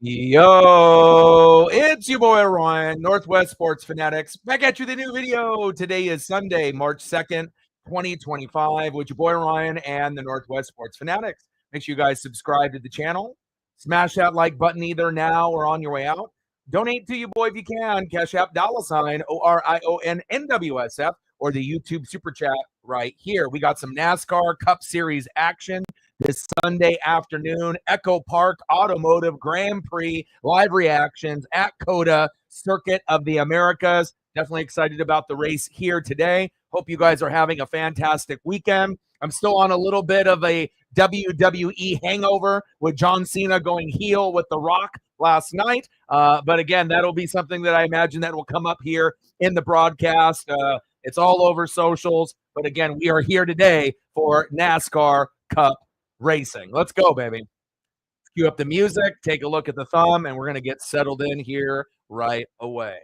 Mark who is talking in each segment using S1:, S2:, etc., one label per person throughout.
S1: Yo, it's your boy Ryan, Northwest Sports Fanatics. Back at you with a new video. Today is Sunday, March 2nd, 2025, with your boy Ryan and the Northwest Sports Fanatics. Make sure you guys subscribe to the channel. Smash that like button either now or on your way out. Donate to your boy if you can. Cash App $ ORIONNWSF or the YouTube Super Chat right here. We got some NASCAR Cup Series action this Sunday afternoon. EchoPark Automotive Grand Prix live reactions at Cota, Circuit of the Americas. Definitely excited about the race here today. Hope you guys are having a fantastic weekend. I'm still on a little bit of a WWE hangover with John Cena going heel with The Rock last night. But again, that'll be something that I imagine that will come up here in the broadcast. It's all over socials. But again, we are here today for NASCAR Cup racing. Let's go, baby. Cue up the music, take a look at the thumb, and we're going to get settled in here right away.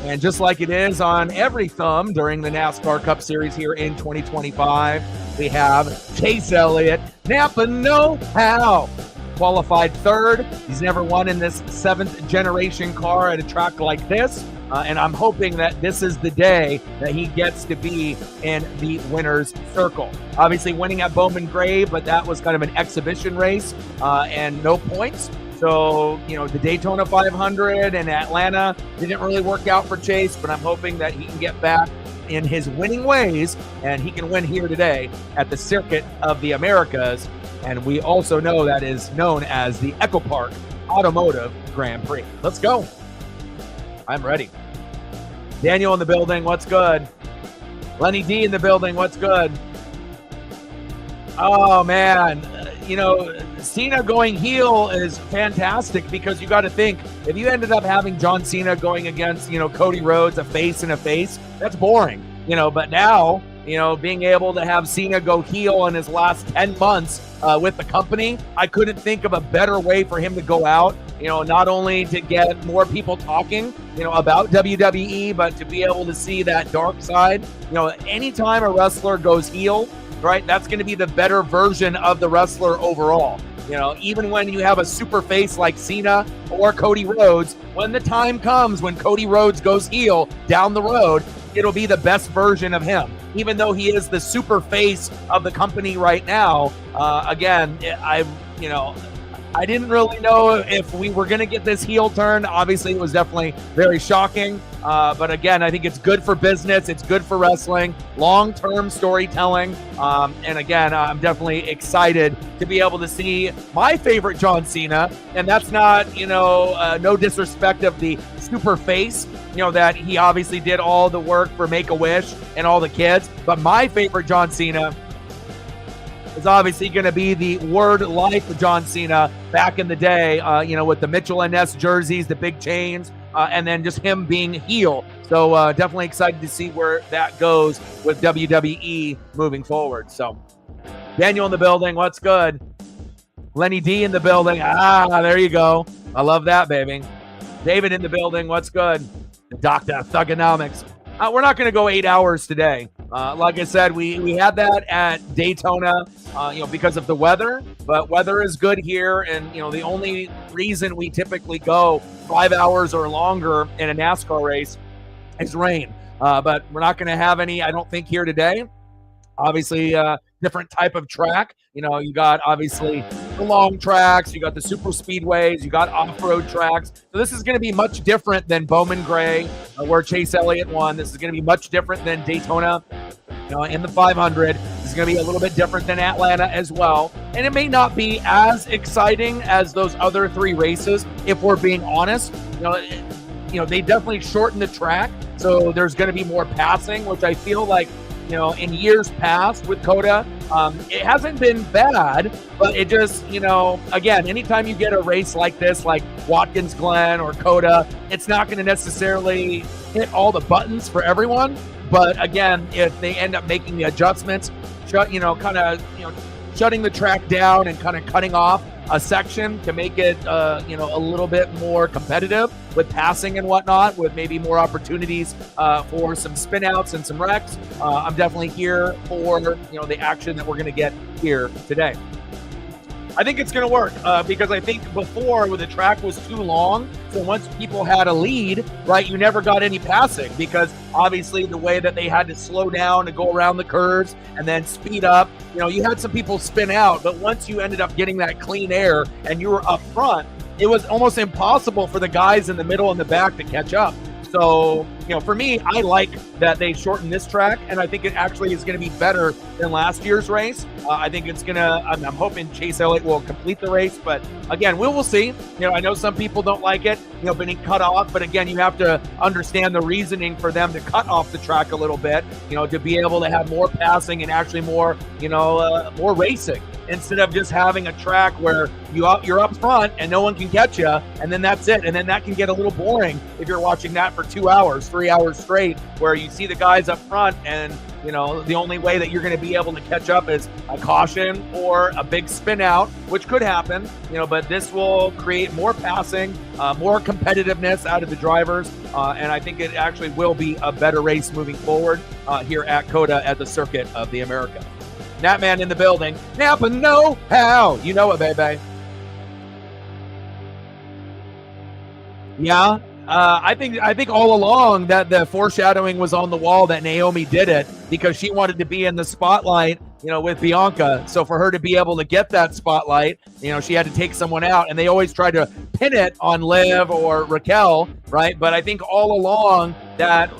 S1: And just like it is on every thumb during the NASCAR Cup Series here in 2025, we have Chase Elliott, Napa know-how. Qualified third. He's never won in this 7th generation car at a track like this. And I'm hoping that this is the day that he gets to be in the winner's circle. Obviously winning at Bowman Gray, but that was kind of an exhibition race and no points. So, you know, the Daytona 500 and Atlanta didn't really work out for Chase, but I'm hoping that he can get back in his winning ways and he can win here today at the Circuit of the Americas. And we also know that is known as the EchoPark Automotive Grand Prix. Let's go. I'm ready. Daniel in the building. What's good? Lenny D in the building. What's good? Oh, man. You know, Cena going heel is fantastic because you got to think, if you ended up having John Cena going against, you know, Cody Rhodes, a face and a face, that's boring. You know, but now, you know, being able to have Cena go heel in his last 10 months with the company, I couldn't think of a better way for him to go out, you know, not only to get more people talking, you know, about WWE, but to be able to see that dark side. You know, anytime a wrestler goes heel, right, that's going to be the better version of the wrestler overall. You know, even when you have a super face like Cena or Cody Rhodes, when the time comes when Cody Rhodes goes heel down the road, it'll be the best version of him. Even though he is the super face of the company right now, again, I didn't really know if we were going to get this heel turn. Obviously, it was definitely very shocking. But again, I think it's good for business. It's good for wrestling, long-term storytelling. And again, I'm definitely excited to be able to see my favorite John Cena. And that's not, you know, no disrespect of the super face, you know, that he obviously did all the work for Make-A-Wish and all the kids. But my favorite John Cena is obviously going to be the word life John Cena back in the day, you know, with the Mitchell and Ness jerseys, the big chains, and then just him being heel. So definitely excited to see where that goes with WWE moving forward. So Daniel in the building. What's good? Lenny D in the building. There you go. I love that, baby. David in the building. What's good? The Doctor of Thugonomics. We're not going to go 8 hours today. Like I said, we had that at Daytona, you know, because of the weather, but weather is good here. And, you know, the only reason we typically go 5 hours or longer in a NASCAR race is rain. But we're not going to have any, I don't think, here today. Obviously, different type of track. You know, you got obviously the long tracks, you got the super speedways, you got off-road tracks. So this is going to be much different than Bowman Gray, where Chase Elliott won. This is going to be much different than Daytona, you know, in the 500. This is going to be a little bit different than Atlanta as well. And it may not be as exciting as those other 3 races, if we're being honest. You know, they definitely shortened the track, so there's going to be more passing, which I feel like, you know, in years past with Cota, it hasn't been bad, but it just, you know, again, anytime you get a race like this, like Watkins Glen or Cota, it's not going to necessarily hit all the buttons for everyone. But again, if they end up making the adjustments, you know, kind of, you know, shutting the track down and kind of cutting off a section to make it, you know, a little bit more competitive, with passing and whatnot, with maybe more opportunities for some spin outs and some wrecks. I'm definitely here for the action that we're going to get here today. I think it's going to work because I think before, the track was too long, so once people had a lead, right, you never got any passing because obviously the way that they had to slow down to go around the curves and then speed up, you had some people spin out, but once you ended up getting that clean air and you were up front, it was almost impossible for the guys in the middle and the back to catch up. So, for me, I like that they shortened this track, and I think it actually is going to be better than last year's race. I think it's going to, I'm hoping Chase Elliott will complete the race, but again, we will see. I know some people don't like it, being cut off, but again, you have to understand the reasoning for them to cut off the track a little bit, to be able to have more passing and actually more, more racing, instead of just having a track where you're up front and no one can catch you, and then that's it. And then that can get a little boring if you're watching that for 2 hours, 3 hours straight, where you see the guys up front and the only way that you're going to be able to catch up is a caution or a big spin out, which could happen, but this will create more passing, more competitiveness out of the drivers. And I think it actually will be a better race moving forward here at Cota at the Circuit of the Americas. Natman in the building. Napa know how. You know it, baby. Yeah. I think all along that the foreshadowing was on the wall that Naomi did it because she wanted to be in the spotlight, with Bianca. So for her to be able to get that spotlight, she had to take someone out, and they always try to pin it on Liv or Raquel, right? But I think all along that,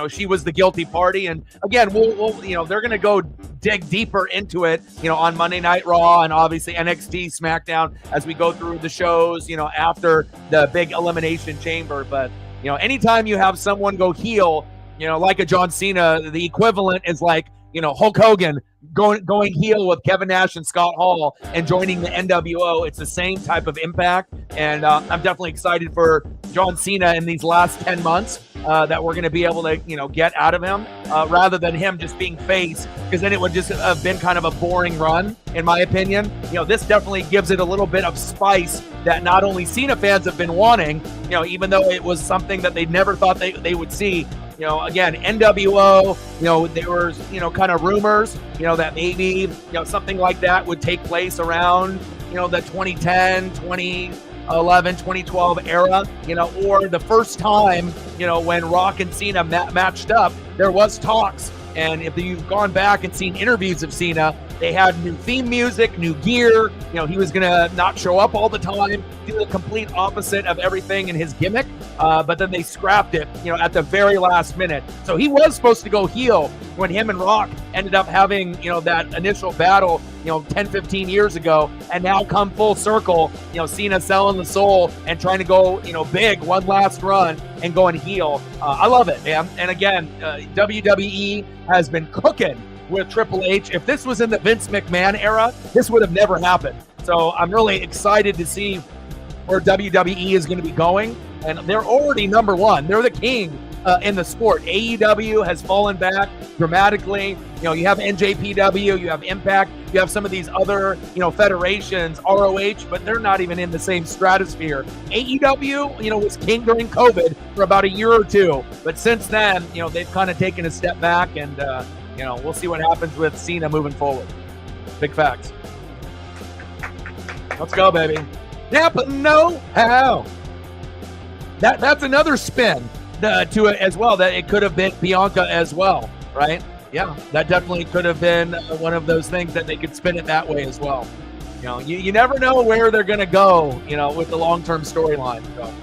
S1: she was the guilty party. And again, we'll they're going to go dig deeper into it, on Monday Night Raw and obviously NXT, SmackDown as we go through the shows, after the big elimination chamber. But, anytime you have someone go heel, like a John Cena, the equivalent is like, Hulk Hogan going heel with Kevin Nash and Scott Hall and joining the NWO. It's the same type of impact, and I'm definitely excited for John Cena in these last 10 months that we're going to be able to get out of him rather than him just being face, because then it would just have been kind of a boring run, in my opinion. This definitely gives it a little bit of spice that not only Cena fans have been wanting, even though it was something that they never thought they would see. Again, NWO, there was, kind of rumors, that maybe, something like that would take place around, the 2010, 2011, 2012 era, or the first time, when Rock and Cena matched up, there was talks. And if you've gone back and seen interviews of Cena, they had new theme music, new gear. He was going to not show up all the time, do the complete opposite of everything in his gimmick. But then they scrapped it, at the very last minute. So he was supposed to go heel when him and Rock ended up having, that initial battle, 10, 15 years ago. And now come full circle, Cena selling the soul and trying to go, big, one last run and going heel. I love it, man. And again, WWE has been cooking with Triple H. If this was in the Vince McMahon era, this would have never happened. So I'm really excited to see where WWE is going to be going. And they're already number one. They're the king in the sport. AEW has fallen back dramatically. You have NJPW, you have Impact, you have some of these other, federations, ROH, but they're not even in the same stratosphere. AEW, was king during COVID for about a year or two. But since then, they've kind of taken a step back, and, we'll see what happens with Cena moving forward. Big facts. Let's go, baby. Napa know how. That's another spin to it as well, that it could have been Bianca as well, right? Yeah, that definitely could have been one of those things that they could spin it that way as well. You never know where they're going to go, with the long-term storyline. So.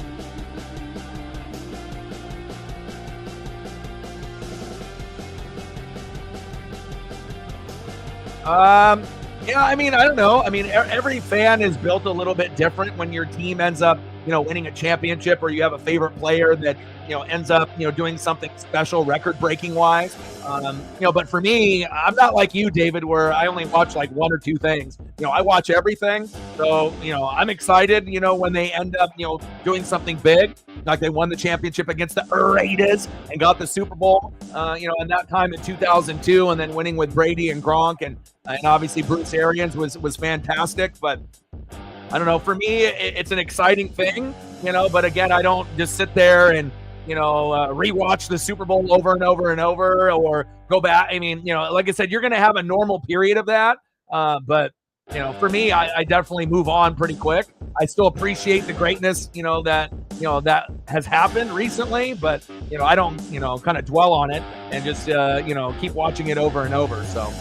S1: Yeah, I don't know. Every fan is built a little bit different when your team ends up, winning a championship, or you have a favorite player that, ends up, doing something special record-breaking wise. But for me, I'm not like you, David, where I only watch like one or two things. I watch everything. So, I'm excited, when they end up, doing something big, like they won the championship against the Raiders and got the Super Bowl, and that time in 2002, and then winning with Brady and Gronk, and obviously Bruce Arians was fantastic. But I don't know. For me, it's an exciting thing, but again, I don't just sit there and, rewatch the Super Bowl over and over and over or go back. I mean, like I said, you're going to have a normal period of that. But, for me, I definitely move on pretty quick. I still appreciate the greatness, that has happened recently, but, I don't, kind of dwell on it and just, keep watching it over and over. So,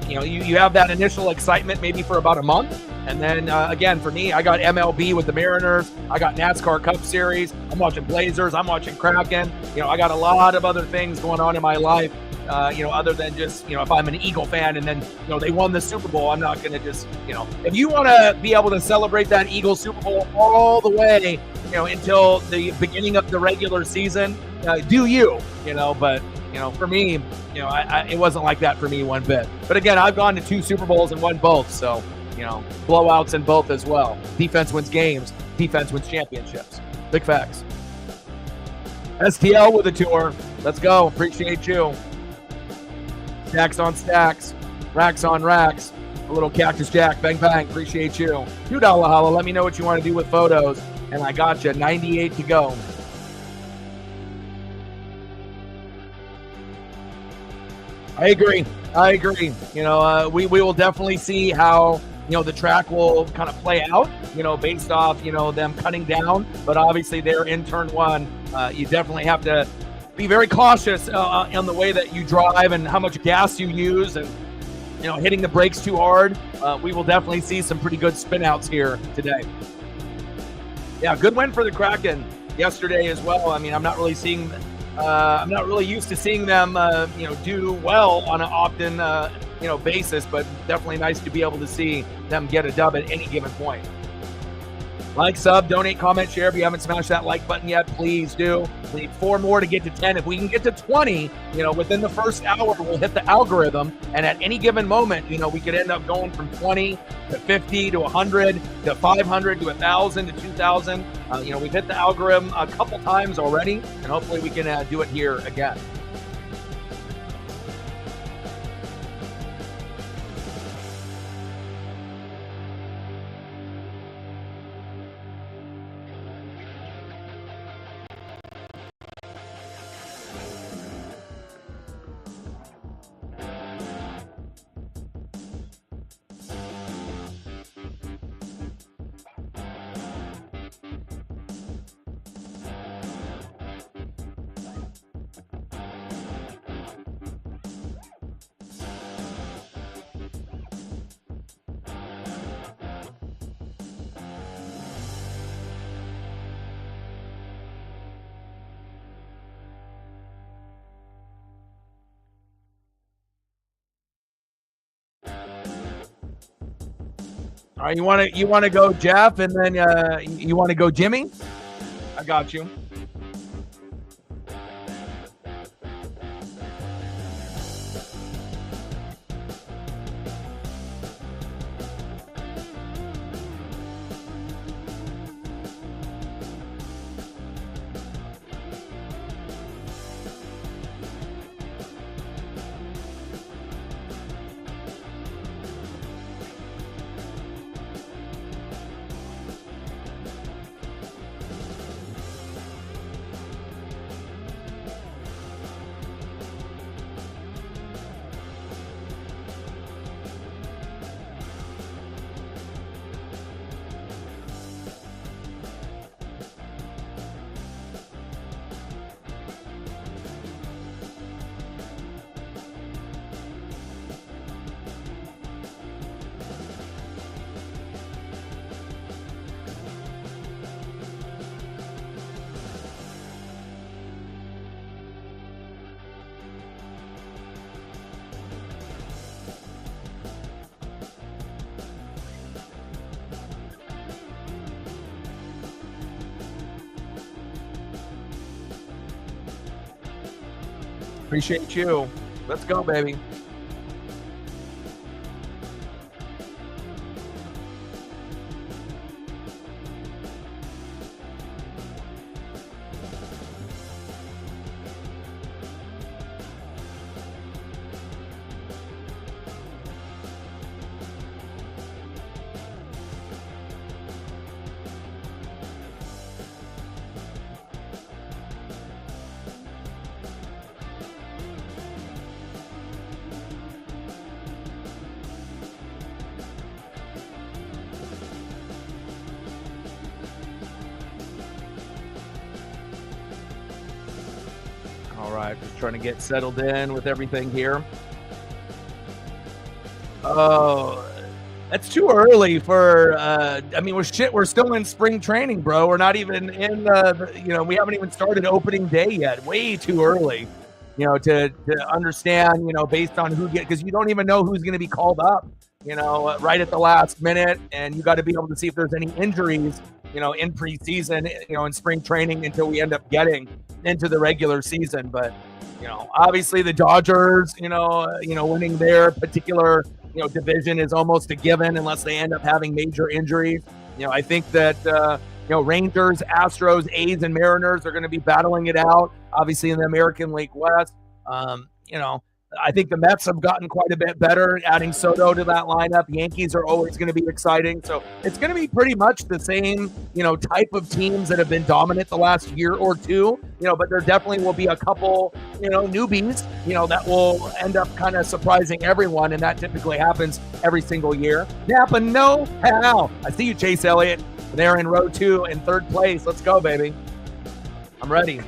S1: you have that initial excitement maybe for about a month. And then, again, for me, I got MLB with the Mariners. I got NASCAR Cup Series. I'm watching Blazers. I'm watching Kraken. I got a lot of other things going on in my life, other than just, if I'm an Eagle fan and then, they won the Super Bowl, I'm not going to just, if you want to be able to celebrate that Eagles Super Bowl all the way, until the beginning of the regular season, do you, but, for me, it wasn't like that for me one bit. But again, I've gone to 2 Super Bowls and won both. So, blowouts in both as well. Defense wins games. Defense wins championships. Big facts. STL with a tour. Let's go. Appreciate you. Stacks on stacks. Racks on racks. A little Cactus Jack. Bang, bang. Appreciate you. $2 holla. Let me know what you want to do with photos. And I got you. 98 to go. I agree. We will definitely see how, the track will kind of play out, based off, them cutting down. But obviously they're in turn 1. You definitely have to be very cautious on the way that you drive and how much gas you use and, hitting the brakes too hard. We will definitely see some pretty good spin outs here today. Yeah, good win for the Kraken yesterday as well. I mean, I'm not really used to seeing them, do well on an often, basis, but definitely nice to be able to see them get a dub at any given point. Like, sub, donate, comment, share. If you haven't smashed that like button yet, please do. We need 4 more to get to 10. If we can get to 20, within the first hour, we'll hit the algorithm. And at any given moment, we could end up going from 20 to 50 to 100 to 500 to 1,000 to 2,000. We've hit the algorithm a couple times already, and hopefully we can do it here again. All right, you want to go Jeff, and then you want to go Jimmy? I got you. Appreciate you. Let's go, baby. All right, just trying to get settled in with everything here. Oh, it's too early for. I mean, we're still in spring training, bro. We're not even in. We haven't even started opening day yet. Way too early. To understand. Based on who because you don't even know who's going to be called up. Right at the last minute, and you got to be able to see if there's any injuries. In preseason, in spring training until we end up getting into the regular season. But obviously the Dodgers, winning their particular division is almost a given unless they end up having major injuries. I think that Rangers, Astros, A's, and Mariners are going to be battling it out. Obviously in the American League West. I think the Mets have gotten quite a bit better, adding Soto to that lineup. Yankees are always going to be exciting. So it's going to be pretty much the same, type of teams that have been dominant the last year or two, but there definitely will be a couple, newbies, that will end up kind of surprising everyone. And that typically happens every single year. Napa, no how. I see you, Chase Elliott. They're in row 2 in 3rd place. Let's go, baby. I'm ready.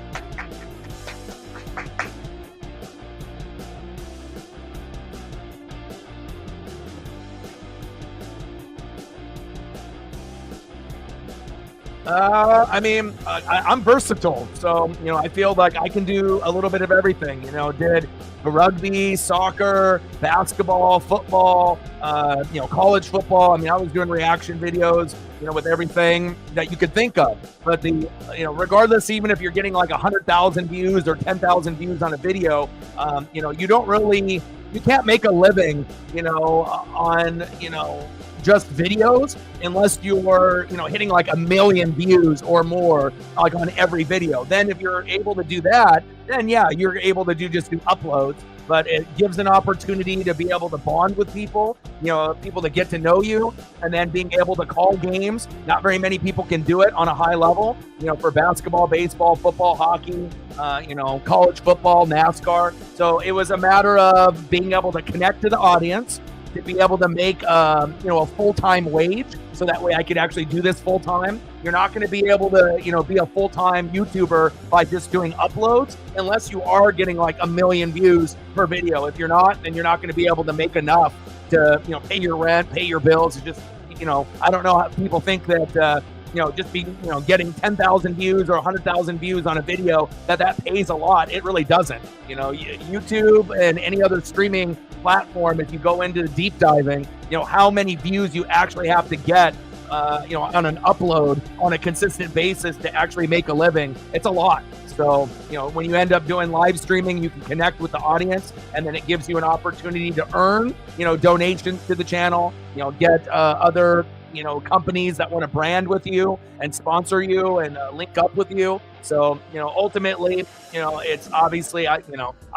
S1: I'm versatile, so I feel like I can do a little bit of everything. Did rugby, soccer, basketball, football, college football. I was doing reaction videos, with everything that you could think of. But regardless, even if you're getting like 100,000 views or 10,000 views on a video, you can't make a living, on just videos unless you're hitting like 1 million views or more like on every video. Then if you're able to do that, then yeah, you're able to do uploads. But it gives an opportunity to be able to bond with people, people to get to know you, and then being able to call games. Not very many people can do it on a high level, for basketball, baseball, football, hockey, college football, NASCAR. So it was a matter of being able to connect to the audience, to be able to make a full-time wage, so that way I could actually do this full-time. You're not going to be able to be a full-time YouTuber by just doing uploads unless you are getting like 1 million views per video. If you're not, then you're not going to be able to make enough to pay your rent, pay your bills. It's just I don't know how people think that getting 10,000 views or 100,000 views on a video, that pays a lot. It really doesn't. YouTube and any other streaming platform, if you go into deep diving, how many views you actually have to get, on an upload on a consistent basis to actually make a living, it's a lot. So, when you end up doing live streaming, you can connect with the audience, and then it gives you an opportunity to earn, donations to the channel, get other companies that want to brand with you and sponsor you and link up with you. So, ultimately, it's obviously, I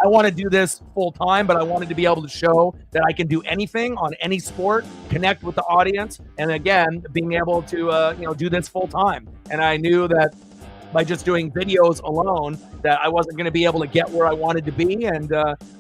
S1: want to do this full time, but I wanted to be able to show that I can do anything on any sport, connect with the audience, and again, being able to, do this full time. And I knew that by just doing videos alone, that I wasn't going to be able to get where I wanted to be. And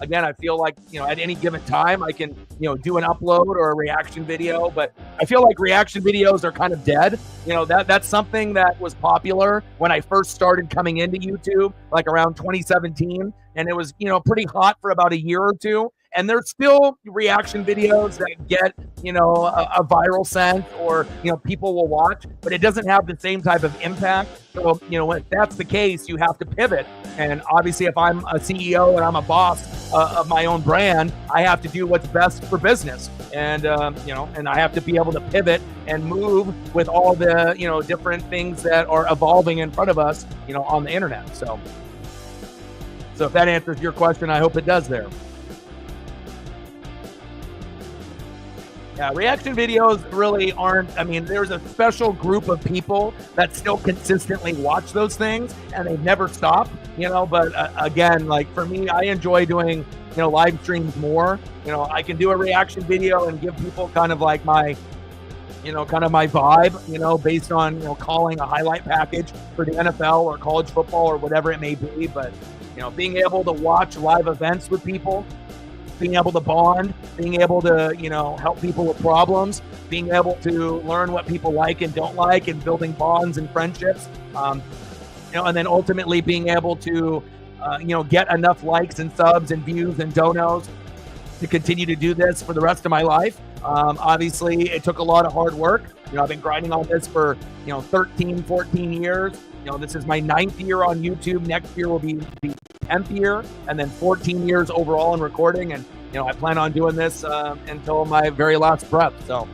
S1: again, I feel like, at any given time, I can, do an upload or a reaction video. But I feel like reaction videos are kind of dead. That's something that was popular when I first started coming into YouTube, like around 2017. And it was, pretty hot for about a year or two. And there's still reaction videos that get, a viral sense, or, people will watch, but it doesn't have the same type of impact. So, if that's the case, you have to pivot. And obviously, if I'm a CEO and I'm a boss of my own brand, I have to do what's best for business. And, and I have to be able to pivot and move with all the, different things that are evolving in front of us, on the internet. So if that answers your question, I hope it does there. Yeah, reaction videos really aren't, there's a special group of people that still consistently watch those things, and they never stop, but again, like for me, I enjoy doing, live streams more. I can do a reaction video and give people kind of like my, kind of my vibe, based on, calling a highlight package for the NFL or college football or whatever it may be. But, being able to watch live events with people, being able to bond, being able to, help people with problems, being able to learn what people like and don't like, and building bonds and friendships, and then ultimately being able to, get enough likes and subs and views and donos to continue to do this for the rest of my life. Obviously, it took a lot of hard work. I've been grinding on this for 13, 14 years. This is my 9th year on YouTube. Next year will be the 10th year, and then 14 years overall in recording. And I plan on doing this until my very last breath. So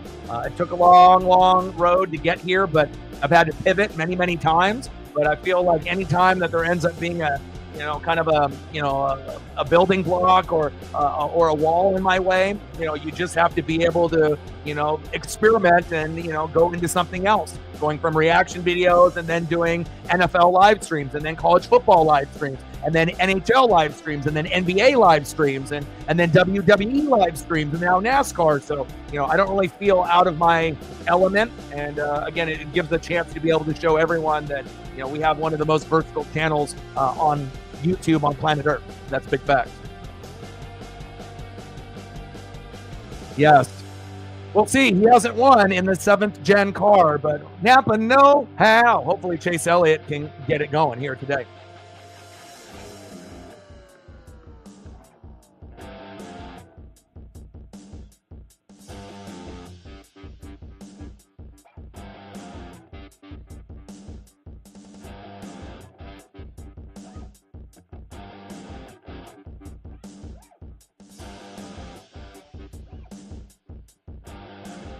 S1: it took a long, long road to get here, but I've had to pivot many, many times. But I feel like any time that there ends up being a kind of a building block or a wall in my way, you just have to be able to, experiment and, go into something else, going from reaction videos and then doing NFL live streams and then college football live streams and then NHL live streams and then NBA live streams and then WWE live streams and now NASCAR. So, I don't really feel out of my element. And again, it gives a chance to be able to show everyone that, we have one of the most versatile channels on YouTube on planet Earth. That's big fact. Yes. We'll see. He hasn't won in the 7th gen car, but Napa know how. Hopefully Chase Elliott can get it going here today.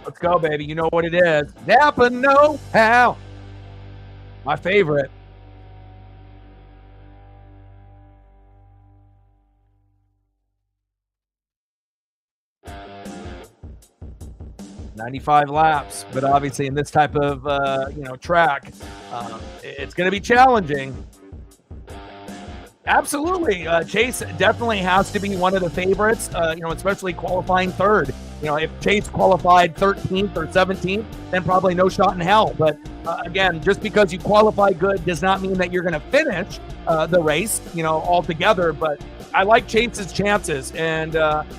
S1: Let's go, baby. You know what it is. Napa know how. My favorite. "95 laps," but obviously in this type of track, it's going to be challenging. Absolutely. Chase definitely has to be one of the favorites, especially qualifying third. If Chase qualified 13th or 17th, then probably no shot in hell. But again, just because you qualify good does not mean that you're going to finish the race, altogether. But I like Chase's chances, and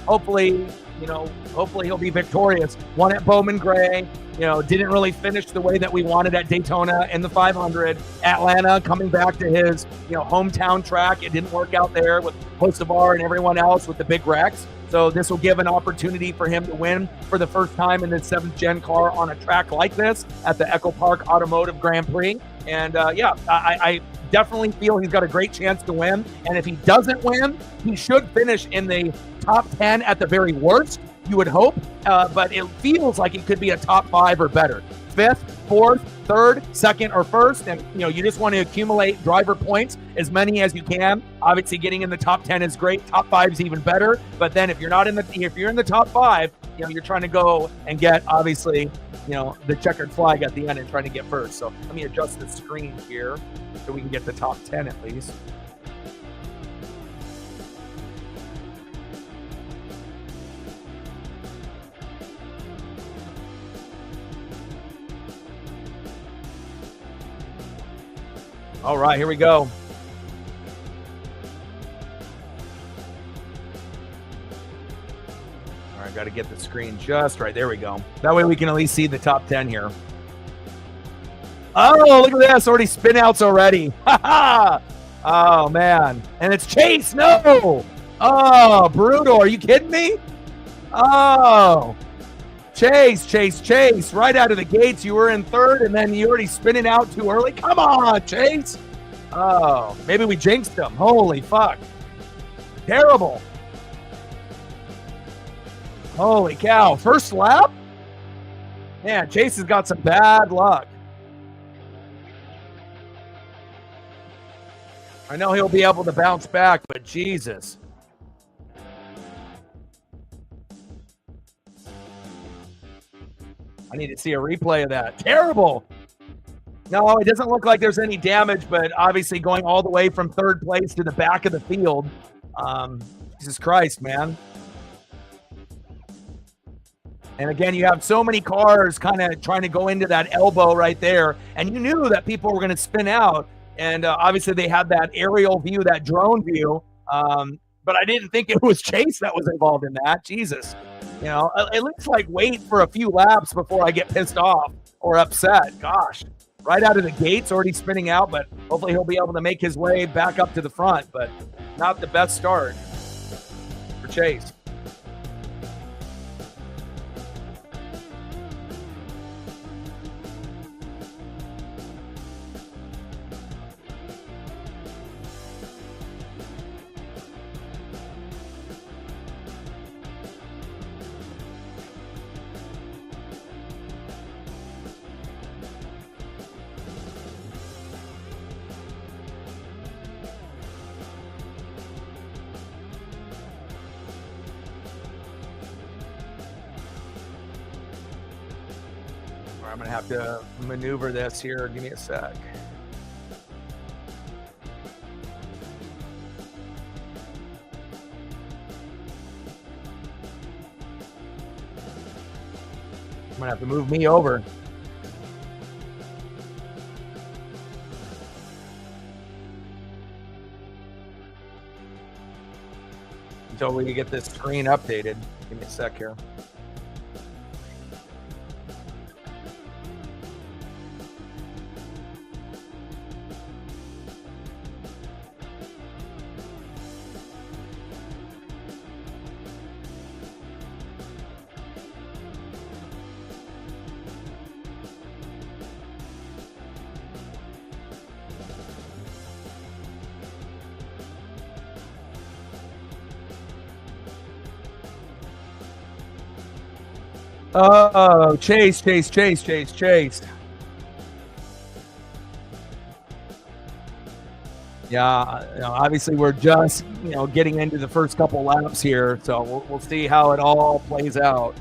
S1: hopefully he'll be victorious. Won at Bowman Gray, didn't really finish the way that we wanted at Daytona in the 500. Atlanta, coming back to his, hometown track. It didn't work out there with Hocevar and everyone else with the big wrecks. So this will give an opportunity for him to win for the first time in the 7th gen car on a track like this at the EchoPark Automotive Grand Prix. And I definitely feel he's got a great chance to win. And if he doesn't win, he should finish in the top 10 at the very worst, you would hope. But it feels like it could be a top 5 or better. 5th, 4th, 3rd, 2nd, or 1st. And, you just want to accumulate driver points, as many as you can. Obviously, getting in the top 10 is great. Top 5 is even better. But then if you're in the top 5, you're trying to go and get, obviously, the checkered flag at the end and trying to get first. So let me adjust the screen here so we can get the top 10 at least. All right, here we go. All right, got to get the screen just right. There we go. That way we can at least see the top 10 here. Oh, look at this. Already spin outs already. Oh, man. And it's Chase. No. Oh, brutal. Are you kidding me? Oh. Chase, right out of the gates, you were in 3rd, and then you already spinning out too early. Come on, Chase. Oh, maybe we jinxed him. Holy fuck. Terrible. Holy cow. First lap? Man, Chase has got some bad luck. I know he'll be able to bounce back, but Jesus. I need to see a replay of that. Terrible. No, it doesn't look like there's any damage, but obviously going all the way from 3rd place to the back of the field. Jesus Christ, man. And again, you have so many cars kind of trying to go into that elbow right there. And you knew that people were going to spin out. And obviously they had that aerial view, that drone view. But I didn't think it was Chase that was involved in that. Jesus. It looks like wait for a few laps before I get pissed off or upset. Gosh. right out of the gates, already spinning out, but hopefully he'll be able to make his way back up to the front, but not the best start for Chase. I'm going to have to maneuver this here. Give me a sec. I'm going to have to move me over. Until we get this screen updated. Give me a sec here. Oh, Chase. Yeah, obviously we're just, getting into the first couple laps here, so we'll see how it all plays out.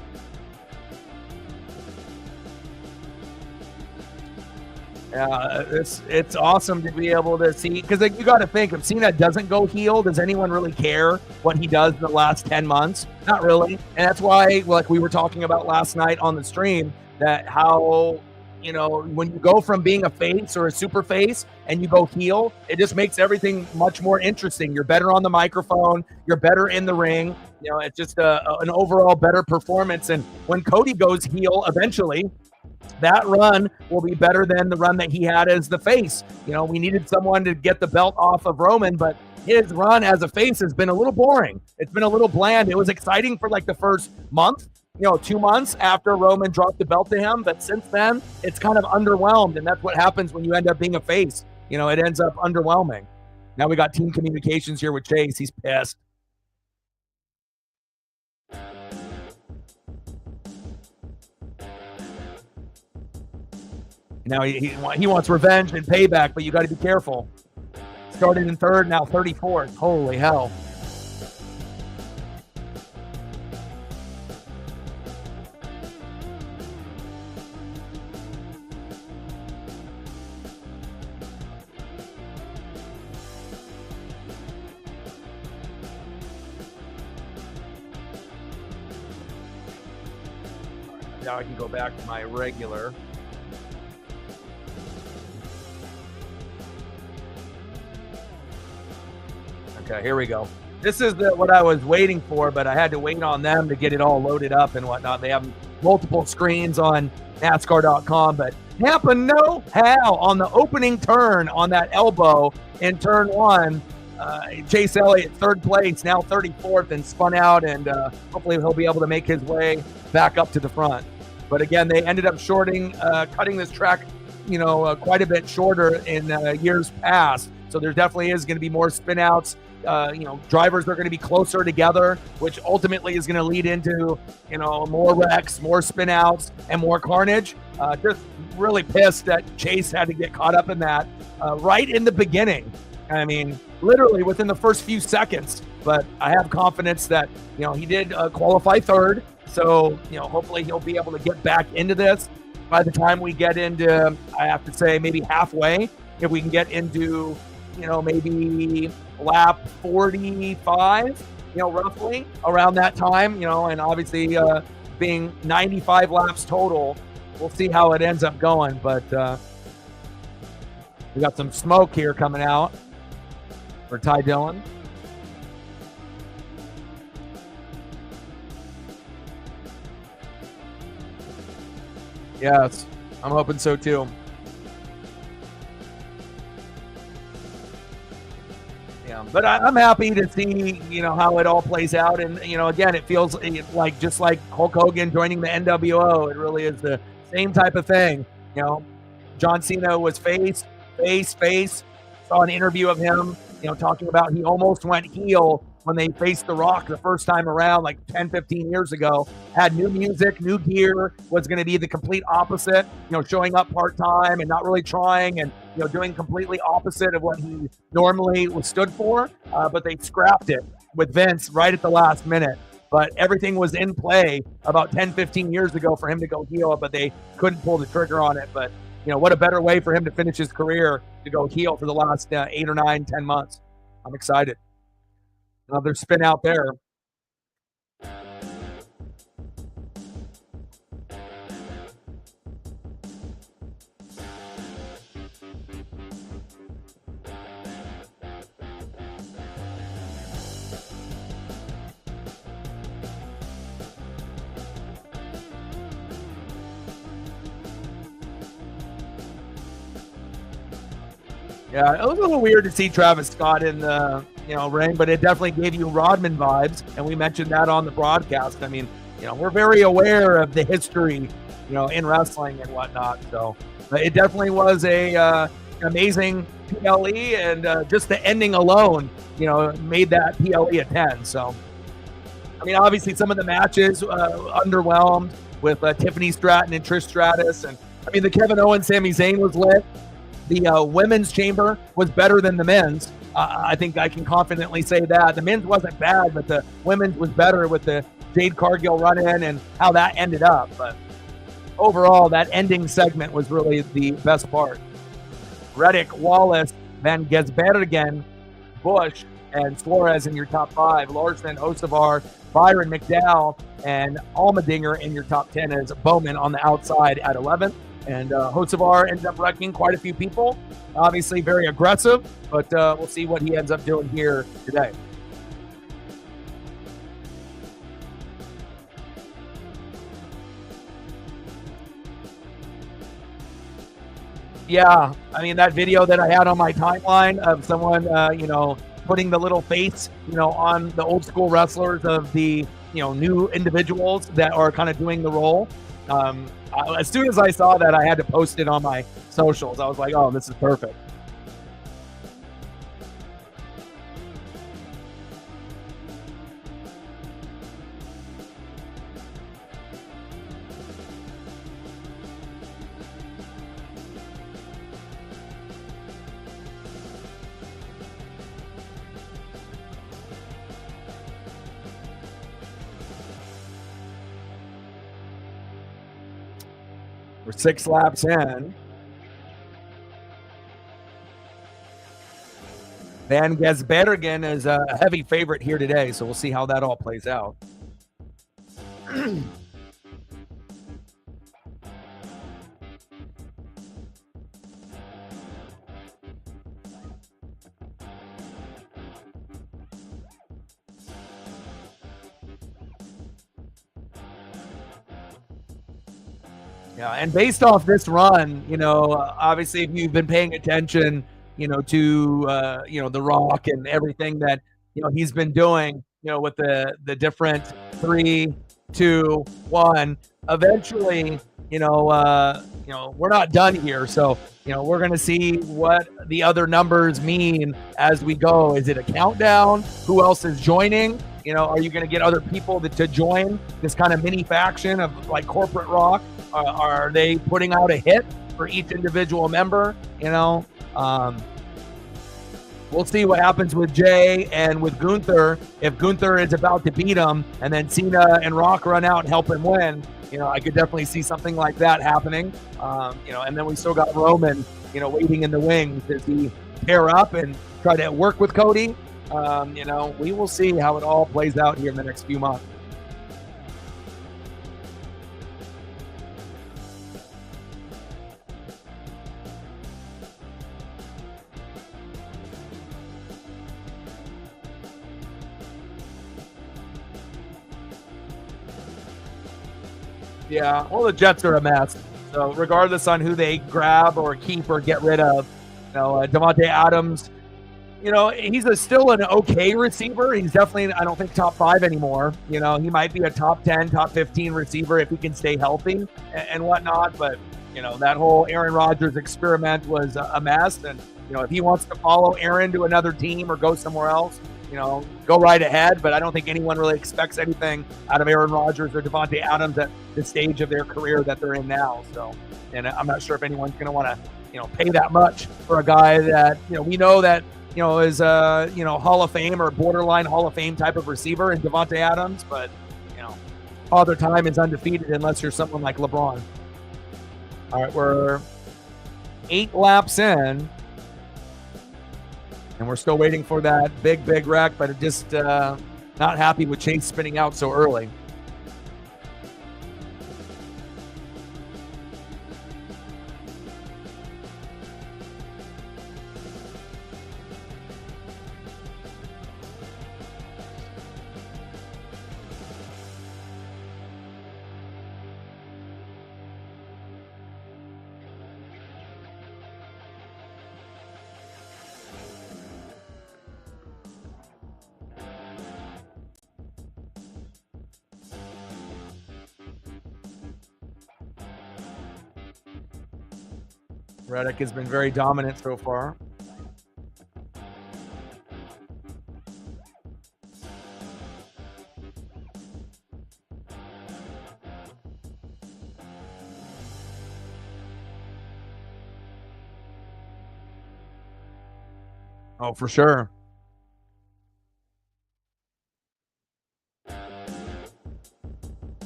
S1: Yeah, it's awesome to be able to see, because you got to think, if Cena doesn't go heel, does anyone really care what he does in the last 10 months? Not really. And that's why, like we were talking about last night on the stream, that how, when you go from being a face or a super face and you go heel, it just makes everything much more interesting. You're better on the microphone. You're better in the ring. It's just an overall better performance. And when Cody goes heel eventually, that run will be better than the run that he had as the face. We needed someone to get the belt off of Roman, but his run as a face has been a little boring. It's been a little bland. It was exciting for like the first month, 2 months after Roman dropped the belt to him. But since then, it's kind of underwhelmed. And that's what happens when you end up being a face. It ends up underwhelming. Now we got team communications here with Chase. He's pissed. Now he wants revenge and payback, but you got to be careful. Started in third, now 34th. Holy hell. Now I can go back to my regular. Okay, here we go. This is what I was waiting for, but I had to wait on them to get it all loaded up and whatnot. They have multiple screens on NASCAR.com, but Tampa know-how on the opening turn on that elbow in turn one. Chase Elliott, third place, now 34th, and spun out, and hopefully he'll be able to make his way back up to the front. But again, they ended up cutting this track, quite a bit shorter in years past. So there definitely is going to be more spin outs. Drivers are going to be closer together, which ultimately is going to lead into, more wrecks, more spin outs, and more carnage. Just really pissed that Chase had to get caught up in that right in the beginning. I mean, literally within the first few seconds. But I have confidence that, he did qualify third. So, hopefully he'll be able to get back into this by the time we get into, I have to say, maybe halfway. If we can get into, maybe lap 45, roughly around that time, and obviously being 95 laps total, we'll see how it ends up going. But we got some smoke here coming out for Ty Dillon. Yes, I'm hoping so too. Yeah, but I'm happy to see, how it all plays out. And, again, it feels like just like Hulk Hogan joining the NWO, it really is the same type of thing. You know, John Cena was face. Saw an interview of him, talking about he almost went heel when they faced The Rock the first time around, like 10, 15 years ago. Had new music, new gear, was going to be the complete opposite, showing up part-time and not really trying and, doing completely opposite of what he normally was stood for. But they scrapped it with Vince right at the last minute. But everything was in play about 10, 15 years ago for him to go heel, but they couldn't pull the trigger on it. But, what a better way for him to finish his career to go heel for the last 8 or 9, 10 months. I'm excited. Another spin out there. Yeah, it was a little weird to see Travis Scott in the ring, but it definitely gave you Rodman vibes, and we mentioned that on the broadcast. I mean, we're very aware of the history, in wrestling and whatnot. So it definitely was a amazing PLE, and just the ending alone, made that PLE a 10. So, I mean, obviously some of the matches underwhelmed with Tiffany Stratton and Trish Stratus, and I mean the Kevin Owens Sami Zayn was lit. The women's chamber was better than the men's. I think I can confidently say that. The men's wasn't bad, but the women's was better with the Jade Cargill run-in and how that ended up. But overall, that ending segment was really the best part. Reddick, Wallace, Van Gisbergen, Bush, and Suarez in your top 5. Larson, Osavar, Byron, McDowell, and Almendinger in your top 10 as Bowman on the outside at 11. And Hocevar ends up wrecking quite a few people. Obviously very aggressive, but we'll see what he ends up doing here today. Yeah, I mean, that video that I had on my timeline of someone, putting the little face, on the old school wrestlers of the, new individuals that are kind of doing the role. As soon as I saw that, I had to post it on my socials. I was like, oh, this is perfect. We're 6 laps in. Van Gisbergen is a heavy favorite here today, so we'll see how that all plays out. Yeah, and based off this run, obviously if you've been paying attention, to The Rock and everything that he's been doing, with the different 3, 2, 1. Eventually, we're not done here, so we're gonna see what the other numbers mean as we go. Is it a countdown? Who else is joining? Are you gonna get other people to join this kind of mini faction of like corporate Rock? Are they putting out a hit for each individual member? We'll see what happens with Jay and with Gunther. If Gunther is about to beat him and then Cena and Rock run out and help him win, I could definitely see something like that happening. And then we still got Roman, waiting in the wings as he pair up and try to work with Cody. We will see how it all plays out here in the next few months. Yeah, well, the Jets are a mess. So regardless on who they grab or keep or get rid of, Davante Adams, he's still an okay receiver. He's definitely, I don't think, top 5 anymore. He might be a top 10, top 15 receiver if he can stay healthy and whatnot. But, that whole Aaron Rodgers experiment was a mess. And, if he wants to follow Aaron to another team or go somewhere else, go right ahead. But I don't think anyone really expects anything out of Aaron Rodgers or Devontae Adams at the stage of their career that they're in now. So, and I'm not sure if anyone's going to want to, pay that much for a guy that, we know that, is a, Hall of Fame or borderline Hall of Fame type of receiver in Devontae Adams. But, Father Time is undefeated unless you're someone like LeBron. All right, we're 8 laps in. And we're still waiting for that big wreck, but just not happy with Chase spinning out so early. Reddick has been very dominant so far. Oh, for sure.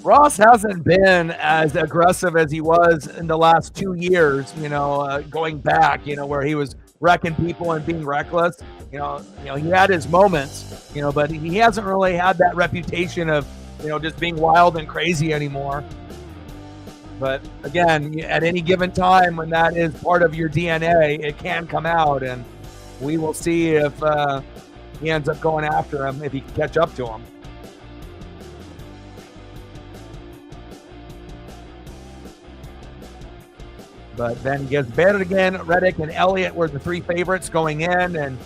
S1: Ross hasn't been as aggressive as he was in the last 2 years, going back, where he was wrecking people and being reckless. He had his moments, but he hasn't really had that reputation of, just being wild and crazy anymore. But again, at any given time when that is part of your DNA, it can come out, and we will see if he ends up going after him, if he can catch up to him. But then he gets battered again. Reddick and Elliott were the 3 favorites going in. And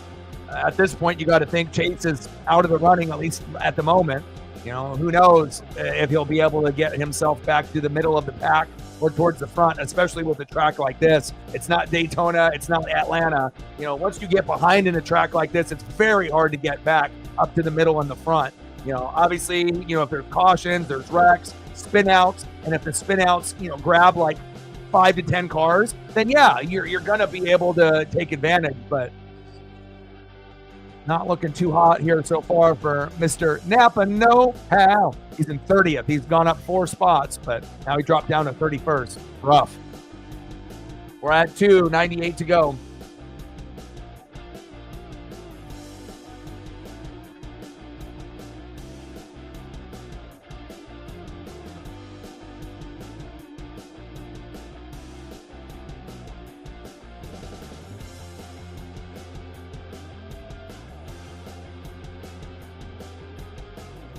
S1: at this point, you got to think Chase is out of the running, at least at the moment. Who knows if he'll be able to get himself back to the middle of the pack or towards the front, especially with a track like this. It's not Daytona. It's not Atlanta. Once you get behind in a track like this, it's very hard to get back up to the middle and the front. Obviously, if there's cautions, there's wrecks, spin outs. And if the spin outs, grab like 5 to 10 cars, then yeah, you're gonna be able to take advantage, but not looking too hot here so far for Mr. Napa. No how. He's in 30th. He's gone up 4 spots, but now he dropped down to 31st. Rough. We're at 2:98 to go.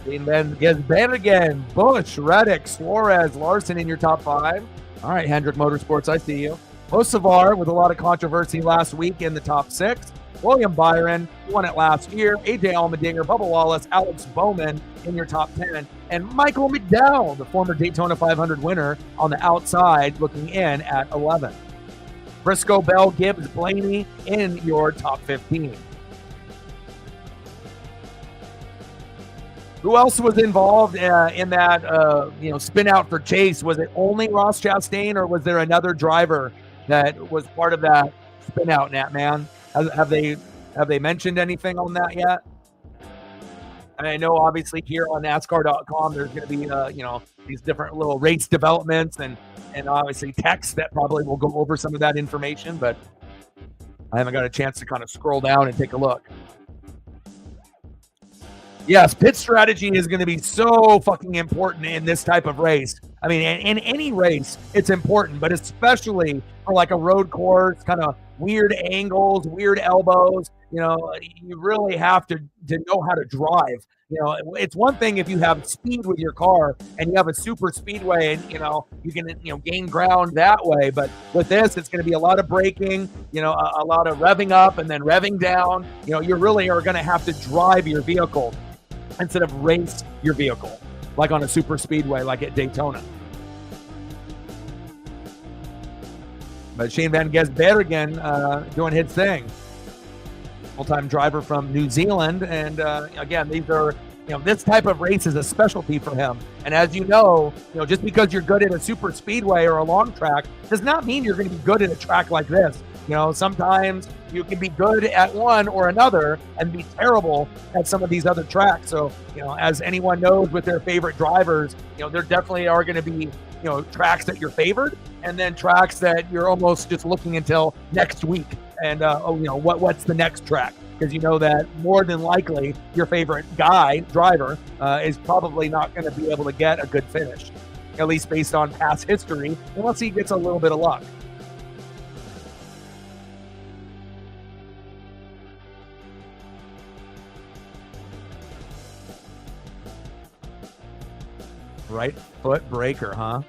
S1: And then gets banned again. Busch, Reddick, Suarez, Larson in your top 5. All right, Hendrick Motorsports, I see you. Hocevar with a lot of controversy last week in the top 6. William Byron, who won it last year. AJ Allmendinger, Bubba Wallace, Alex Bowman in your top 10. And Michael McDowell, the former Daytona 500 winner, on the outside looking in at 11. Briscoe, Bell, Gibbs, Blaney in your top 15. Who else was involved in that, spin out for Chase? Was it only Ross Chastain, or was there another driver that was part of that spin out, Nat, man? Have they mentioned anything on that yet? And I know obviously here on NASCAR.com, there's going to be, these different little race developments and obviously text that probably will go over some of that information, but I haven't got a chance to kind of scroll down and take a look. Yes, pit strategy is going to be so fucking important in this type of race. In any race, it's important, but especially for like a road course, kind of weird angles, weird elbows. You really have to know how to drive. It's one thing if you have speed with your car and you have a super speedway and, you can, gain ground that way. But with this, it's going to be a lot of braking, a lot of revving up and then revving down. You really are going to have to drive your vehicle instead of race your vehicle, like on a super speedway, like at Daytona. But Shane van Gisbergen doing his thing. Full-time driver from New Zealand. And again, these are, this type of race is a specialty for him. And as you know, just because you're good at a super speedway or a long track does not mean you're going to be good at a track like this. Sometimes you can be good at one or another and be terrible at some of these other tracks. So, as anyone knows with their favorite drivers, there definitely are going to be, tracks that you're favored and then tracks that you're almost just looking until next week. And, what's the next track? Because you know that more than likely your favorite driver, is probably not going to be able to get a good finish, at least based on past history, unless he gets a little bit of luck. Right foot breaker, huh?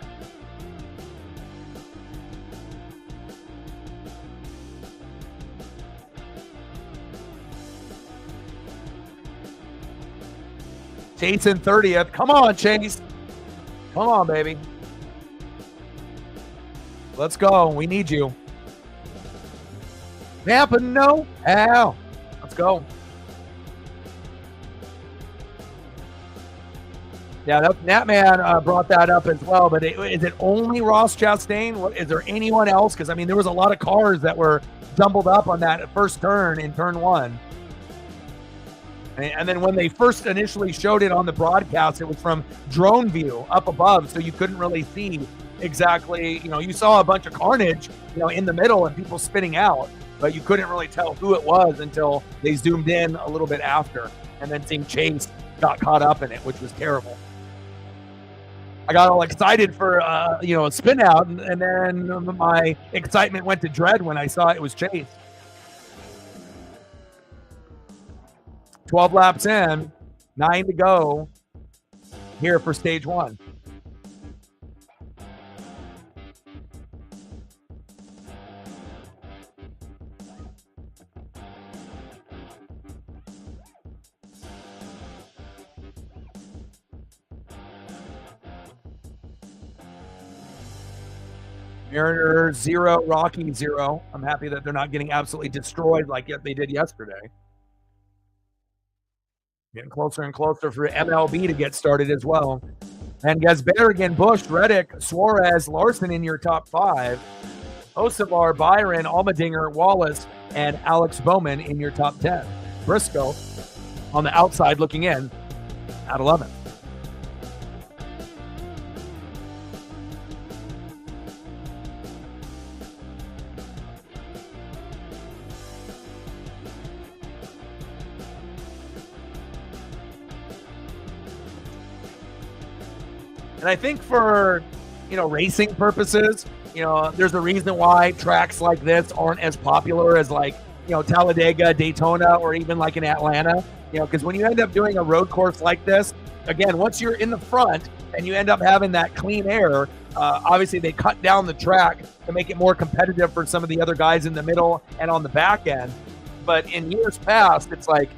S1: Chase in 30th. Come on, Chase. Come on, baby. Let's go. We need you. Tampa, no. Ow. Let's go. Yeah, that man brought that up as well. But is it only Ross Chastain? Is there anyone else? Because, there was a lot of cars that were jumbled up on that first turn in turn one. And then when they first initially showed it on the broadcast, it was from drone view up above, so you couldn't really see exactly. You saw a bunch of carnage, in the middle and people spinning out, but you couldn't really tell who it was until they zoomed in a little bit after. And then seeing Chase got caught up in it, which was terrible. I got all excited for a spin out, and then my excitement went to dread when I saw it was Chase. 12 laps in, 9 to go here for stage one. Mariner 0, Rocky 0. I'm happy that they're not getting absolutely destroyed like they did yesterday. Getting closer and closer for MLB to get started as well. And Gisbergen, Busch, Reddick, Suarez, Larson in your top 5. Osavar, Byron, Allmendinger, Wallace, and Alex Bowman in your top 10. Briscoe on the outside looking in at 11. And I think for, racing purposes, there's a reason why tracks like this aren't as popular as Talladega, Daytona, or even like in Atlanta, because when you end up doing a road course like this, again, once you're in the front and you end up having that clean air, obviously they cut down the track to make it more competitive for some of the other guys in the middle and on the back end. But in years past, it's like,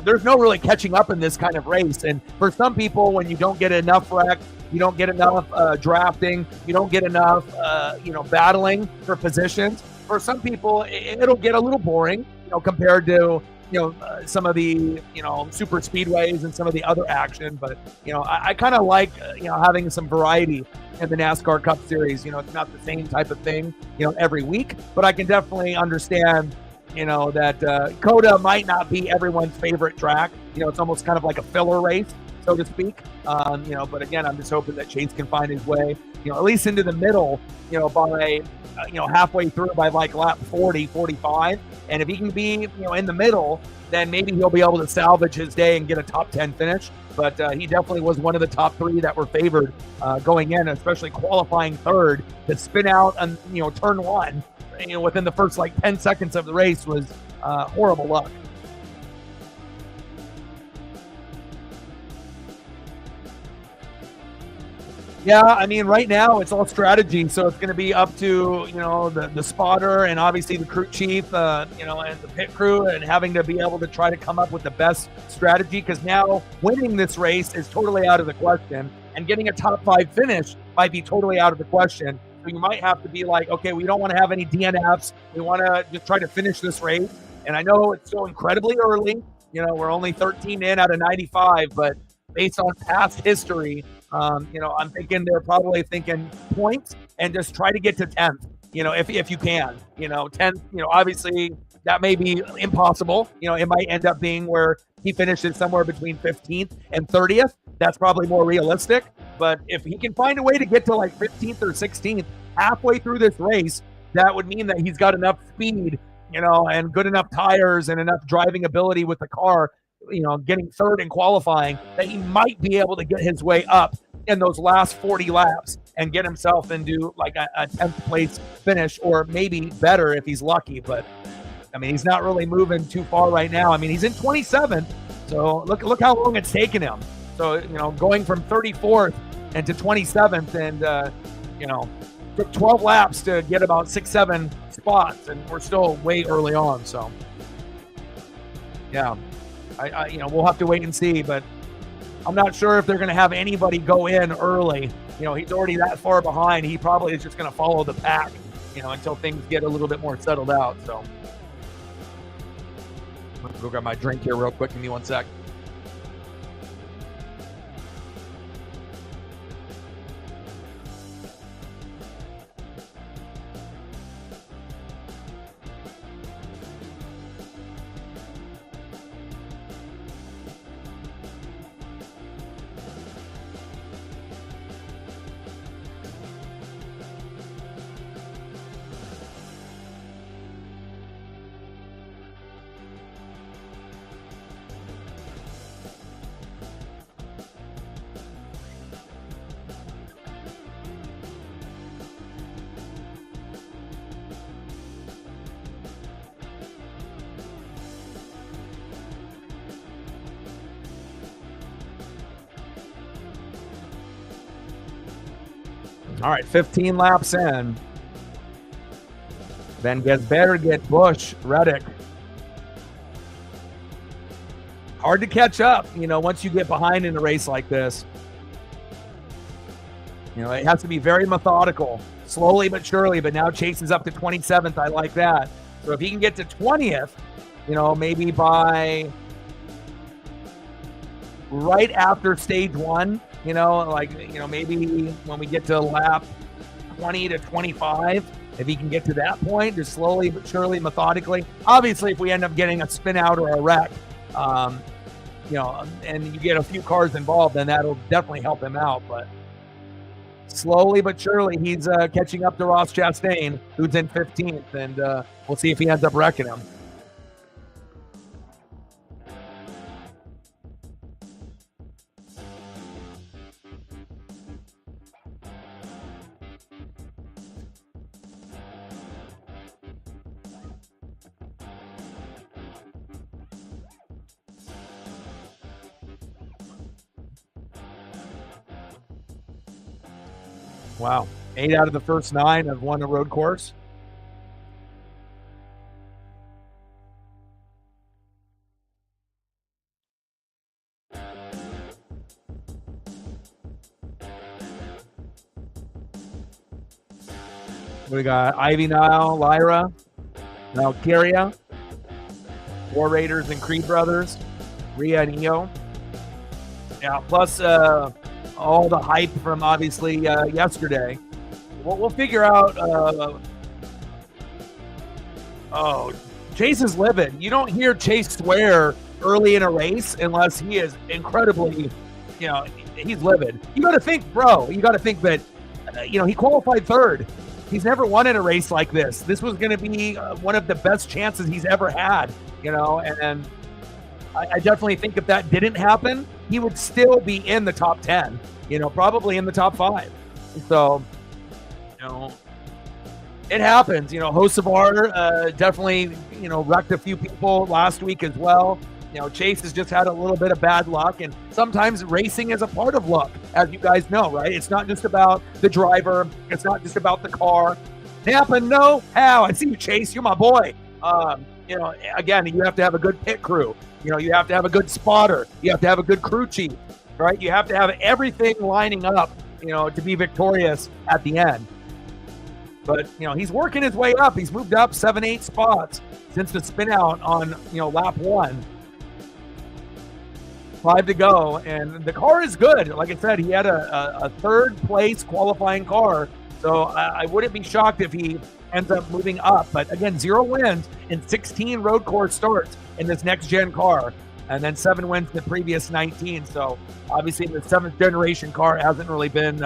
S1: there's no really catching up in this kind of race. And for some people, when you don't get enough wreck, you don't get enough drafting, you don't get enough, battling for positions. For some people, it'll get a little boring, compared to, some of the, super speedways and some of the other action. But, I kind of like, having some variety in the NASCAR Cup Series. It's not the same type of thing, every week, but I can definitely understand, that Cota might not be everyone's favorite track. It's almost kind of like a filler race, so to speak. But again, I'm just hoping that Chase can find his way, at least into the middle, by, halfway through by like lap 40, 45. And if he can be, in the middle, then maybe he'll be able to salvage his day and get a top 10 finish. But he definitely was one of the top 3 that were favored going in, especially qualifying third to spin out on, turn 1. within the first like 10 seconds of the race was horrible luck. Yeah, I mean, right now it's all strategy, so it's going to be up to the spotter and obviously the crew chief, and the pit crew, and having to be able to try to come up with the best strategy. Because now winning this race is totally out of the question, and getting a top 5 finish might be totally out of the question. So you might have to be like, okay, we don't want to have any DNFs. We want to just try to finish this race. And I know it's so incredibly early. We're only 13 in out of 95, but based on past history, I'm thinking they're probably thinking points and just try to get to 10th, if you can, 10th, obviously that may be impossible. It might end up being where he finishes somewhere between 15th and 30th. That's probably more realistic. But if he can find a way to get to like 15th or 16th halfway through this race, that would mean that he's got enough speed, and good enough tires and enough driving ability with the car, getting third in qualifying, that he might be able to get his way up in those last 40 laps and get himself into like a 10th place finish, or maybe better if he's lucky. But I mean, he's not really moving too far right now. I mean, he's in 27th, so look how long it's taken him. So going from 34th and to 27th, and took 12 laps to get about 6-7 spots, and we're still way early on. So yeah, I we'll have to wait and see, but I'm not sure if they're going to have anybody go in early. He's already that far behind. He probably is just going to follow the pack, until things get a little bit more settled out. So I'm going to go grab my drink here real quick. Give me one sec. All right, 15 laps in. Then Gesberget, Busch, Reddick. Hard to catch up, once you get behind in a race like this. It has to be very methodical, slowly but surely, but now Chase is up to 27th. I like that. So if he can get to 20th, maybe by right after stage 1, maybe when we get to lap 20 to 25, if he can get to that point, just slowly but surely, methodically. Obviously, if we end up getting a spin out or a wreck, and you get a few cars involved, then that'll definitely help him out. But slowly but surely, he's catching up to Ross Chastain, who's in 15th, and we'll see if he ends up wrecking him. Wow. 8 out of the first 9 have won a road course. We got Ivy Nile, Lyra, Valkyria, War Raiders and Creed Brothers, Rhea and Io. Yeah, plus all the hype from obviously yesterday. We'll figure out. Chase is livid. You don't hear Chase swear early in a race unless he is incredibly, he's livid. You got to think, bro. You got to think that, he qualified third. He's never won in a race like this. This was going to be one of the best chances he's ever had, and I definitely think if that didn't happen, he would still be in the top 10, probably in the top 5. So, It happens. Hocevar definitely, wrecked a few people last week as well. Chase has just had a little bit of bad luck, and sometimes racing is a part of luck, as you guys know, right? It's not just about the driver. It's not just about the car. Tampa, no, how? I see you, Chase. You're my boy. Again, you have to have a good pit crew. You have to have a good spotter. You have to have a good crew chief, right? You have to have everything lining up, to be victorious at the end. But, he's working his way up. He's moved up 7-8 spots since the spin out on, lap 1. 5 to go, and the car is good. Like I said, he had a third place qualifying car, so I wouldn't be shocked if he ends up moving up. But again, 0 wins in 16 road course starts in this next gen car, and then 7 wins the previous 19. So obviously the 7th generation car hasn't really been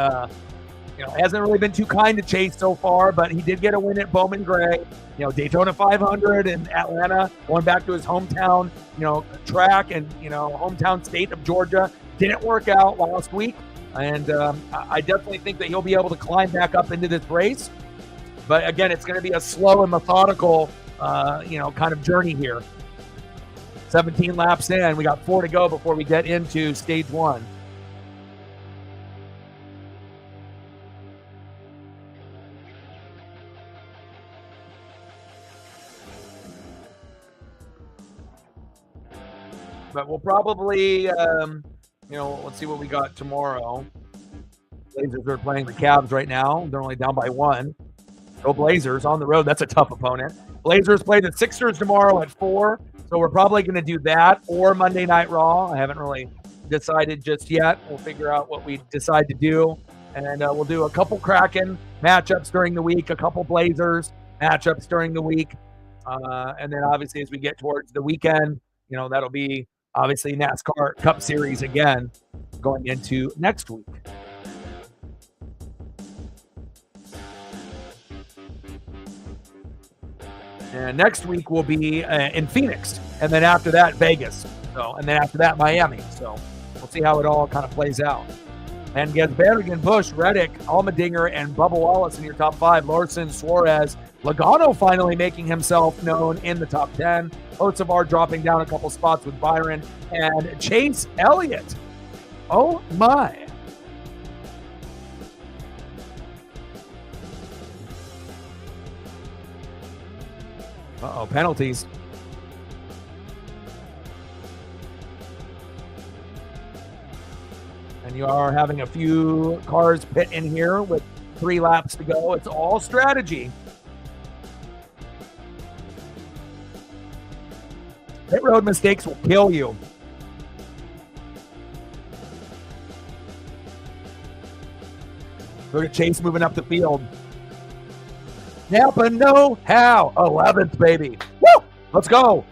S1: too kind to Chase so far, but he did get a win at Bowman Gray, Daytona 500 in Atlanta, going back to his hometown, track and, hometown state of Georgia. Didn't work out last week. And I definitely think that he'll be able to climb back up into this race. But again, it's going to be a slow and methodical, kind of journey here. 17 laps in, we got 4 to go before we get into stage 1. But we'll probably, let's see what we got tomorrow. Blazers are playing the Cavs right now. They're only down by 1. Go Blazers on the road. That's a tough opponent. Blazers play the Sixers tomorrow at 4. So we're probably going to do that or Monday Night Raw. I haven't really decided just yet. We'll figure out what we decide to do. And we'll do a couple Kraken matchups during the week, a couple Blazers matchups during the week. And then obviously as we get towards the weekend, that'll be obviously NASCAR Cup Series again going into next week. And next week will be in Phoenix, and then after that, Vegas. And then after that, Miami. So we'll see how it all kind of plays out. And get Bergen, Busch, Reddick, Allmendinger, and Bubba Wallace in your top 5. Larson, Suarez, Logano finally making himself known in the top 10. Hocevar dropping down a couple spots with Byron, and Chase Elliott. Oh my. Uh-oh, penalties. And you are having a few cars pit in here with 3 laps to go. It's all strategy. Pit road mistakes will kill you. Look at Chase moving up the field. Tampa, no how. 11th, baby. Woo! Let's go.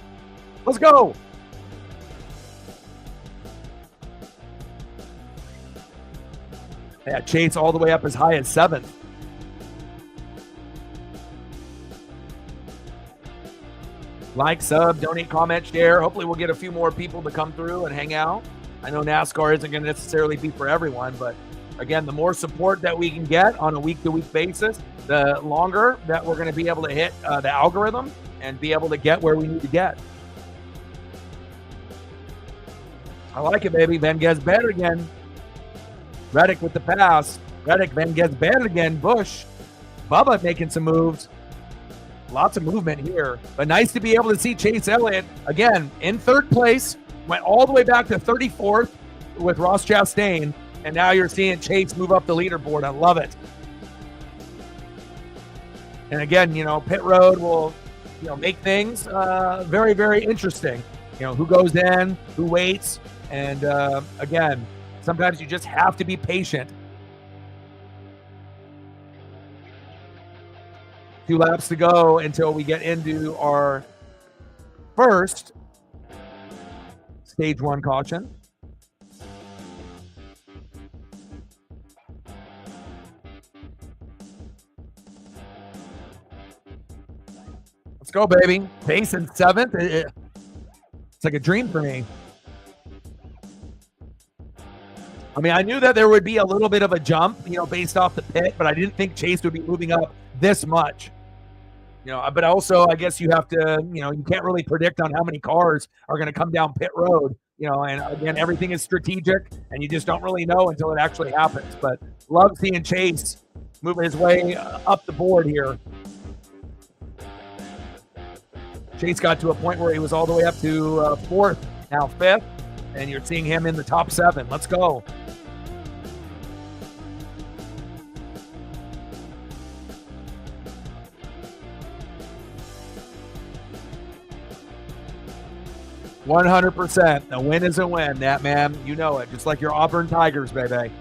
S1: Let's go. Yeah, Chase all the way up as high as 7th. Like, sub, donate, comment, share. Hopefully we'll get a few more people to come through and hang out. I know NASCAR isn't going to necessarily be for everyone, but again, the more support that we can get on a week-to-week basis, the longer that we're going to be able to hit the algorithm and be able to get where we need to get. I like it, baby. Van Gez better again. Reddick with the pass. Reddick, Van Gez better again. Busch. Bubba making some moves. Lots of movement here, but nice to be able to see Chase Elliott again in 3rd place. Went all the way back to 34th with Ross Chastain, and now you're seeing Chase move up the leaderboard. I love it. And again, pit road will, make things very, very interesting. Who goes in, who waits, and again, sometimes you just have to be patient. 2 laps to go until we get into our first stage 1 caution. Let's go, baby. Pace in 7th. It's like a dream for me. I mean, I knew that there would be a little bit of a jump, based off the pit, but I didn't think Chase would be moving up this much. But also I guess you have to, you can't really predict on how many cars are going to come down pit road, and again, everything is strategic and you just don't really know until it actually happens. But love seeing Chase moving his way up the board here. Chase got to a point where he was all the way up to fourth, now fifth, and you're seeing him in the top 7. Let's go. $100%. A win is a win, that man. You know it. Just like your Auburn Tigers, baby.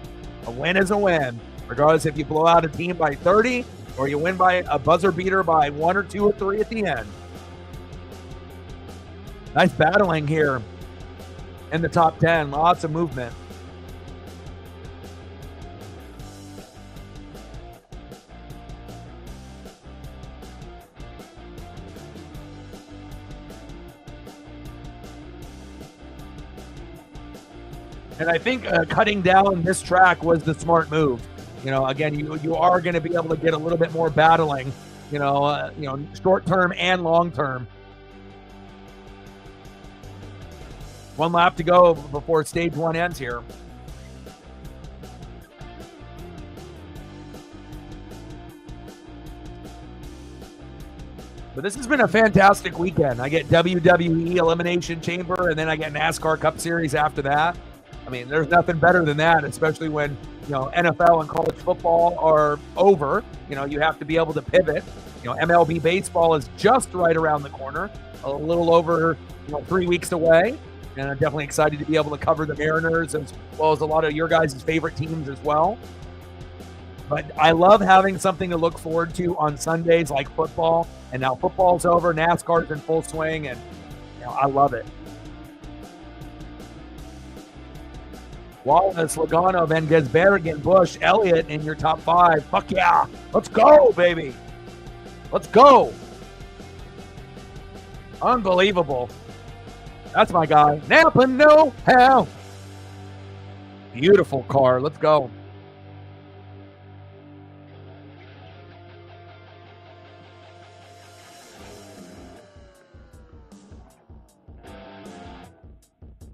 S1: A win is a win. Regardless if you blow out a team by 30 or you win by a buzzer beater by 1 or 2 or 3 at the end. Nice battling here in the top 10. Lots of movement. And I think cutting down this track was the smart move. Again, you are going to be able to get a little bit more battling, short term and long term. 1 lap to go before stage 1 ends here. But this has been a fantastic weekend. I get WWE Elimination Chamber, and then I get NASCAR Cup Series after that. I mean, there's nothing better than that, especially when, NFL and college football are over. You have to be able to pivot. MLB baseball is just right around the corner, a little over 3 weeks away. And I'm definitely excited to be able to cover the Mariners as well as a lot of your guys' favorite teams as well. But I love having something to look forward to on Sundays like football. And now football's over, NASCAR's in full swing, and I love it. Wallace, Logano, Van Gisbergen, Busch, Elliott in your top 5. Fuck yeah. Let's go, baby. Let's go. Unbelievable. That's my guy. Napa know-how. Beautiful car. Let's go.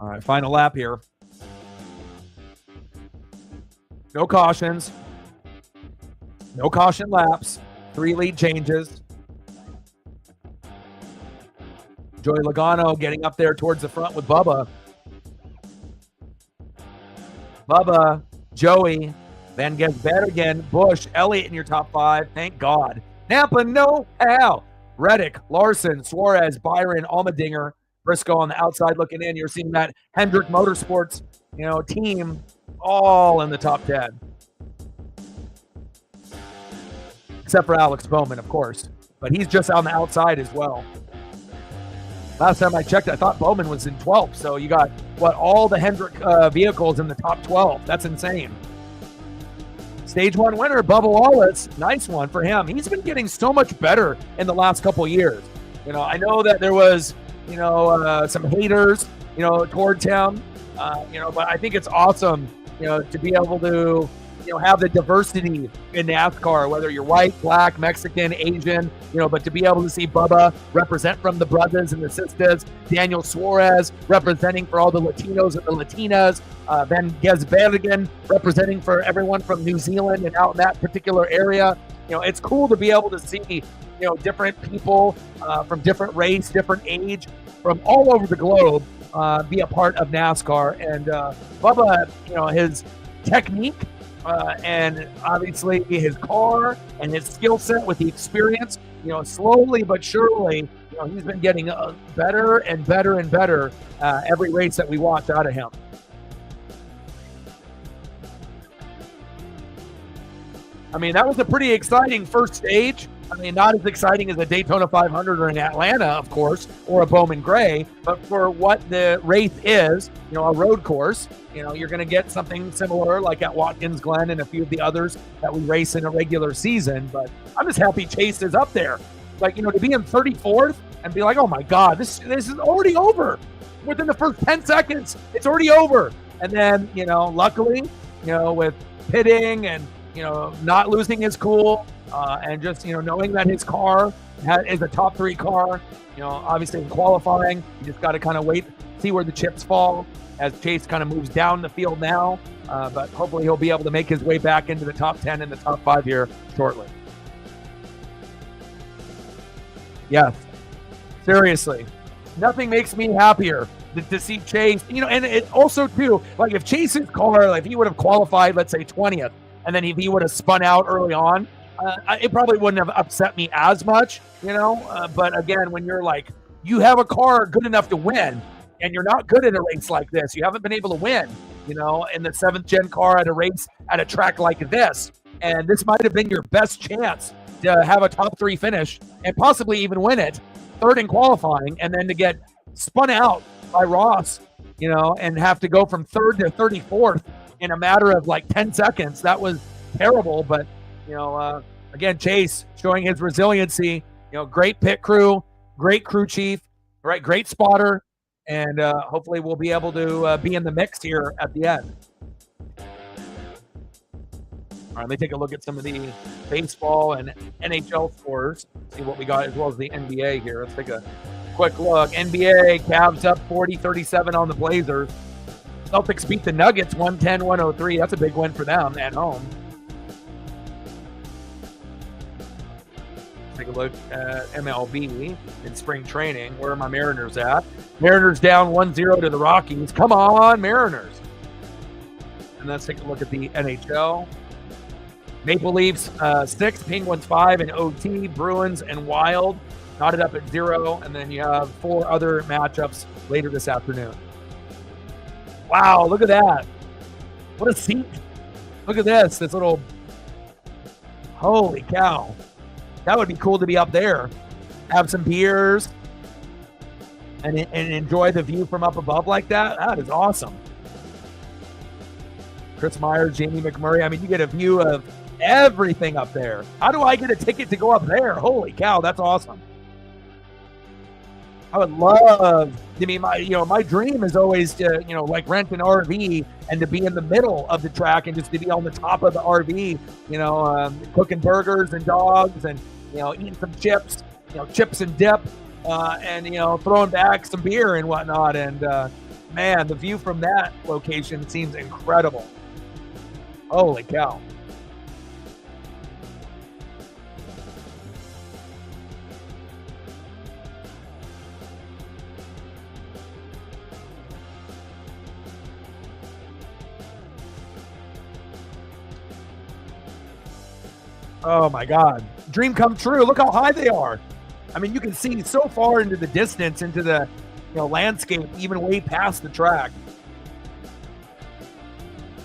S1: All right, final lap here. No cautions. No caution laps. 3 lead changes. Joey Logano getting up there towards the front with Bubba. Bubba, Joey, Van Gisbergen, Busch, Elliott in your top 5. Thank God. Napa know-how. Reddick, Larson, Suarez, Byron, Allmendinger, Briscoe on the outside looking in. You're seeing that Hendrick Motorsports, team all in the top 10. Except for Alex Bowman, of course. But he's just on the outside as well. Last time I checked, I thought Bowman was in 12th. So you got, all the Hendrick vehicles in the top 12. That's insane. Stage 1 winner, Bubba Wallace. Nice one for him. He's been getting so much better in the last couple years. I know that there was, some haters, towards him, but I think it's awesome, to be able to, have the diversity in NASCAR, whether you're white, black, Mexican, Asian, but to be able to see Bubba represent from the brothers and the sisters, Daniel Suarez representing for all the Latinos and the Latinas, Van Gisbergen representing for everyone from New Zealand and out in that particular area. It's cool to be able to see, different people from different race, different age, from all over the globe be a part of NASCAR. And Bubba, his technique, and obviously his car and his skill set with the experience, slowly but surely, he's been getting better and better and better every race that we watch out of him. I mean, that was a pretty exciting first stage. I mean, not as exciting as a Daytona 500 or an Atlanta, of course, or a Bowman Gray, but for what the race is, a road course, you're going to get something similar like at Watkins Glen and a few of the others that we race in a regular season. But I'm just happy Chase is up there. Like, to be in 34th and be like, oh my God, this is already over. Within the first 10 seconds, it's already over. And then, luckily, with pitting and, not losing his cool, And just, knowing that his car is a top 3 car, obviously in qualifying, you just got to kind of wait, see where the chips fall as Chase kind of moves down the field now. But hopefully he'll be able to make his way back into the top 10 and the top 5 here shortly. Yes, seriously, nothing makes me happier than to see Chase, and it also too, like if Chase's car, like if he would have qualified, let's say 20th, and then if he would have spun out early on, it probably wouldn't have upset me as much, but again, when you're like, you have a car good enough to win, and you're not good in a race like this, you haven't been able to win, in the 7th gen car at a race at a track like this, and this might have been your best chance to have a top 3 finish and possibly even win it, 3rd in qualifying, and then to get spun out by Ross, and have to go from 3rd to 34th in a matter of like 10 seconds. That was terrible, but again, Chase showing his resiliency, great pit crew, great crew chief, right? Great spotter, and hopefully we'll be able to be in the mix here at the end. All right, let me take a look at some of the baseball and NHL scores, see what we got, as well as the NBA here. Let's take a quick look. NBA, Cavs up 40-37 on the Blazers. Celtics beat the Nuggets 110-103. That's a big win for them at home. Take a look at MLB in spring training. Where are my Mariners at? Mariners down 1-0 to the Rockies. Come on, Mariners. And let's take a look at the NHL. Maple Leafs 6, Penguins 5 in OT, Bruins and Wild knotted up at 0, and then you have 4 other matchups later this afternoon. Wow, look at that. What a seat. Look at this little, holy cow. That would be cool to be up there. Have some beers and enjoy the view from up above like that. That is awesome. Chris Myers, Jamie McMurray. I mean, you get a view of everything up there. How do I get a ticket to go up there? Holy cow, that's awesome. I would love, my dream is always to, like rent an RV and to be in the middle of the track and just to be on the top of the RV, cooking burgers and dogs and, eating some chips, chips and dip, and, throwing back some beer and whatnot. And, man, the view from that location seems incredible. Holy cow. Oh my God. Dream come true. Look how high they are. I mean, you can see so far into the distance, into the landscape, even way past the track.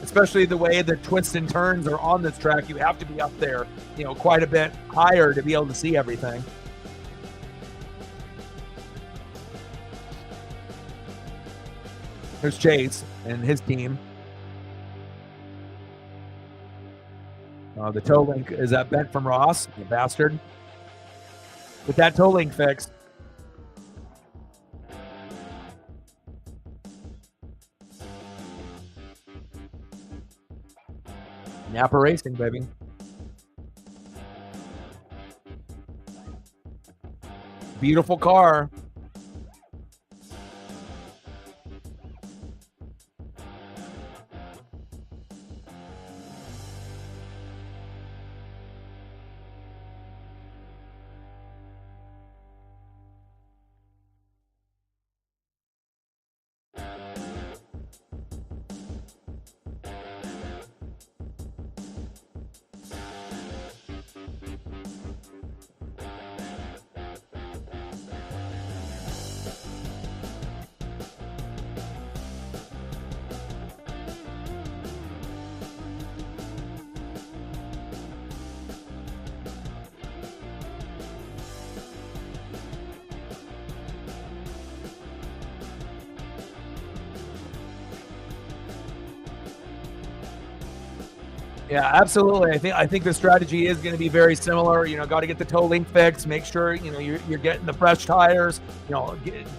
S1: Especially the way the twists and turns are on this track. You have to be up there, quite a bit higher to be able to see everything. There's Chase and his team. The toe link is bent from Ross, you bastard. With that toe link fixed. Napa Racing, baby. Beautiful car. Yeah, absolutely. I think the strategy is going to be very similar. Got to get the toe link fixed. Make sure you're getting the fresh tires.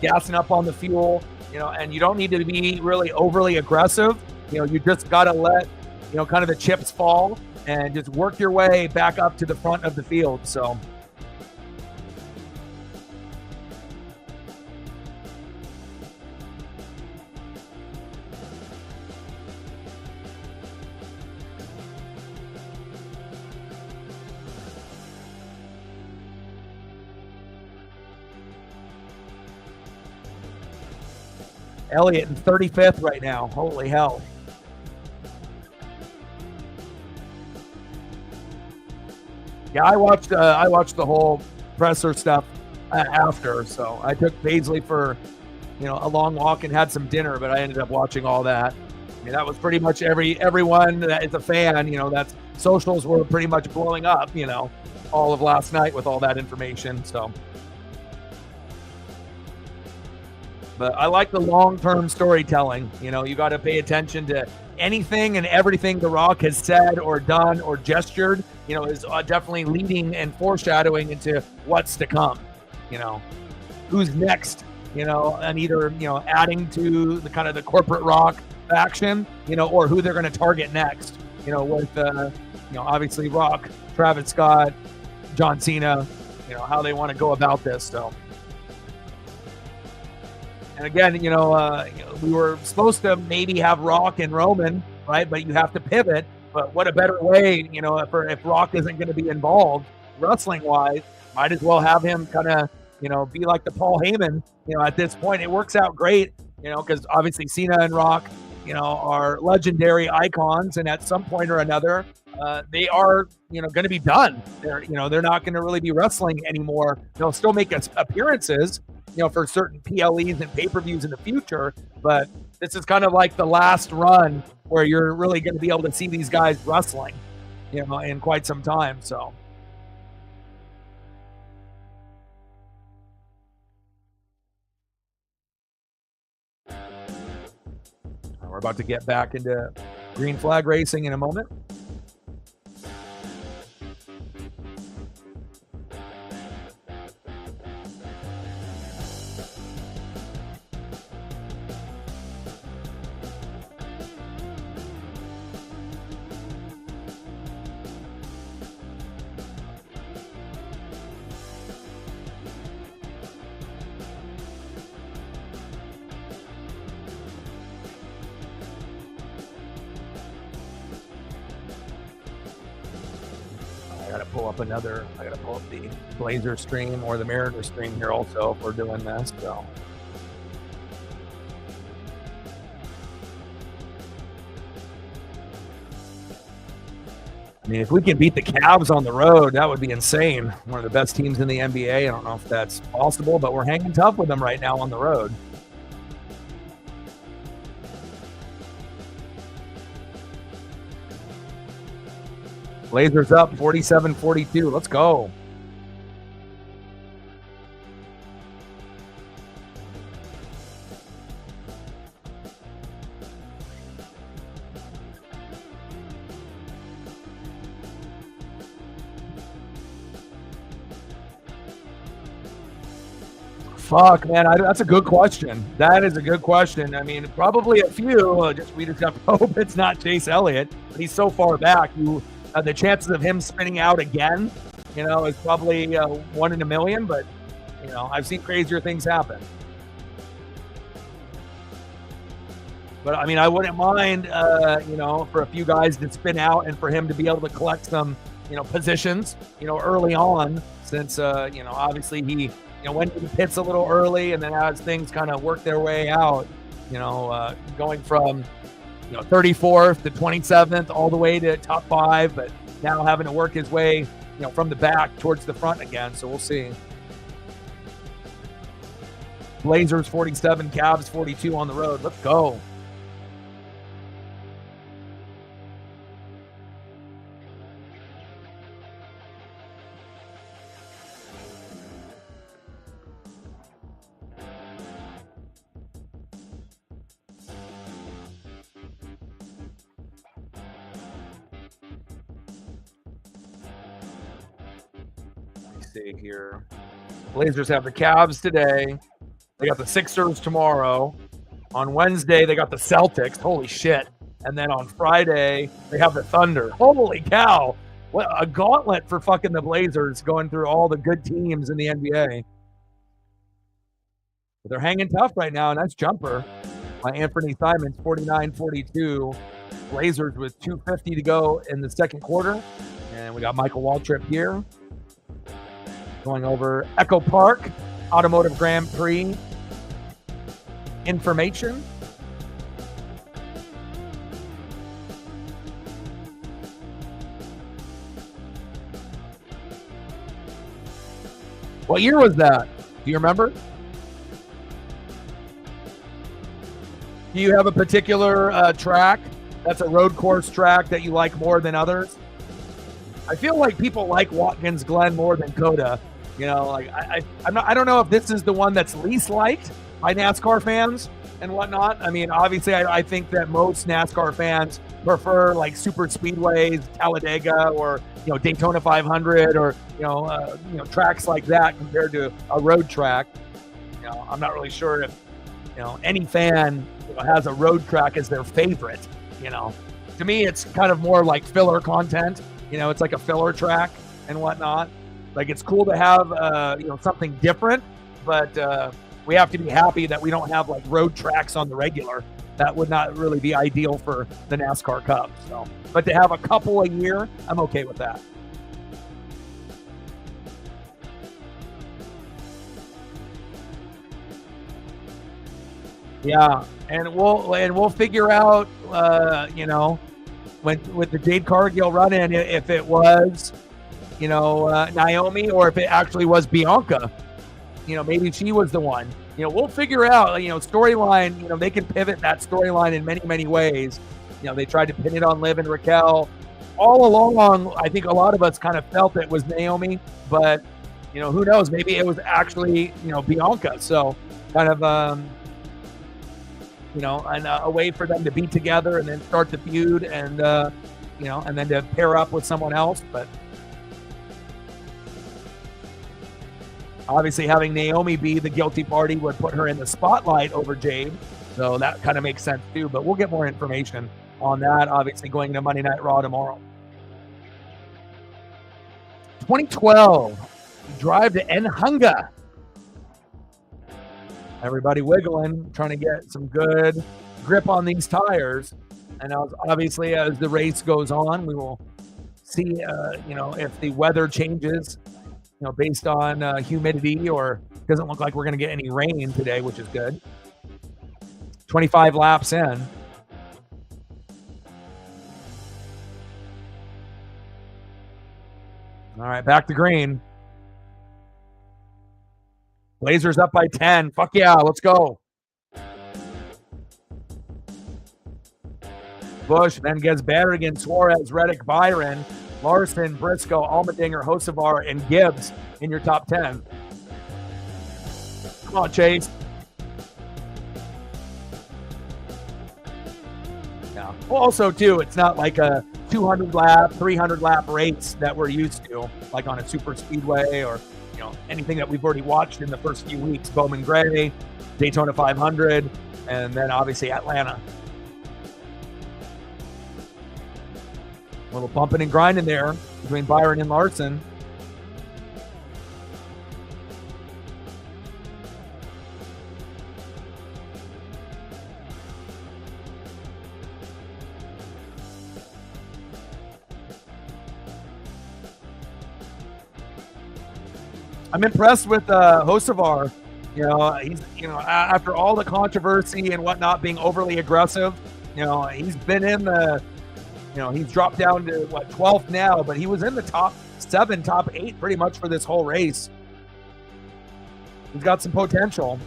S1: Gassing up on the fuel. And you don't need to be really overly aggressive. You just got to let kind of the chips fall and just work your way back up to the front of the field. So Elliott in 35th right now. Holy hell. Yeah, I watched the whole presser stuff after, so I took Paisley for, a long walk and had some dinner, but I ended up watching all that. I mean, that was pretty much everyone that is a fan, that's socials were pretty much blowing up, all of last night with all that information. So, but I like the long-term storytelling. You got to pay attention to anything and everything The Rock has said or done or gestured, is definitely leading and foreshadowing into what's to come. Who's next, and either, adding to the kind of the corporate Rock faction, or who they're going to target next, with, obviously Rock, Travis Scott, John Cena, how they want to go about this. So, and again, we were supposed to maybe have Rock and Roman, right? But you have to pivot. But what a better way, if Rock isn't going to be involved wrestling-wise, might as well have him kind of, be like the Paul Heyman, at this point. It works out great, because obviously Cena and Rock, are legendary icons. And at some point or another, they are, going to be done. They're not going to really be wrestling anymore. They'll still make appearances, for certain PLEs and pay-per-views in the future, but this is kind of like the last run where you're really going to be able to see these guys wrestling, in quite some time. So. We're about to get back into green flag racing in a moment. I gotta pull up the Blazer stream or the Mariner stream here also if we're doing this. So. I mean, if we can beat the Cavs on the road, that would be insane. One of the best teams in the NBA. I don't know if that's possible, but we're hanging tough with them right now on the road. Blazers up 47-42. Let's go. Fuck, man, that's a good question. That is a good question. I mean, probably a few. We just have to hope it's not Chase Elliott. But he's so far back. The chances of him spinning out again, is probably 1 in a million. But I've seen crazier things happen. But I mean, I wouldn't mind, for a few guys to spin out and for him to be able to collect some, positions, early on, since obviously he. Went to the pits a little early, and then as things kind of work their way out, going from 34th to 27th all the way to top 5, but now having to work his way, from the back towards the front again. So we'll see. Blazers 47, Cavs 42 on the road. Let's go. See here. Blazers have the Cavs today. They got the Sixers tomorrow. On Wednesday, they got the Celtics. Holy shit. And then on Friday, they have the Thunder. Holy cow. What a gauntlet for fucking the Blazers going through all the good teams in the NBA. But they're hanging tough right now. Nice jumper by Anthony Simons, 49-42. Blazers with 2:50 to go in the second quarter. And we got Michael Waltrip here going over EchoPark Automotive Grand Prix information. What year was that? Do you remember? Do you have a particular track that's a road course track that you like more than others? I feel like people like Watkins Glen more than Cota. You know, like I don't know if this is the one that's least liked by NASCAR fans and whatnot. I mean, obviously, I think that most NASCAR fans prefer like super speedways, Talladega, or Daytona 500, or tracks like that compared to a road track. I'm not really sure if any fan has a road track as their favorite. To me, it's kind of more like filler content. It's like a filler track and whatnot. Like, it's cool to have something different, but we have to be happy that we don't have like road tracks on the regular. That would not really be ideal for the NASCAR Cup. So, but to have a couple a year, I'm okay with that. Yeah, and we'll figure out with the Jade Cargill run in, if it was Naomi, or if it actually was Bianca. Maybe she was the one. We'll figure out. Storyline. They can pivot that storyline in many, many ways. They tried to pin it on Liv and Raquel. All along, I think a lot of us kind of felt it was Naomi, but who knows? Maybe it was actually Bianca. So kind of and a way for them to be together and then start the feud, and and then to pair up with someone else. But obviously, having Naomi be the guilty party would put her in the spotlight over Jade. So that kind of makes sense too. But we'll get more information on that, obviously, going into Monday Night Raw tomorrow. 2012, drive to Enhunga. Everybody wiggling, trying to get some good grip on these tires. And obviously, as the race goes on, we will see, if the weather changes, based on humidity, or doesn't look like we're going to get any rain today, which is good. 25 laps in. All right, back to green. Blazers up by 10. Fuck yeah, let's go. Bush then gets battered against Suarez, Reddick, Byron, Larson, Briscoe, Allmendinger, Hocevar, and Gibbs in your top 10. Come on, Chase. Yeah. Well, also, too, it's not like a 200-lap, 300-lap race that we're used to, like on a super speedway or anything that we've already watched in the first few weeks. Bowman Gray, Daytona 500, and then obviously Atlanta. A little bumping and grinding there between Byron and Larson. I'm impressed with Hocevar. He's after all the controversy and whatnot, being overly aggressive. He's been in the. He's dropped down to 12th now, but he was in the top 7, top 8 pretty much for this whole race. He's got some potential.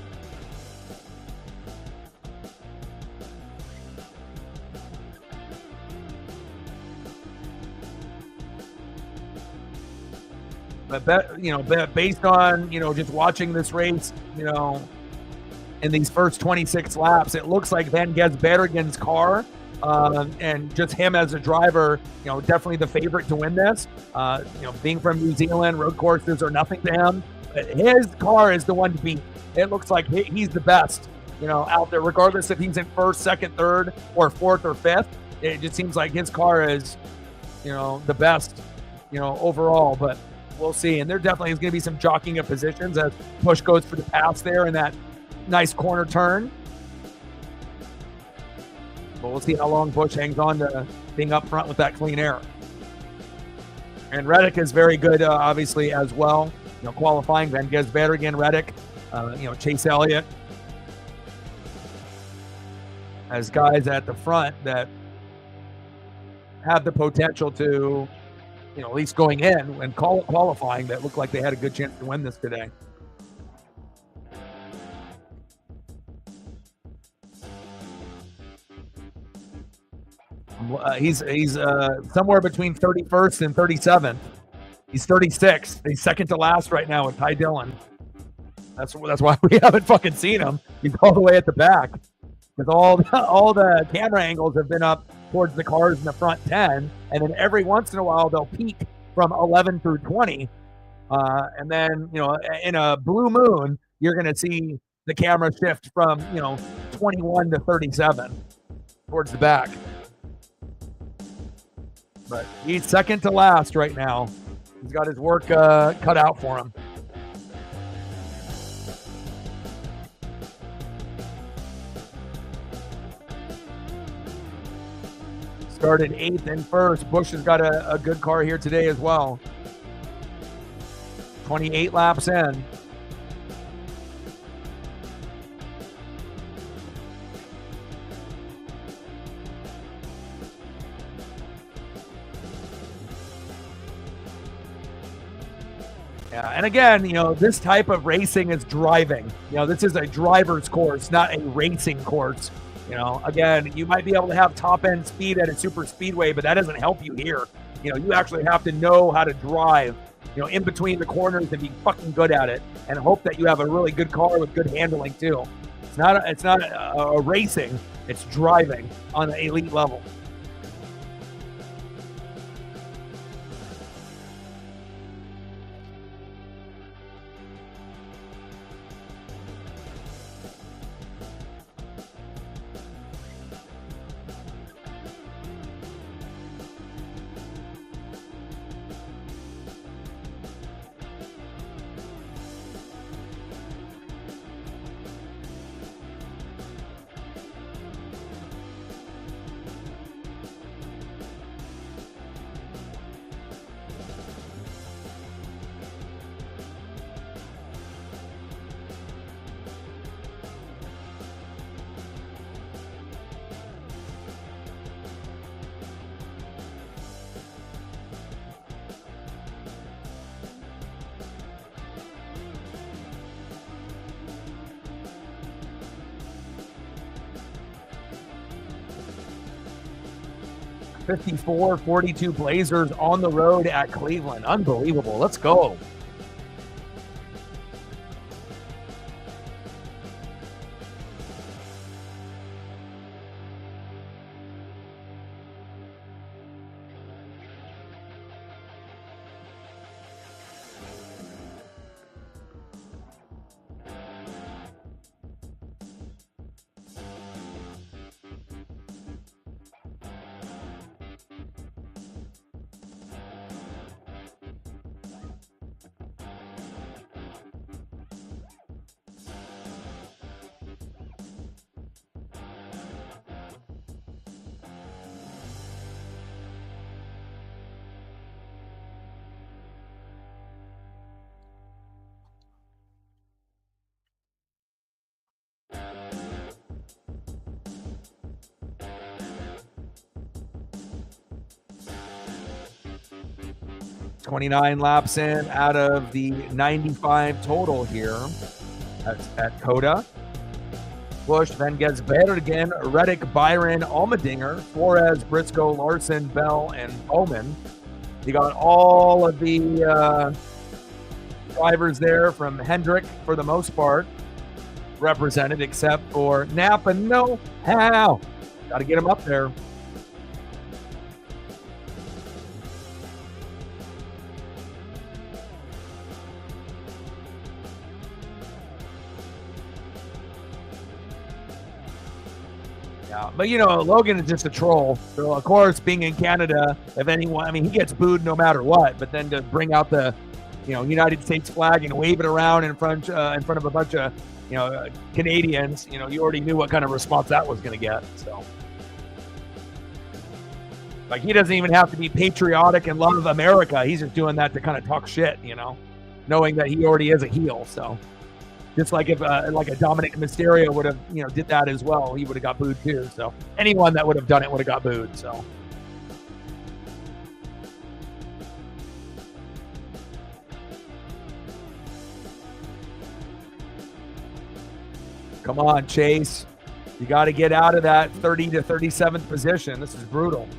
S1: But based on just watching this race, in these first 26 laps, it looks like Van Gisbergen's car, and just him as a driver, definitely the favorite to win this. Being from New Zealand, road courses are nothing to him. But his car is the one to beat. It looks like he's the best, out there, regardless if he's in first, second, third, or fourth or fifth. it just seems like his car is, the best, overall. But we'll see. And there definitely is going to be some jockeying of positions as Busch goes for the pass there in that nice corner turn. But we'll see how long Busch hangs on to being up front with that clean air. And Reddick is very good, obviously, as well. Qualifying, Van Gisbergen, Reddick, Chase Elliott, as guys at the front that have the potential to, at least going in and qualifying, that looked like they had a good chance to win this today. He's somewhere between 31st and 37th. He's 36th. He's second to last right now with Ty Dillon. That's why we haven't fucking seen him. He's all the way at the back because all the camera angles have been up towards the cars in the front 10, and then every once in a while they'll peak from 11 through 20, and then in a blue moon you're going to see the camera shift from 21 to 37 towards the back. But he's second to last right now. He's got his work cut out for him. Started 8th and 1st. Busch has got a good car here today as well. 28 laps in. Yeah, and again, this type of racing is driving. This is a driver's course, not a racing course. Again, you might be able to have top-end speed at a super speedway, but that doesn't help you here. You actually have to know how to drive, in between the corners and be fucking good at it, and hope that you have a really good car with good handling too. It's not a racing, it's driving on an elite level. .54.42 Blazers on the road at Cleveland. Unbelievable. Let's go. .29 laps in out of the 95 total here at Cota. Busch, Van Gisbergen, Reddick, Byron, Allmendinger, Flores, Briscoe, Larson, Bell, and Bowman. You got all of the drivers there from Hendrick, for the most part, represented, except for Napa. No how. Got to get him up there. Yeah, But Logan is just a troll. So of course, being in Canada, if anyone, I mean, he gets booed no matter what. But then to bring out the, United States flag and wave it around in front of a bunch of, Canadians, you already knew what kind of response that was going to get. So, like, he doesn't even have to be patriotic and love America. He's just doing that to kind of talk shit, knowing that he already is a heel. So. Just like if like a Dominic Mysterio would have, did that as well, he would have got booed too. So anyone that would have done it would have got booed. So come on, Chase, you got to get out of that 30 to 37th position. This is brutal.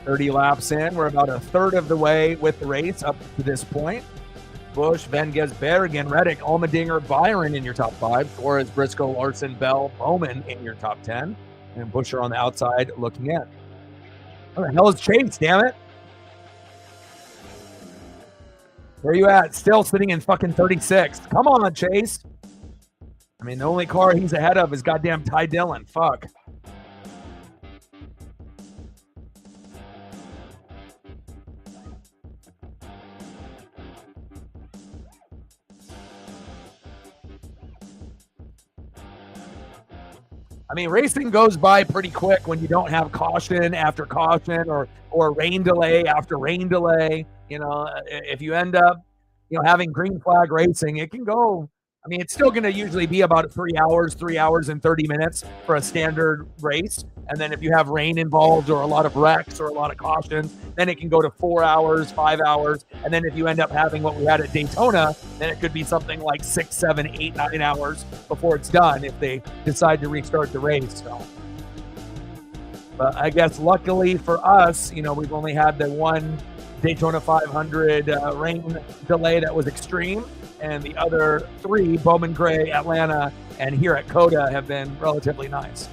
S1: .30 laps in. We're about a third of the way with the race up to this point. Busch, Venges, Bergen, Reddick, Allmendinger, Byron in your top 5. Flores, Briscoe, Larson, Bell, Bowman in your top 10. And Buescher on the outside looking in. What the hell is Chase, damn it? Where are you at? Still sitting in fucking 36. Come on, Chase. I mean, the only car he's ahead of is goddamn Ty Dillon. Fuck. I mean, racing goes by pretty quick when you don't have caution after caution or rain delay after rain delay. If you end up, having green flag racing, it can go. I mean, it's still going to usually be about 3 hours and 30 minutes for a standard race. And then if you have rain involved or a lot of wrecks or a lot of cautions, then it can go to 4 hours, 5 hours. And then if you end up having what we had at Daytona, then it could be something like 6, 7, 8, 9 hours before it's done if they decide to restart the race. So, but I guess luckily for us, we've only had the one Daytona 500 rain delay that was extreme. And the other 3, Bowman Gray, Atlanta, and here at Cota, have been relatively nice.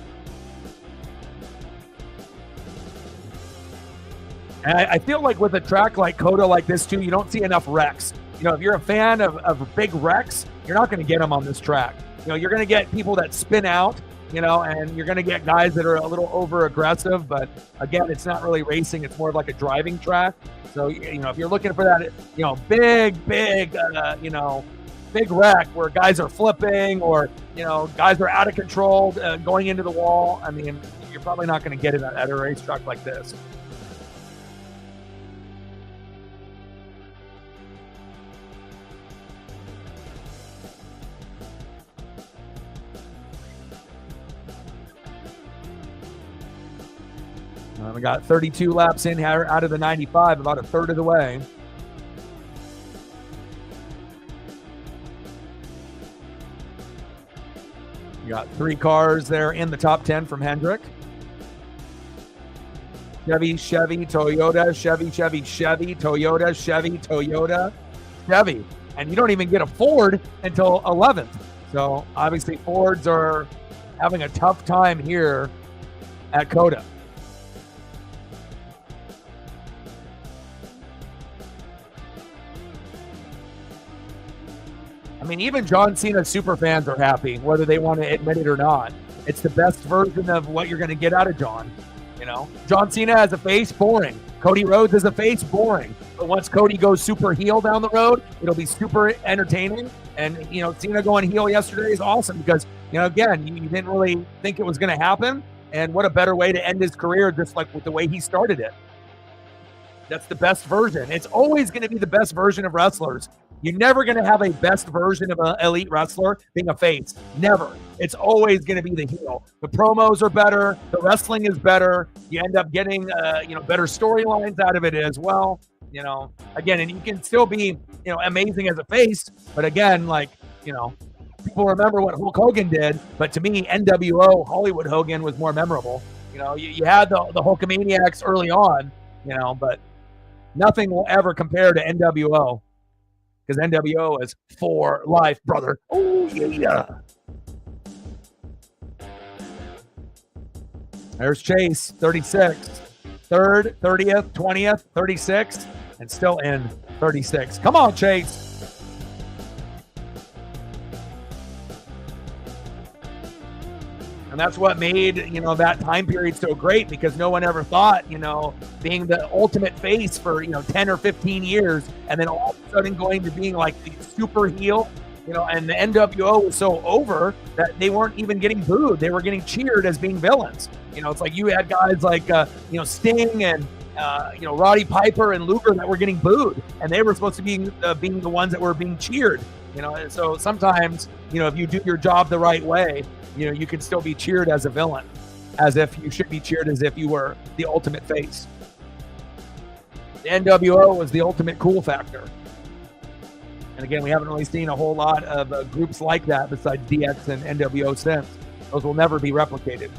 S1: And I feel like with a track like Cota like this too, you don't see enough wrecks. If you're a fan of big wrecks, you're not going to get them on this track. You're going to get people that spin out, and you're going to get guys that are a little over aggressive. But again, it's not really racing. It's more of like a driving track. So, if you're looking for that, big wreck where guys are flipping or, guys are out of control going into the wall, I mean, you're probably not going to get it at a racetrack like this. We got 32 laps in here out of the 95, about a third of the way. We got 3 cars there in the top 10 from Hendrick. Chevy, Toyota, Chevy, Toyota, Chevy. And you don't even get a Ford until 11th. So obviously Fords are having a tough time here at Cota. I mean, even John Cena super fans are happy, whether they want to admit it or not. It's the best version of what you're going to get out of John. John Cena as a face, boring. Cody Rhodes as a face, boring. But once Cody goes super heel down the road, it'll be super entertaining. And, Cena going heel yesterday is awesome because, again, you didn't really think it was going to happen. And what a better way to end his career, just like with the way he started it. That's the best version. It's always going to be the best version of wrestlers. You're never going to have a best version of an elite wrestler being a face. Never. It's always going to be the heel. The promos are better. The wrestling is better. You end up getting, better storylines out of it as well. Again, and you can still be, amazing as a face. But again, people remember what Hulk Hogan did, but to me, NWO Hollywood Hogan was more memorable. You had the Hulkamaniacs early on, but nothing will ever compare to NWO, because NWO is for life, brother. Oh, yeah. There's Chase, 36. Third, 30th, 20th, 36th, and still in 36. Come on, Chase. And that's what made, that time period so great, because no one ever thought, being the ultimate face for, 10 or 15 years, and then all of a sudden going to being like the super heel, and the NWO was so over that they weren't even getting booed. They were getting cheered as being villains. It's like you had guys like, Sting and, Roddy Piper and Luger that were getting booed, and they were supposed to be being the ones that were being cheered. So sometimes, if you do your job the right way, you can still be cheered as a villain, as if you should be cheered as if you were the ultimate face. The NWO was the ultimate cool factor. And again, we haven't really seen a whole lot of groups like that besides DX and NWO since. Those will never be replicated.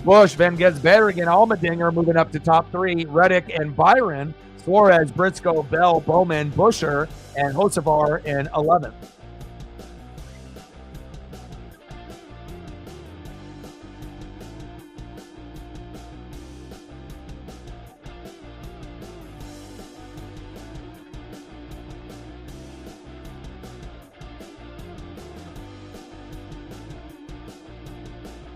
S1: Bush then gets better again. Allmendinger moving up to top 3. Reddick and Byron. Suarez, Briscoe, Bell, Bowman, Busher, and Hocevar in 11th.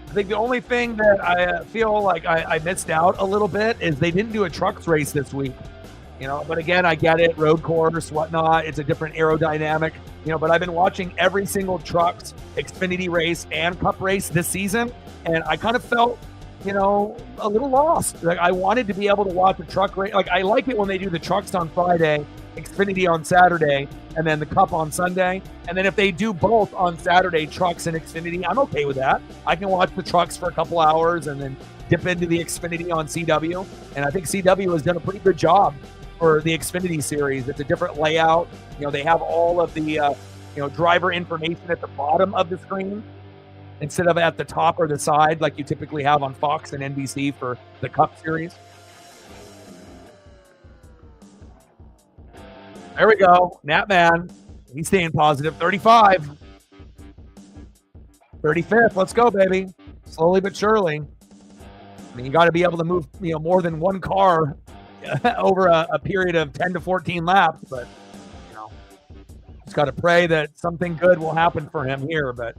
S1: I think the only thing that I feel like I missed out a little bit is they didn't do a trucks race this week. But again, I get it, road course, whatnot. It's a different aerodynamic, but I've been watching every single trucks, Xfinity race, and Cup race this season, and I kind of felt, a little lost. Like, I wanted to be able to watch a truck race. Like, I like it when they do the trucks on Friday, Xfinity on Saturday, and then the Cup on Sunday. And then if they do both on Saturday, trucks and Xfinity, I'm okay with that. I can watch the trucks for a couple hours and then dip into the Xfinity on CW. And I think CW has done a pretty good job for the Xfinity series. It's a different layout. They have all of the, driver information at the bottom of the screen instead of at the top or the side like you typically have on Fox and NBC for the Cup series. There we go. Nat Man. He's staying positive. 35. 35th. Let's go, baby. Slowly but surely. I mean, you got to be able to move, more than one car over a period of 10 to 14 laps. But, just got to pray that something good will happen for him here. But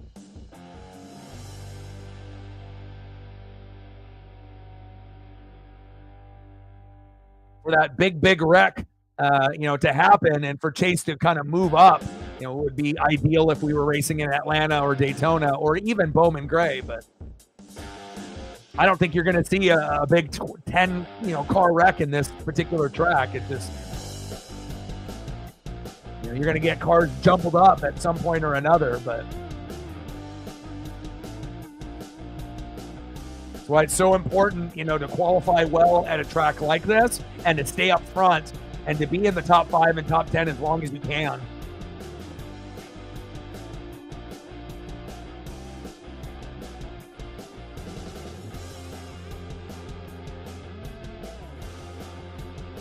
S1: for that big wreck, to happen, and for Chase to kind of move up, would be ideal if we were racing in Atlanta or Daytona or even Bowman Gray. But I don't think you're going to see a big 10, car wreck in this particular track. It just, you're going to get cars jumbled up at some point or another. But that's why it's so important, to qualify well at a track like this and to stay up front and to be in the top 5 and top 10 as long as you can.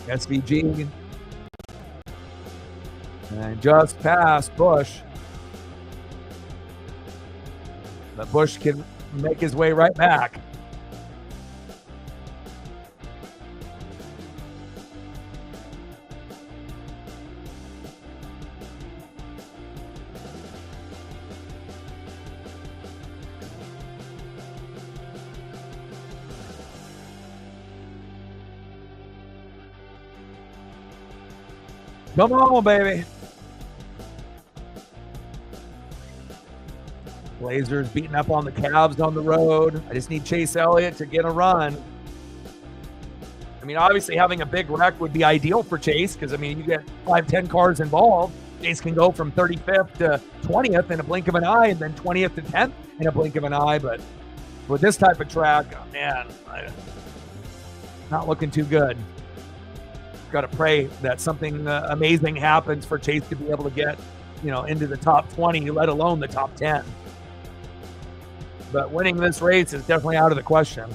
S1: SVG. And just past Bush. But Bush can make his way right back. Come on, baby. Blazers beating up on the Cavs on the road. I just need Chase Elliott to get a run. I mean, obviously having a big wreck would be ideal for Chase because, you get 5-10 cars involved. Chase can go from 35th to 20th in a blink of an eye and then 20th to 10th in a blink of an eye. But with this type of track, not looking too good. Got to pray that something amazing happens for Chase to be able to get into the top 20, let alone the top 10. But winning this race is definitely out of the question.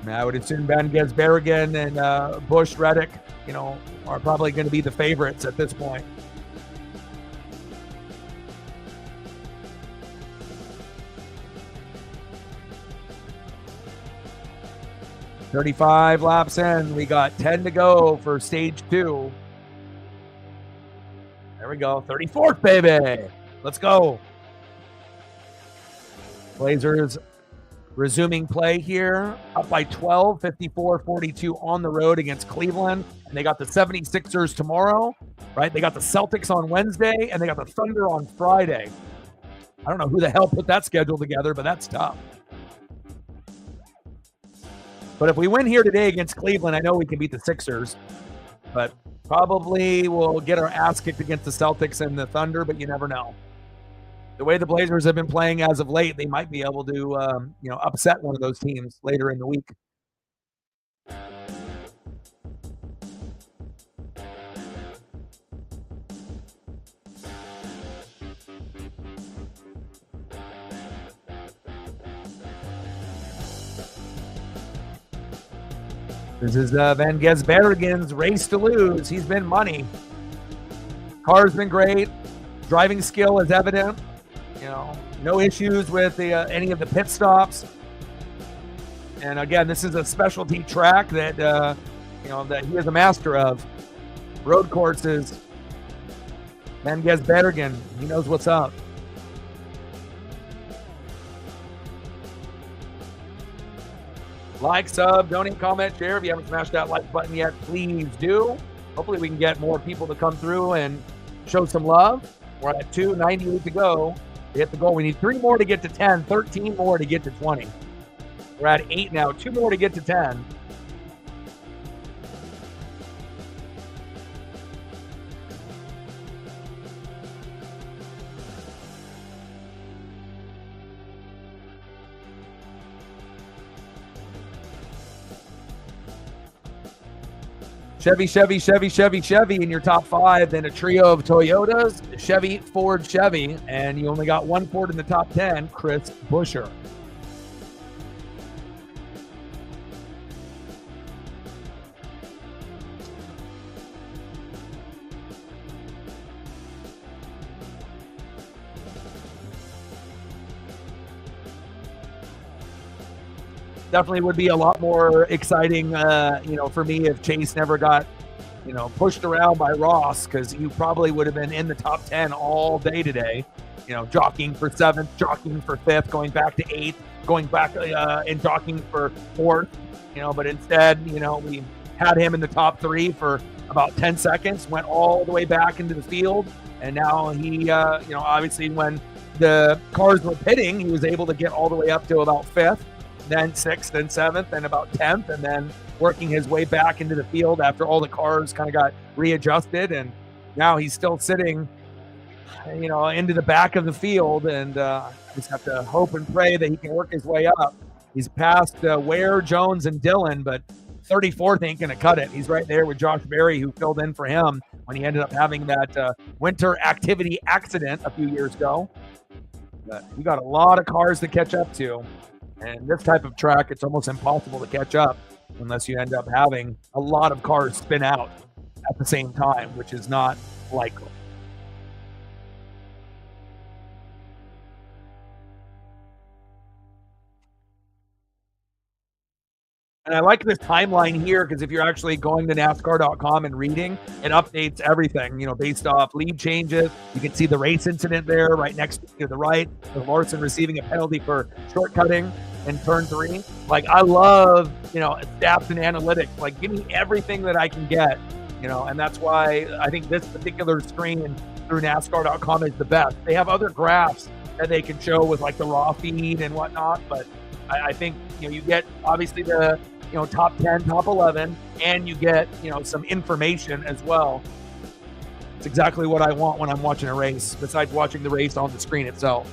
S1: I would assume Ben Gesbergen and Busch Reddick, are probably going to be the favorites at this point. "35 laps in. We got 10 to go for stage 2. There we go. 34th, baby. Let's go. Blazers resuming play here, up by 12, 54-42 on the road against Cleveland. And they got the 76ers tomorrow, right? They got the Celtics on Wednesday, and they got the Thunder on Friday. I don't know who the hell put that schedule together, but that's tough. But if we win here today against Cleveland, I know we can beat the Sixers, but probably we'll get our ass kicked against the Celtics and the Thunder, but you never know. The way the Blazers have been playing as of late, they might be able to, upset one of those teams later in the week. This is Van Gisbergen's race to lose. He's been money. Car's been great. Driving skill is evident. No issues with any of the pit stops. And again, this is a specialty track that that he is a master of. Road courses. Van Gisbergen, he knows what's up. Like, sub, donate, comment, share. If you haven't smashed that like button yet, please do. Hopefully we can get more people to come through and show some love. We're at 298 to go. To hit the goal. We need 3 more to get to 10, 13 more to get to 20. We're at 8 now, 2 more to get to 10. Chevy in your top 5, then a trio of Toyotas, Chevy, Ford, Chevy, and you only got one Ford in the top 10, Chris Buescher. Definitely would be a lot more exciting, for me if Chase never got, pushed around by Ross, because you probably would have been in the top 10 all day today, jockeying for 7th, jockeying for 5th, going back to 8th, going back and jockeying for 4th, but instead, we had him in the top 3 for about 10 seconds, went all the way back into the field, and now he, obviously when the cars were pitting, he was able to get all the way up to about 5th, then 6th and 7th and about 10th, and then working his way back into the field after all the cars kind of got readjusted. And now he's still sitting, into the back of the field, and just have to hope and pray that he can work his way up. He's passed Ware, Jones, and Dillon, but 34th ain't going to cut it. He's right there with Josh Berry, who filled in for him when he ended up having that winter activity accident a few years ago. But we got a lot of cars to catch up to. And this type of track, it's almost impossible to catch up unless you end up having a lot of cars spin out at the same time, which is not likely. And I like this timeline here because if you're actually going to NASCAR.com and reading, it updates everything, based off lead changes. You can see the race incident there right next to the right, with Larson receiving a penalty for shortcutting in turn 3. Like, I love, stats and analytics. Like, give me everything that I can get, and that's why I think this particular screen through NASCAR.com is the best. They have other graphs that they can show with like the raw feed and whatnot, but I think, you get obviously the, top 10, top 11, and you get, some information as well. It's exactly what I want when I'm watching a race, besides watching the race on the screen itself.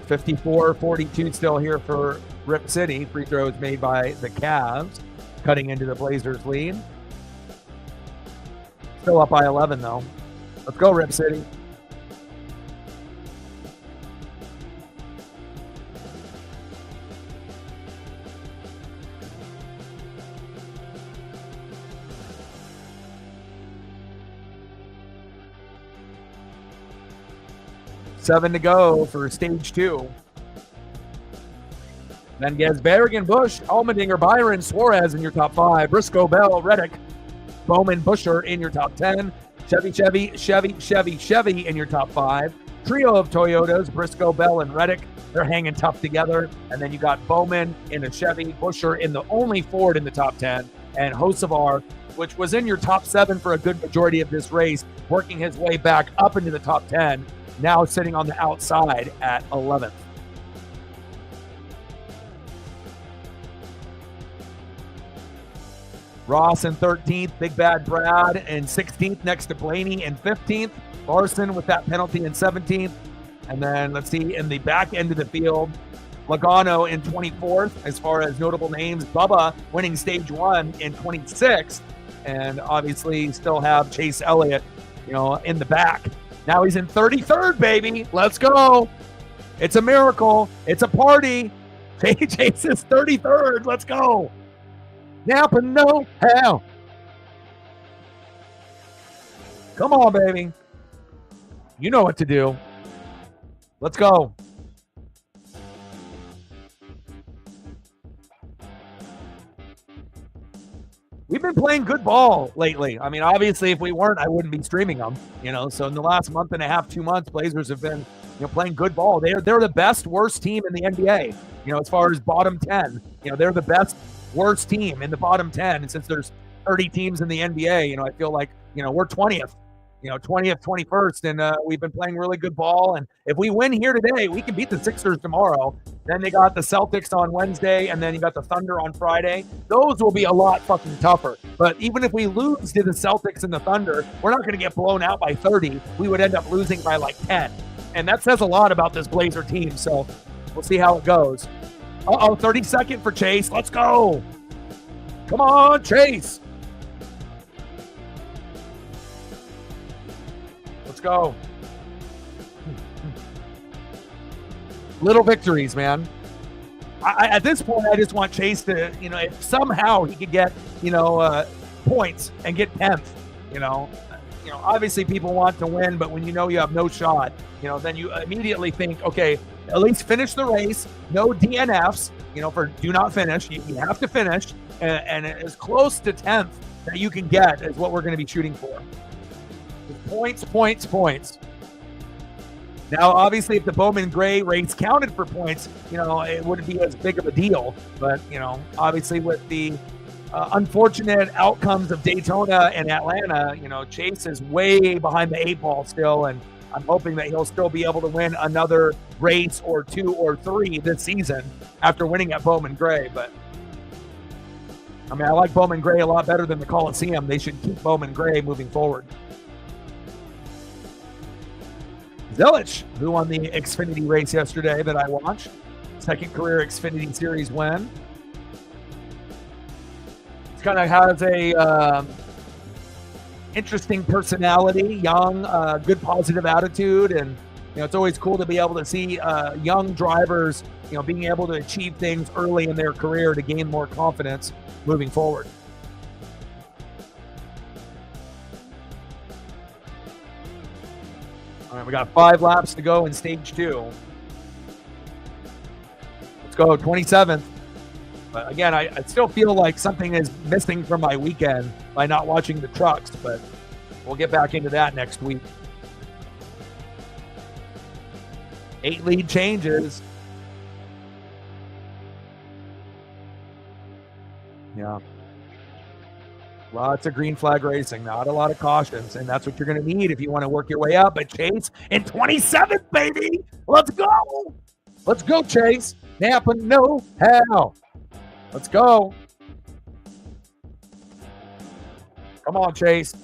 S1: 54-42 still here for Rip City. Free throws made by the Cavs, cutting into the Blazers' lead. Still up by 11, though. Let's go, Rip City. Seven to go for stage 2. Then gets Berrigan, Bush, Allmendinger, Byron, Suarez in your top 5. Briscoe, Bell, Reddick, Bowman, Busher in your top 10. Chevy in your top 5. Trio of Toyotas, Briscoe, Bell, and Reddick. They're hanging tough together. And then you got Bowman in a Chevy, Busher in the only Ford in the top 10, and Hocevar, which was in your top 7 for a good majority of this race, working his way back up into the top 10. Now sitting on the outside at 11th. Ross in 13th, Big Bad Brad in 16th, next to Blaney in 15th. Larson with that penalty in 17th. And then let's see, in the back end of the field, Logano in 24th as far as notable names. Bubba winning stage 1 in 26th. And obviously still have Chase Elliott, in the back. Now he's in 33rd, baby. Let's go. It's a miracle. It's a party. Chase is 33rd. Let's go. Napa, no hell. Come on, baby. You know what to do. Let's go. We've been playing good ball lately. I mean, obviously, if we weren't, I wouldn't be streaming them. So in the last month and a half, 2 months, Blazers have been, playing good ball. They're the best, worst team in the NBA. As far as bottom 10, they're the best, worst team in the bottom 10. And since there's 30 teams in the NBA, I feel like, we're 20th. 20th, 21st, and we've been playing really good ball. And if we win here today, we can beat the Sixers tomorrow. Then they got the Celtics on Wednesday, and then you got the Thunder on Friday. Those will be a lot fucking tougher. But even if we lose to the Celtics and the Thunder, we're not going to get blown out by 30. We would end up losing by like 10. And that says a lot about this Blazer team. So we'll see how it goes. 32nd for Chase. Let's go. Come on, Chase. Let's go. Little victories, man. At this point, I just want Chase to, if somehow he could get, points and get 10th, obviously people want to win, but when you have no shot, then you immediately think, okay, at least finish the race. No DNFs, for do not finish. You have to finish, and as close to 10th that you can get is what we're going to be shooting for. Points. Now, obviously, if the Bowman Gray race counted for points, it wouldn't be as big of a deal. But, obviously with the unfortunate outcomes of Daytona and Atlanta, Chase is way behind the 8 ball still. And I'm hoping that he'll still be able to win another race or 2 or 3 this season after winning at Bowman Gray. But, I like Bowman Gray a lot better than the Coliseum. They should keep Bowman Gray moving forward. Zelich, who won the Xfinity race yesterday that I watched. Second career Xfinity Series win. It's kind of has a interesting personality, young, good positive attitude, and it's always cool to be able to see young drivers, being able to achieve things early in their career to gain more confidence moving forward. All right, we got 5 laps to go in stage 2. Let's go, 27th. But again, I still feel like something is missing from my weekend by not watching the trucks, but we'll get back into that next week. 8 lead changes. Yeah. Lots of green flag racing, not a lot of cautions, and that's what you're going to need if you want to work your way up. But Chase in 27th, baby. Let's go. Let's go, Chase. Napa, no hell. Let's go. Come on, Chase.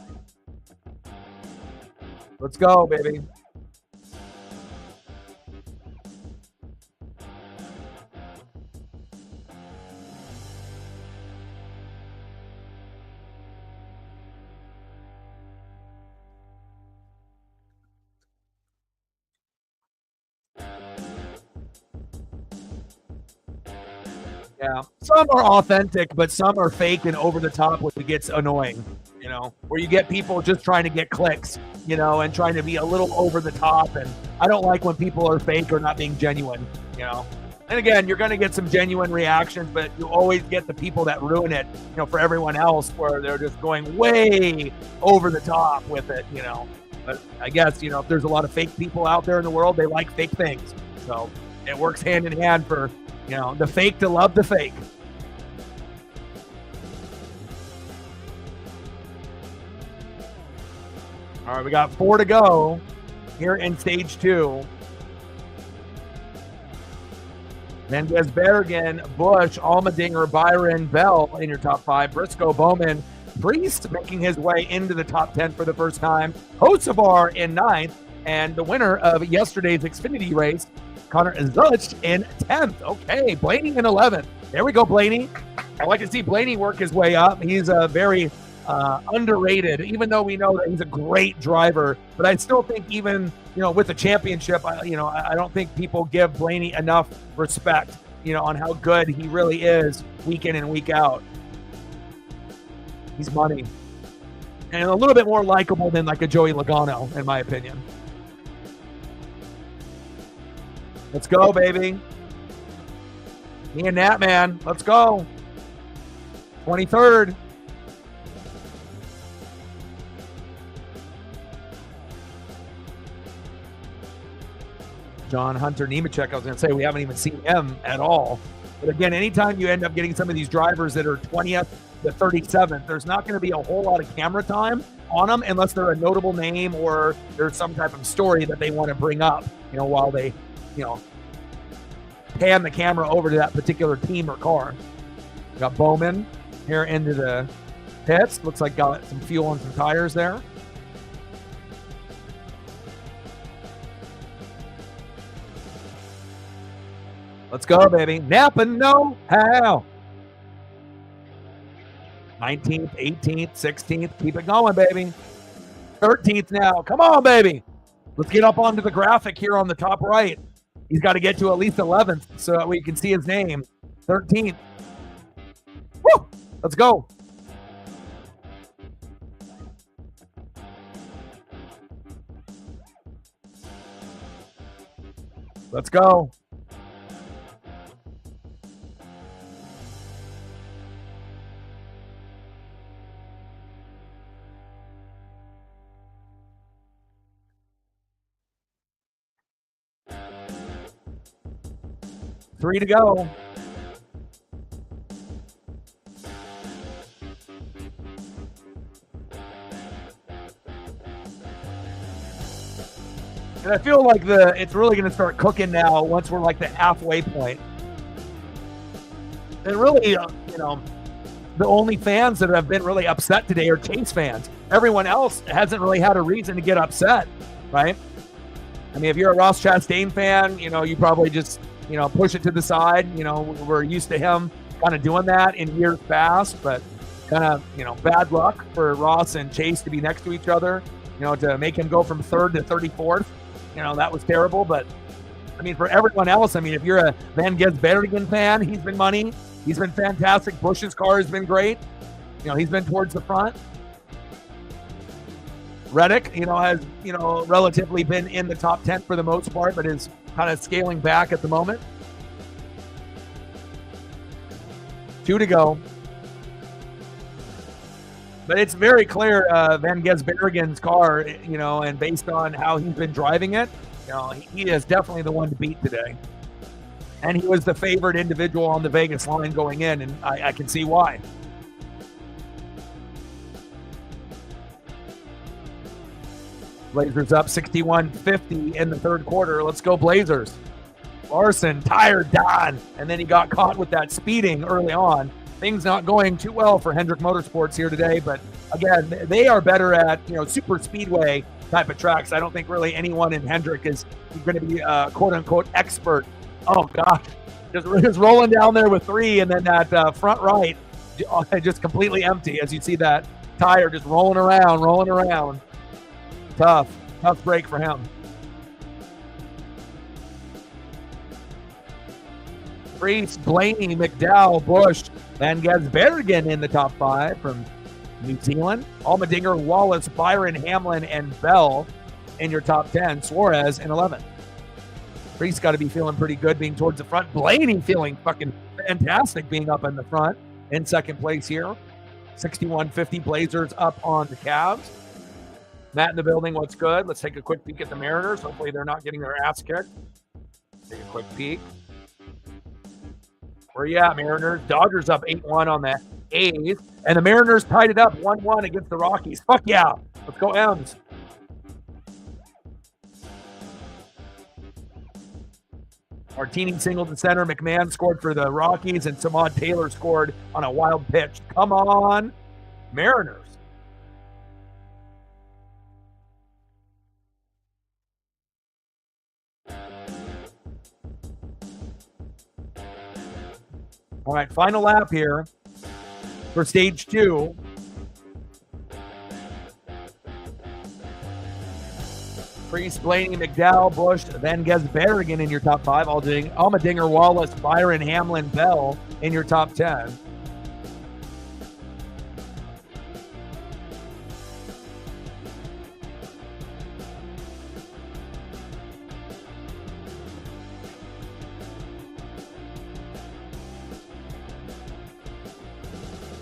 S1: Let's go, baby. Yeah, some are authentic, but some are fake and over the top, which gets annoying. Where you get people just trying to get clicks, and trying to be a little over the top. And I don't like when people are fake or not being genuine. And again, you're going to get some genuine reactions, but you always get the people that ruin it, for everyone else, where they're just going way over the top with it. But I guess, if there's a lot of fake people out there in the world, they like fake things. So it works hand in hand for, the fake to love the fake. All right, we got 4 to go here in stage 2. Then there's Bergen, Busch, Allmendinger, Byron, Bell in your top 5. Briscoe, Bowman, Priest making his way into the top 10 for the first time. Hocevar in 9th, and the winner of yesterday's Xfinity race, Connor Zuch in 10th. Okay, Blaney in 11th. There we go, Blaney. I like to see Blaney work his way up. He's a very underrated, even though we know that he's a great driver. But I still think even, with the championship, I don't think people give Blaney enough respect, on how good he really is week in and week out. He's money. And a little bit more likable than like a Joey Logano, in my opinion. Let's go, baby. Me and Nat, man. Let's go. 23rd. John Hunter Nemechek, I was going to say, we haven't even seen him at all. But again, anytime you end up getting some of these drivers that are 20th to 37th, there's not going to be a whole lot of camera time on them unless they're a notable name or there's some type of story that they want to bring up, while they, pan the camera over to that particular team or car. We got Bowman here into the pits. Looks like got some fuel on some tires there. Let's go, baby. Napa know-how. 19th, 18th, 16th. Keep it going, baby. 13th now. Come on, baby. Let's get up onto the graphic here on the top right. He's got to get to at least 11th so that we can see his name. 13th. Woo! Let's go. Let's go. Three to go. And I feel like it's really going to start cooking now once we're like the halfway point. And really, the only fans that have been really upset today are Chase fans. Everyone else hasn't really had a reason to get upset, right? I mean, if you're a Ross Chastain fan, you probably just, push it to the side. We're used to him kind of doing that in years past, but kind of, bad luck for Ross and Chase to be next to each other, to make him go from 3rd to 34th. That was terrible. But, I mean, for everyone else, I mean, if you're a Van Gisbergen fan, he's been money. He's been fantastic. Busch's car has been great. He's been towards the front. Reddick, has, relatively been in the top 10 for the most part, but is kind of scaling back at the moment. 2 to go. But it's very clear Van Gisbergen's car, and based on how he's been driving it, he is definitely the one to beat today. And he was the favored individual on the Vegas line going in, and I can see why. Blazers up 61-50 in the third quarter. Let's go, Blazers. Larson, tired, done. And then he got caught with that speeding early on. Things not going too well for Hendrick Motorsports here today. But again, they are better at, super speedway type of tracks. I don't think really anyone in Hendrick is going to be a quote unquote expert. Oh gosh, just rolling down there with 3, and then that front right just completely empty as you see that tire just rolling around. Tough break for him. Prix, Blaney, McDowell, Bush, and Gasbergen in the top 5 from New Zealand. Allmendinger, Wallace, Byron, Hamlin, and Bell in your top 10. Suarez in 11th. Prix got to be feeling pretty good being towards the front. Blaney feeling fucking fantastic being up in the front in second place here. 61.50 Blazers up on the Cavs. Matt in the building, what's good? Let's take a quick peek at the Mariners. Hopefully they're not getting their ass kicked. Take a quick peek. Where you at, Mariners? Dodgers up 8-1 on the A's. And the Mariners tied it up 1-1 against the Rockies. Fuck yeah. Let's go M's. Martini singled to center. McMahon scored for the Rockies, and Samad Taylor scored on a wild pitch. Come on, Mariners. All right, final lap here for stage 2. Prix, Blaney, McDowell, Bush, then Gasbergen in your top 5. Allmendinger, Wallace, Byron, Hamlin, Bell in your top 10.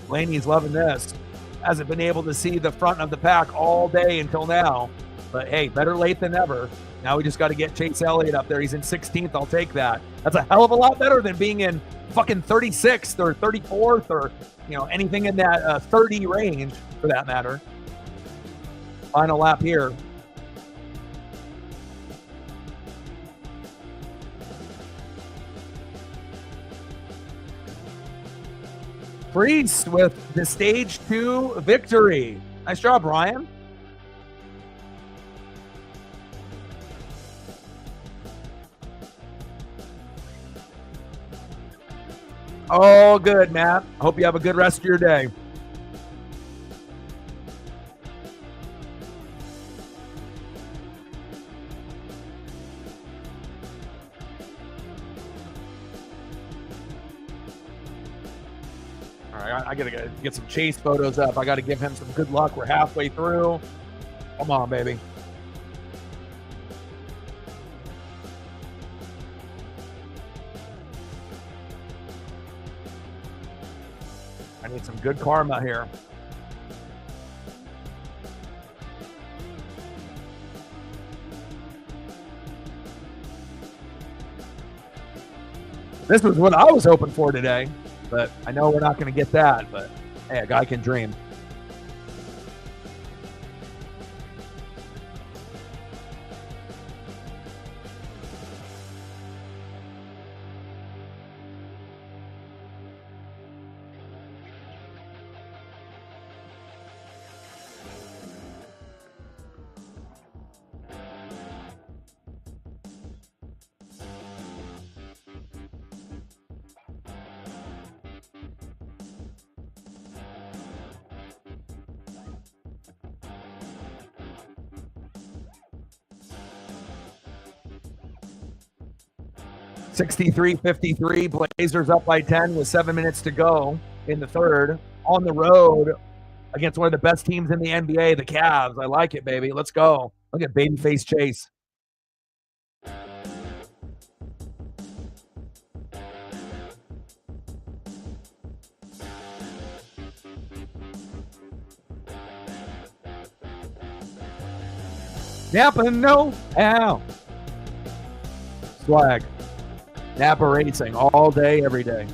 S1: Blaney's loving this. Hasn't been able to see the front of the pack all day until now. But hey, better late than never. Now we just got to get Chase Elliott up there. He's in 16th. I'll take that. That's a hell of a lot better than being in fucking 36th or 34th or, anything in that 30 range for that matter. Final lap here. Prix with the stage 2 victory. Nice job, Ryan. Oh, good, Matt. Hope you have a good rest of your day. All right, I got to get some Chase photos up. I got to give him some good luck. We're halfway through. Come on, baby. I need some good karma here. This was what I was hoping for today, but I know we're not going to get that, but hey, a guy can dream. $63.53. Blazers up by 10 with 7 minutes to go in the third. On the road against one of the best teams in the NBA, the Cavs. I like it, baby. Let's go. Look at babyface Chase. Napa, no. Ow. Swag. Napa Racing all day, every day.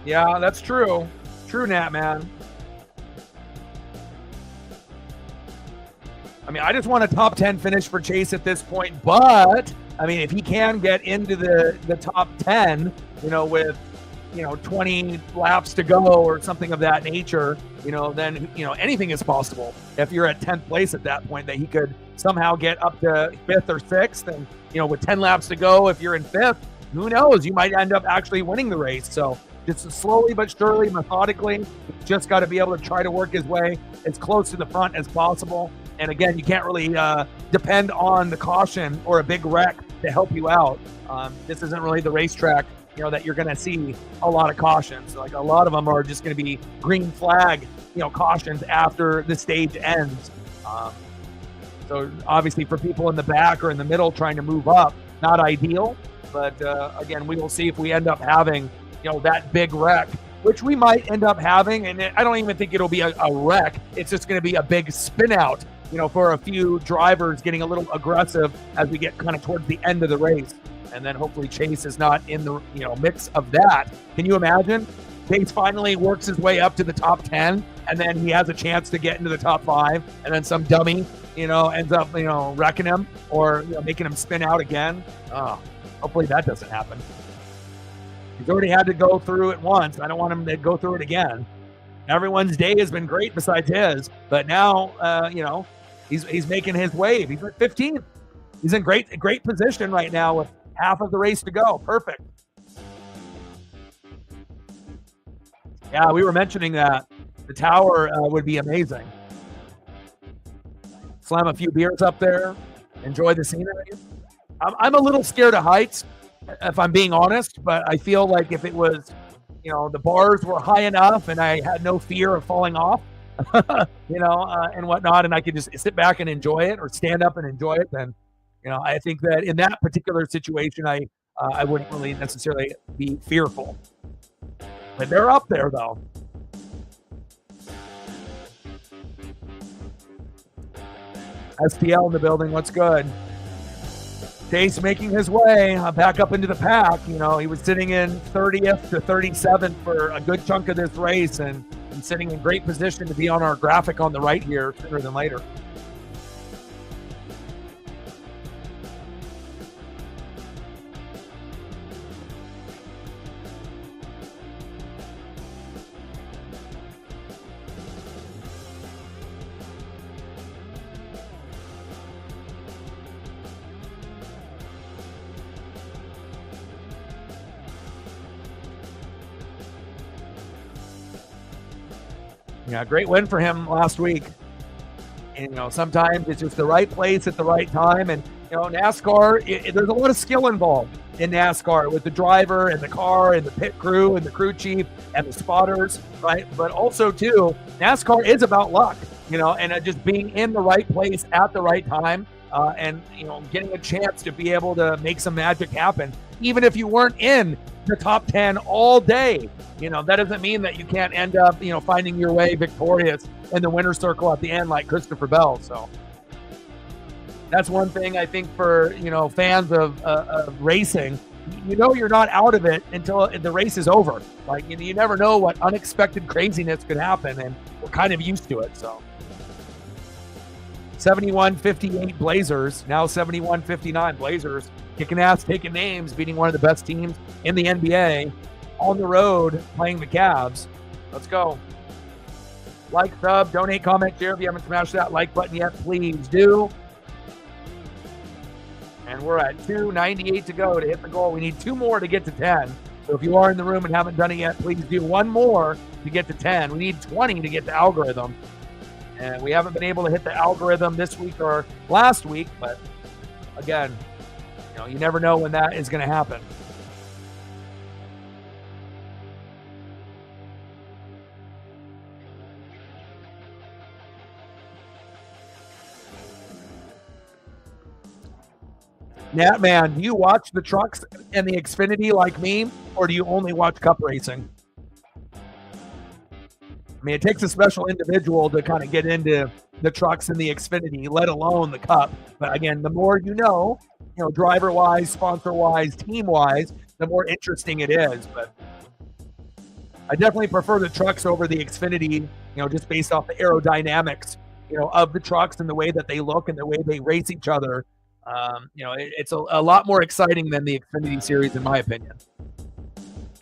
S1: Yeah, that's true. True, Nat, man. I mean, I just want a top 10 finish for Chase at this point, but I mean, if he can get into the top 10, with 20 laps to go or something of that nature, then, anything is possible. If you're at 10th place at that point, that he could somehow get up to 5th or 6th. And, with 10 laps to go, if you're in 5th, who knows? You might end up actually winning the race. So just slowly but surely, methodically, just got to be able to try to work his way as close to the front as possible. And again, you can't really depend on the caution or a big wreck to help you out. This isn't really the racetrack, that you're going to see a lot of cautions. Like, a lot of them are just going to be green flag, cautions after the stage ends. So obviously for people in the back or in the middle trying to move up, not ideal. But again, we will see if we end up having, that big wreck, which we might end up having. And I don't even think it'll be a wreck. It's just going to be a big spin out, for a few drivers getting a little aggressive as we get kind of towards the end of the race. And then hopefully Chase is not in the, mix of that. Can you imagine? Chase finally works his way up to the top 10, and then he has a chance to get into the top 5, and then some dummy, ends up, wrecking him or making him spin out again. Oh, hopefully that doesn't happen. He's already had to go through it once. I don't want him to go through it again. Everyone's day has been great besides his, but now, he's making his wave. He's at 15th. He's in great position right now with half of the race to go. Perfect. Yeah, we were mentioning that the tower would be amazing. Slam a few beers up there, enjoy the scenery. I'm a little scared of heights, if I'm being honest, but I feel like if it was, the bars were high enough and I had no fear of falling off, and whatnot, and I could just sit back and enjoy it or stand up and enjoy it, then, I think that in that particular situation, I wouldn't really necessarily be fearful. But they're up there, though. STL in the building. What's good? Chase making his way back up into the pack. He was sitting in 30th to 37th for a good chunk of this race, and he's sitting in great position to be on our graphic on the right here sooner than later. Yeah, great win for him last week. And, sometimes it's just the right place at the right time. And, NASCAR, there's a lot of skill involved in NASCAR with the driver and the car and the pit crew and the crew chief and the spotters, right? But also, too, NASCAR is about luck, and just being in the right place at the right time and, getting a chance to be able to make some magic happen. Even if you weren't in the top 10 all day, that doesn't mean that you can't end up, finding your way victorious in the winner's circle at the end like Christopher Bell. So that's one thing I think for, fans of racing, you're not out of it until the race is over. Like, you never know what unexpected craziness could happen, and we're kind of used to it. So 71-58 Blazers, now 71-59 Blazers, kicking ass, taking names, beating one of the best teams in the NBA on the road, playing the Cavs. Let's go. Like, sub, donate, comment, share. If you haven't smashed that like button yet, please do. And we're at 2:98 to go to hit the goal. We need 2 more to get to 10. So if you are in the room and haven't done it yet, please do 1 more to get to 10. We need 20 to get the algorithm. And we haven't been able to hit the algorithm this week or last week, but again, you never know when that is going to happen. Nat, man, do you watch the trucks and the Xfinity like me, or do you only watch Cup racing? I mean, it takes a special individual to kind of get into the trucks and the Xfinity, let alone the Cup. But again, the more driver-wise, sponsor-wise, team-wise, the more interesting it is. But I definitely prefer the trucks over the Xfinity, just based off the aerodynamics, of the trucks and the way that they look and the way they race each other. It's a lot more exciting than the Xfinity series, in my opinion.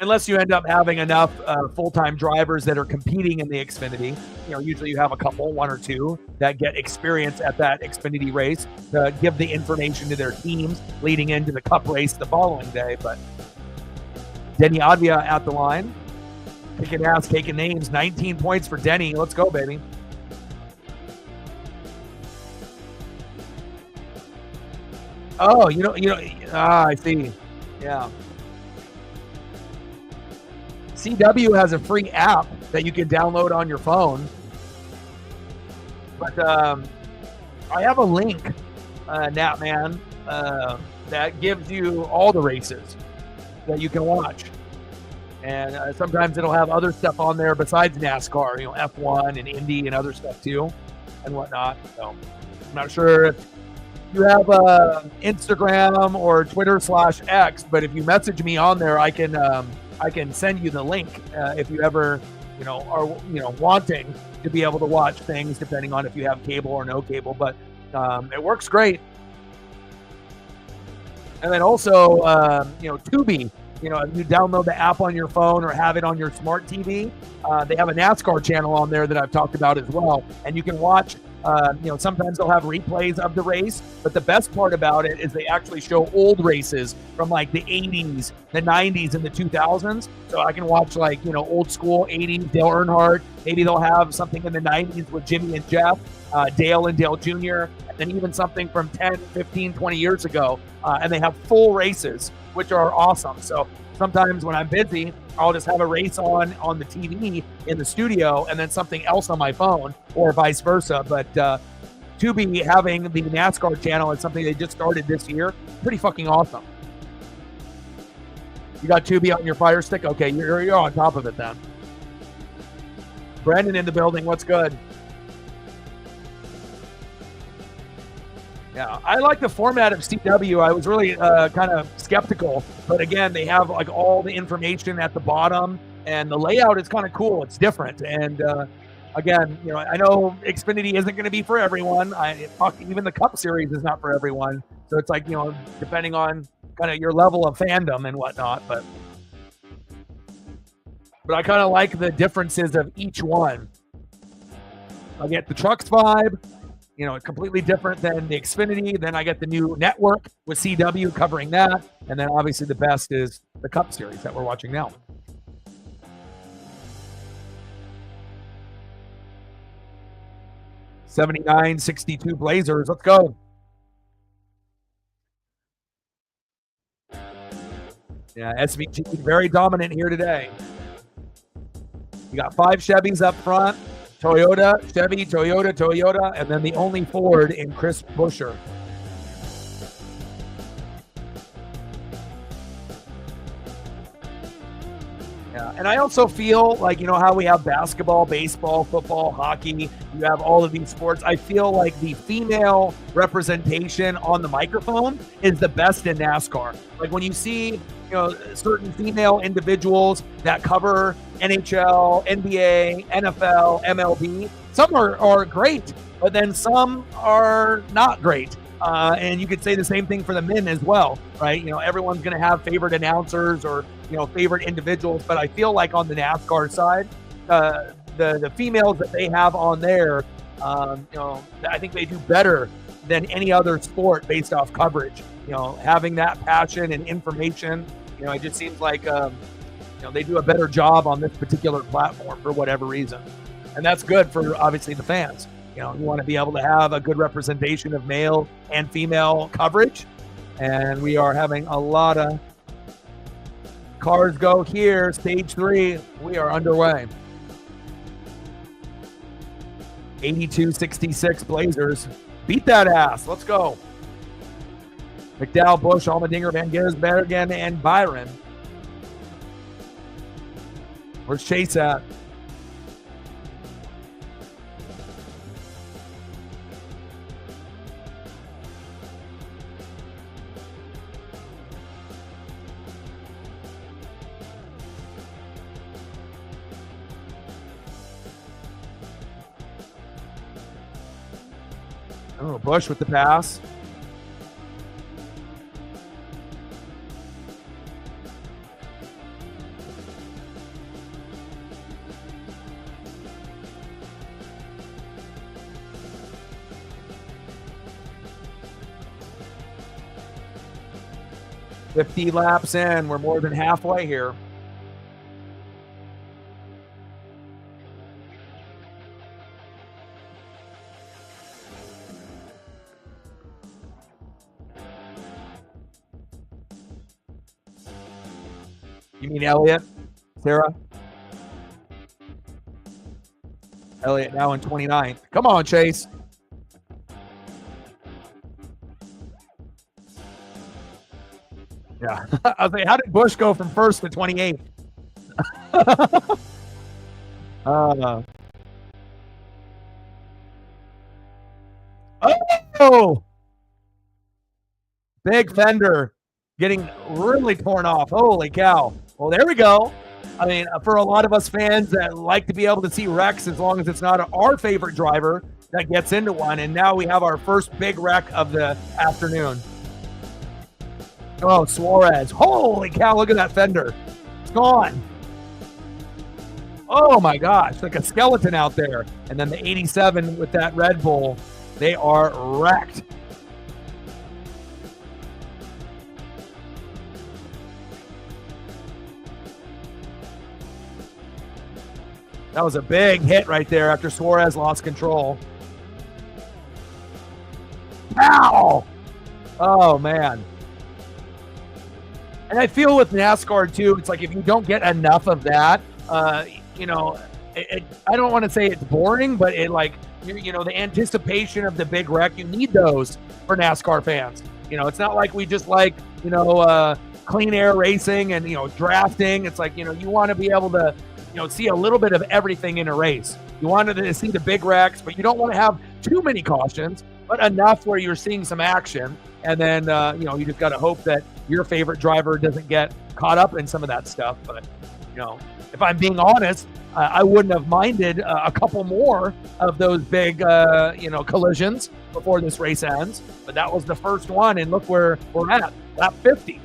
S1: unless you end up having enough full-time drivers that are competing in the Xfinity. Usually you have a couple, one or two, that get experience at that Xfinity race to give the information to their teams leading into the Cup race the following day. But Denny Advia at the line, kicking ass, taking names. 19 points for Denny. Let's go, baby. Oh, I see. Yeah. CW has a free app that you can download on your phone. But I have a link, Natman, that gives you all the races that you can watch. And sometimes it'll have other stuff on there besides NASCAR, F1 and Indy and other stuff too and whatnot. So I'm not sure if you have Instagram or Twitter/X, but if you message me on there, I can send you the link if you ever, are wanting to be able to watch things, depending on if you have cable or no cable. But it works great. And then also, Tubi. If you download the app on your phone or have it on your smart TV, they have a NASCAR channel on there that I've talked about as well, and you can watch. Sometimes they'll have replays of the race, but the best part about it is they actually show old races from like the 80s, the 90s, and the 2000s. So I can watch old school 80s Dale Earnhardt. Maybe they'll have something in the 90s with Jimmy and Jeff, Dale and Dale Jr., and then even something from 10, 15, 20 years ago. And they have full races, which are awesome. So sometimes when I'm busy, I'll just have a race on the TV in the studio and then something else on my phone, or vice versa. But Tubi having the NASCAR channel is something they just started this year. Pretty fucking awesome. You got Tubi on your Fire Stick? Okay, you're on top of it then. Brandon in the building. What's good? Yeah, I like the format of CW. I was really kind of skeptical, but again, they have like all the information at the bottom, and the layout is kind of cool. It's different, and again, I know Xfinity isn't going to be for everyone. Even the Cup Series is not for everyone. So it's like depending on kind of your level of fandom and whatnot. But I kind of like the differences of each one. I get the Trucks vibe. Completely different than the Xfinity. Then I get the new network with CW covering that. And then obviously the best is the Cup Series that we're watching now. $79.62 Blazers. Let's go. Yeah, SVG very dominant here today. You got 5 Chevys up front. Toyota, Chevy, Toyota, and then the only Ford in Chris Buescher. Yeah, and I also feel like, how we have basketball, baseball, football, hockey, you have all of these sports. I feel like the female representation on the microphone is the best in NASCAR. Like when you see, certain female individuals that cover NHL, NBA, NFL, MLB, some are great, but then some are not great. And you could say the same thing for the men as well, right? Everyone's going to have favorite announcers or, favorite individuals, but I feel like on the NASCAR side, the females that they have on there, I think they do better than any other sport based off coverage. Having that passion and information, it just seems like, they do a better job on this particular platform for whatever reason. And that's good for, obviously, the fans. You want to be able to have a good representation of male and female coverage. And we are having a lot of cars go here. Stage 3, we are underway. 82-66 Blazers. Beat that ass. Let's go. McDowell, Busch, Allmendinger, Van Gisbergen, and Byron. Where's Chase at? Oh, Busch with the pass. 50 laps in. We're more than halfway here. You mean Elliott? Sarah? Elliott now in 29th. Come on, Chase. Yeah. I was like, how did Bush go from first to 28th? Oh! Big fender getting really torn off. Holy cow. Well, there we go. I mean, for a lot of us fans that like to be able to see wrecks as long as it's not our favorite driver that gets into one. And now we have our first big wreck of the afternoon. Oh, Suarez. Holy cow, look at that fender. It's gone. Oh, my gosh, like a skeleton out there. And then the 87 with that Red Bull, they are wrecked. That was a big hit right there after Suarez lost control. Ow! Oh, man. And I feel with NASCAR, too, it's like if you don't get enough of that, you know, I don't want to say it's boring, but it like, you know, the anticipation of the big wreck, you need those for NASCAR fans. You know, it's not like we just like, you know, clean air racing and, you know, drafting. It's like, you know, you want to be able to, you know, see a little bit of everything in a race. You wanted to see the big wrecks, but you don't want to have too many cautions, but enough where you're seeing some action. And then, you know, you just got to hope that your favorite driver doesn't get caught up in some of that stuff. But, you know, if I'm being honest, I wouldn't have minded a couple more of those big, you know, collisions before this race ends. But that was the first one. And look where we're at, lap 50.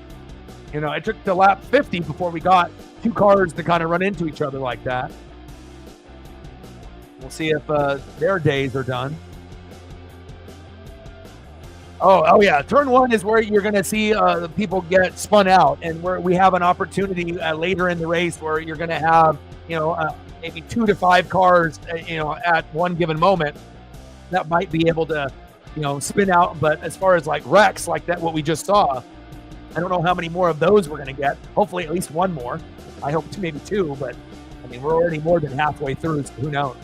S1: You know, it took to lap 50 before we got two cars to kind of run into each other like that. We'll see if their days are done. Oh yeah. Turn one is where you're going to see people get spun out, and where we have an opportunity later in the race where you're going to have, you know, maybe 2 to 5 cars, you know, at one given moment that might be able to, you know, spin out. But as far as like wrecks like that, what we just saw, I don't know how many more of those we're going to get. Hopefully at least one more. I hope maybe 2, but I mean, we're already more than halfway through, so who knows?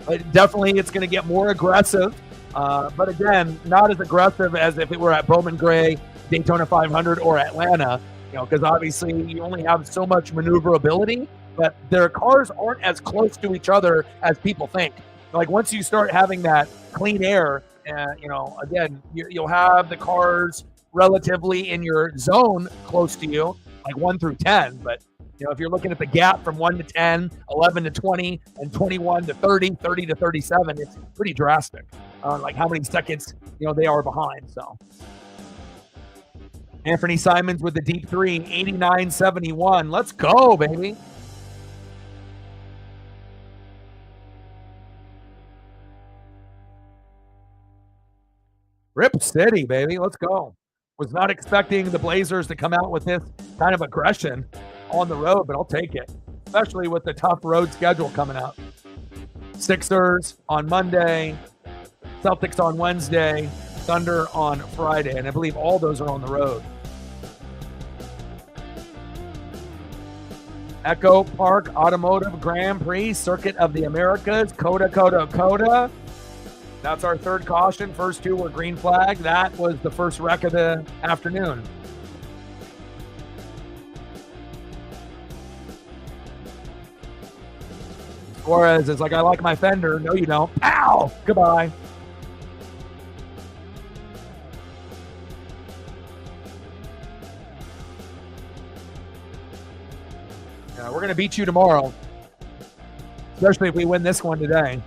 S1: But definitely it's going to get more aggressive. But again, not as aggressive as if it were at Bowman Gray, Daytona 500, or Atlanta, you know, because obviously you only have so much maneuverability, but their cars aren't as close to each other as people think. Like once you start having that clean air, you know, again, you'll have the cars relatively in your zone close to you, like 1 through 10. But, you know, if you're looking at the gap from 1 to 10, 11 to 20, and 21 to 30, 30 to 37, it's pretty drastic. Like how many seconds, you know, they are behind. So Anthony Simons with the deep 3, 89.71. Let's go, baby. Rip City, baby. Let's go. Was not expecting the Blazers to come out with this kind of aggression on the road, but I'll take it, especially with the tough road schedule coming up. Sixers on Monday, Celtics on Wednesday, Thunder on Friday, and I believe all those are on the road. EchoPark Automotive Grand Prix, Circuit of the Americas, Cota. That's our third caution. First 2 were green flag. That was the first wreck of the afternoon. Suarez is like, I like my fender. No, you don't. Ow! Goodbye. Yeah, we're going to beat you tomorrow, especially if we win this one today.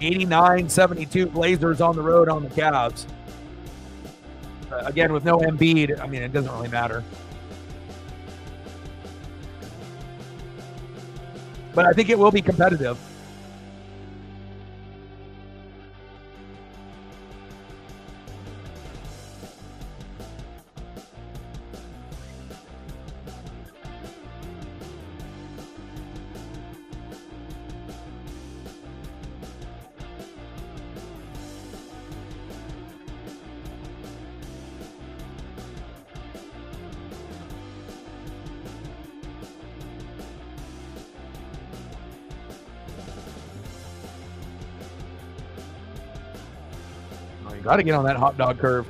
S1: 89.72 Blazers on the road on the Cavs. Again, with no Embiid, I mean, it doesn't really matter. But I think it will be competitive. Got to get on that hot dog curve.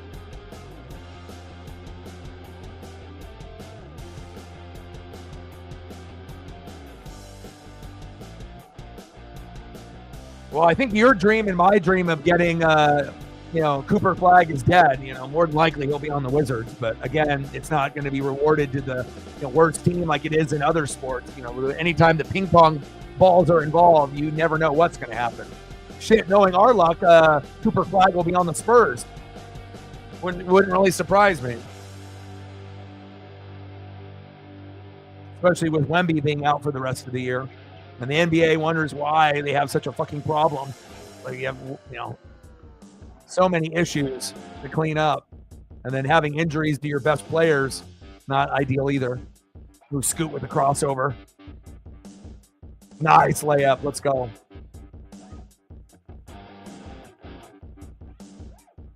S1: Well, I think your dream and my dream of getting, Cooper Flag is dead. More than likely he'll be on the Wizards. But again, it's not going to be rewarded to the worst team like it is in other sports. Anytime the ping pong balls are involved, you never know what's going to happen. Shit, knowing our luck, Cooper Flag will be on the Spurs. Wouldn't really surprise me. Especially with Wemby being out for the rest of the year. And the NBA wonders why they have such a fucking problem. Like you have, so many issues to clean up. And then having injuries to your best players, not ideal either. Who scoot with the crossover. Nice layup. Let's go.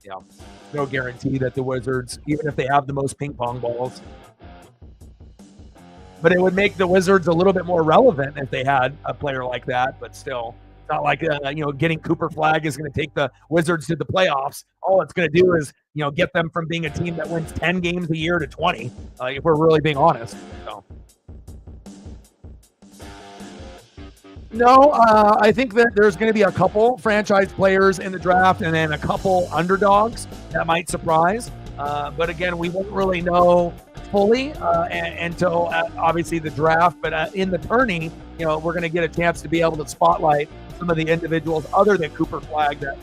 S1: Yeah. No guarantee that the Wizards, even if they have the most ping pong balls, but it would make the Wizards a little bit more relevant if they had a player like that. But still, it's not like, getting Cooper Flag is going to take the Wizards to the playoffs. All it's going to do is, get them from being a team that wins 10 games a year to 20, if we're really being honest. So. No, I think that there's going to be a couple franchise players in the draft and then a couple underdogs that might surprise. But again, we won't really know fully until obviously the draft. But in the tourney, we're going to get a chance to be able to spotlight some of the individuals other than Cooper Flag that,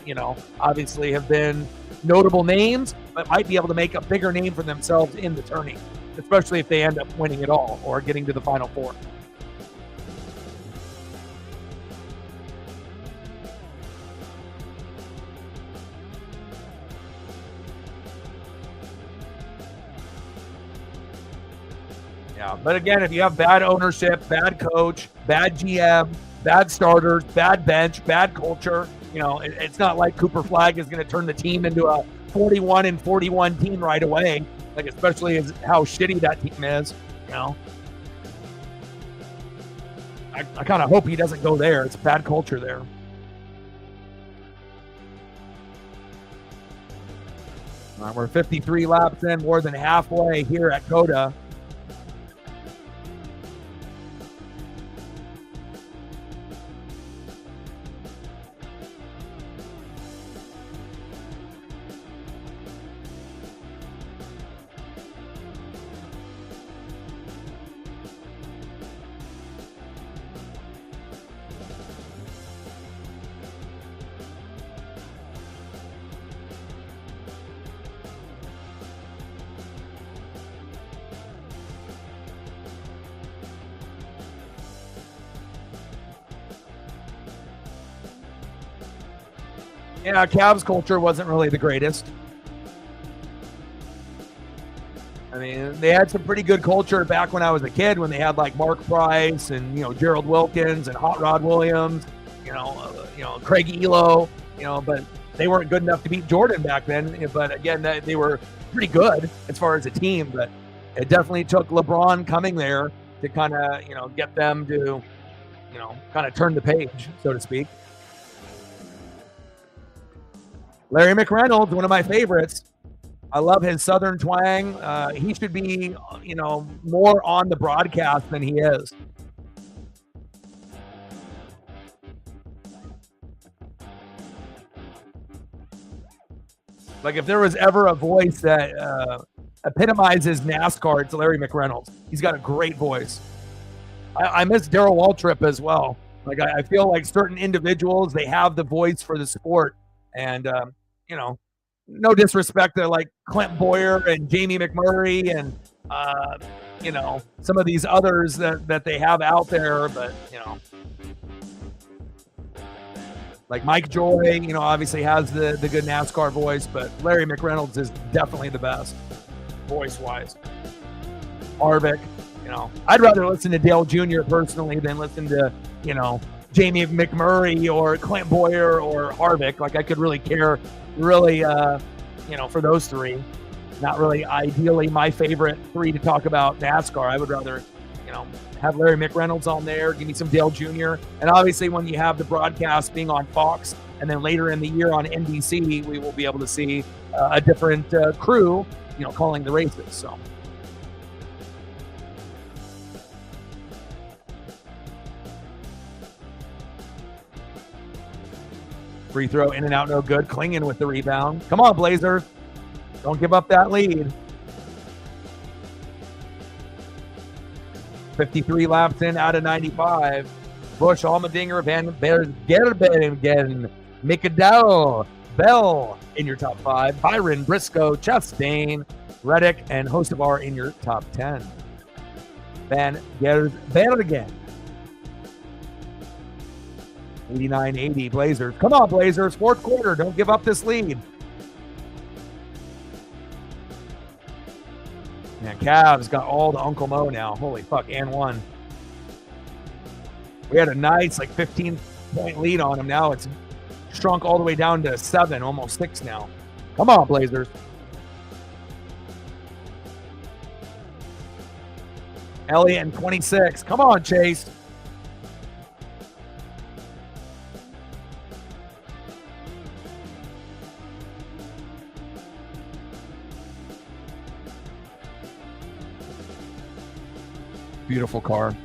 S1: obviously have been notable names, but might be able to make a bigger name for themselves in the tourney, especially if they end up winning it all or getting to the Final Four. Yeah, but again, if you have bad ownership, bad coach, bad GM, bad starters, bad bench, bad culture, it's not like Cooper Flag is going to turn the team into a 41-41 team right away. Like, especially as how shitty that team is, I kind of hope he doesn't go there. It's bad culture there. We're 53 laps in, more than halfway here at Cota. Yeah, Cavs culture wasn't really the greatest. I mean, they had some pretty good culture back when I was a kid, when they had like Mark Price and Gerald Wilkins and Hot Rod Williams, Craig Elo, but they weren't good enough to beat Jordan back then. But again, they were pretty good as far as a team. But it definitely took LeBron coming there to kind of get them to kind of turn the page, so to speak. Larry McReynolds, one of my favorites. I love his Southern twang. He should be, more on the broadcast than he is. Like, if there was ever a voice that epitomizes NASCAR, it's Larry McReynolds. He's got a great voice. I miss Darrell Waltrip as well. Like, I feel like certain individuals, they have the voice for the sport. And, no disrespect to like Clint Boyer and Jamie McMurray and, some of these others that they have out there. But, like Mike Joy, obviously has the good NASCAR voice. But Larry McReynolds is definitely the best voice-wise. Harvick, I'd rather listen to Dale Jr. personally than listen to, Jamie McMurray or Clint Boyer or Harvick. Like, I could really care, for those three. Not really ideally my favorite three to talk about NASCAR. I would rather, have Larry McReynolds on there, give me some Dale Jr. And obviously when you have the broadcast being on Fox, And then later in the year on NBC, we will be able to see a different crew, calling the races. So. Free throw in and out, no good. Klingen with the rebound. Come on, Blazers. Don't give up that lead. 53 laps in out of 95. Busch, Allmendinger, Van Gerben, McAdell, Bell in your top 5. Byron, Briscoe, Chastain, Reddick, and Hocevar in your top 10. Van Gerben. 89-80 Blazers. Come on, Blazers. Fourth quarter. Don't give up this lead. Yeah, Cavs got all the Uncle Mo now. Holy fuck, and one. We had a nice 15-point lead on them. Now it's shrunk all the way down to 7, almost 6 now. Come on, Blazers. Elliott and 26. Come on, Chase. Beautiful car.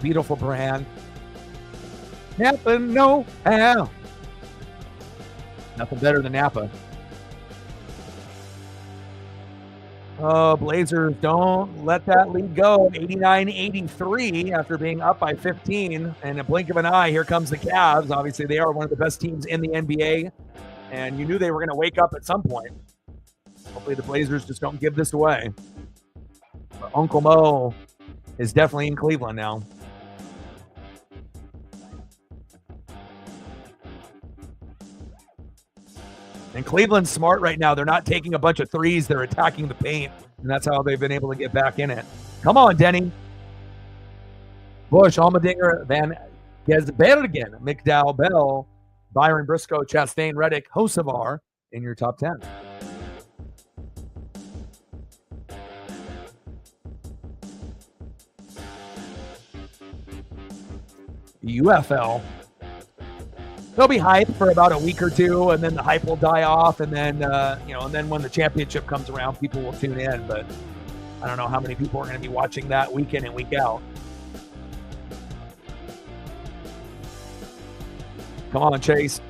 S1: Beautiful brand. Napa know-how. Nothing better than Napa. Oh, Blazers, don't let that lead go. 89-83 after being up by 15. And a blink of an eye, here comes the Cavs. Obviously, they are one of the best teams in the NBA. And you knew they were going to wake up at some point. Hopefully the Blazers just don't give this away. But Uncle Mo is definitely in Cleveland now. And Cleveland's smart right now. They're not taking a bunch of threes. They're attacking the paint. And that's how they've been able to get back in it. Come on, Denny. Busch, Allmendinger, Van Gisbergen, McDowell, Bell, Byron, Briscoe, Chastain, Reddick, Hocevar in your top 10. UFL. They'll be hyped for about a week or two, and then the hype will die off, and then and then when the championship comes around, people will tune in. But I don't know how many people are going to be watching that week in and week out. Come on, Chase.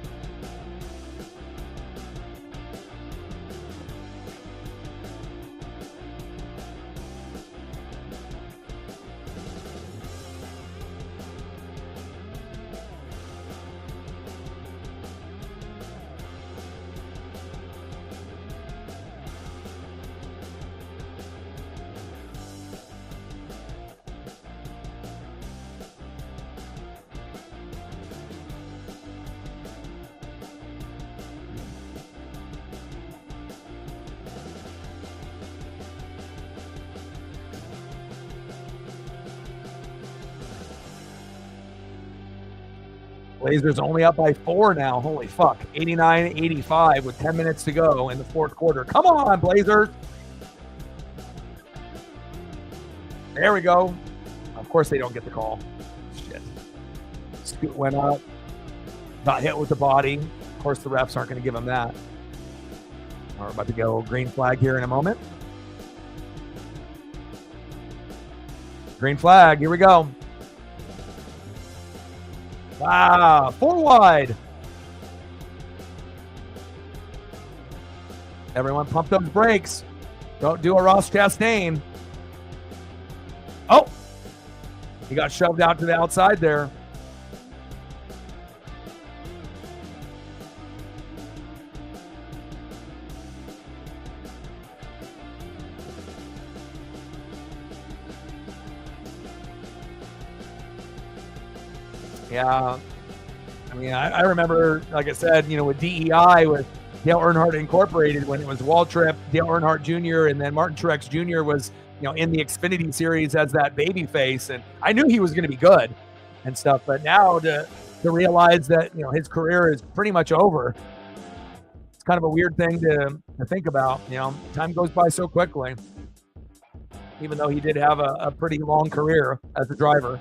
S1: Blazers only up by 4 now. Holy fuck. 89-85 with 10 minutes to go in the fourth quarter. Come on, Blazers. There we go. Of course they don't get the call. Shit. Scoot went up. Got hit with the body. Of course the refs aren't going to give him that. We're about to go green flag here in a moment. Green flag. Here we go. Wow, 4 wide. Everyone pump those brakes. Don't do a Ross Chastain. Oh, he got shoved out to the outside there. Yeah, I mean, I remember, like I said, with DEI, with Dale Earnhardt Incorporated, when it was Waltrip, Dale Earnhardt Jr., and then Martin Truex Jr. was, in the Xfinity series as that baby face, and I knew he was going to be good and stuff, but now to realize that, his career is pretty much over, it's kind of a weird thing to think about. Time goes by so quickly, even though he did have a pretty long career as a driver.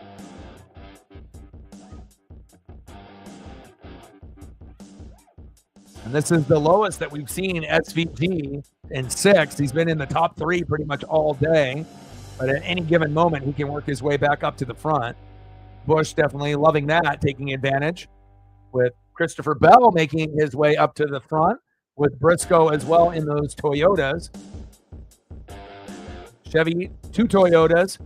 S1: And this is the lowest that we've seen SVG in 6. He's been in the top 3 pretty much all day. But at any given moment, he can work his way back up to the front. Busch definitely loving that, taking advantage, with Christopher Bell making his way up to the front, with Briscoe as well in those Toyotas. Chevy, 2 Toyotas,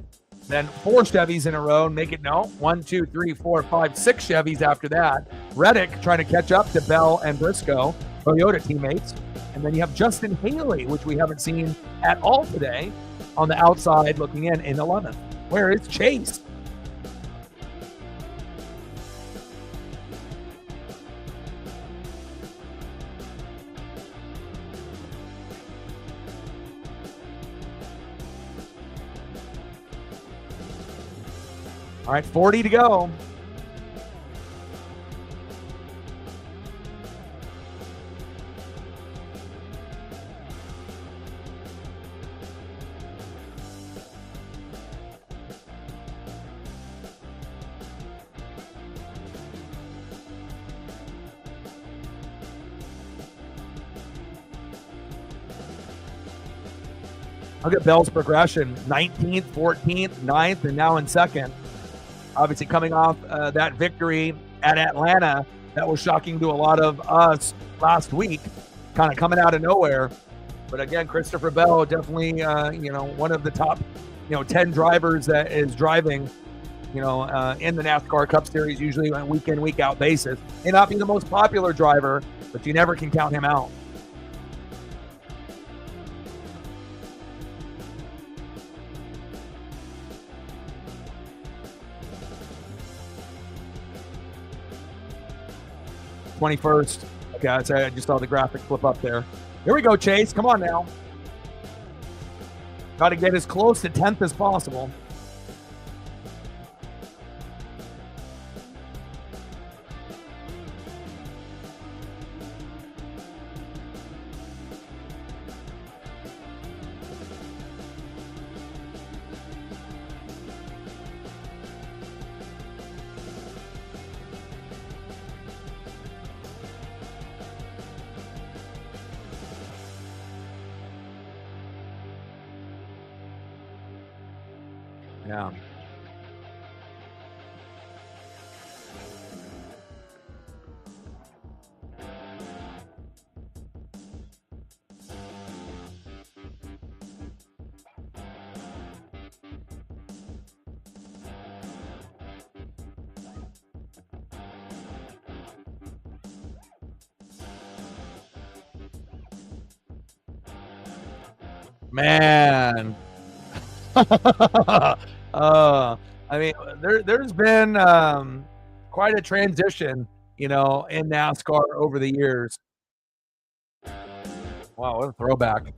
S1: then 4 Chevys in a row. Make it 1, 2, 3, 4, 5, 6 Chevys after that. Reddick trying to catch up to Bell and Briscoe, Toyota teammates. And then you have Justin Haley, which we haven't seen at all today, on the outside looking in 11th. Where is Chase? All right, 40 to go. Look at Bell's progression, 19th, 14th, 9th, and now in 2nd. Obviously coming off that victory at Atlanta, that was shocking to a lot of us last week, kind of coming out of nowhere. But again, Christopher Bell, definitely, one of the top, 10 drivers that is driving, in the NASCAR Cup Series, usually on a week in, week out basis. May not be the most popular driver, but you never can count him out. '21st. Okay, I just saw the graphic flip up there. Here we go, Chase. Come on now. Got to get as close to 10th as possible. Yeah. Man. I mean, there's been quite a transition, in NASCAR over the years. Wow, what a throwback.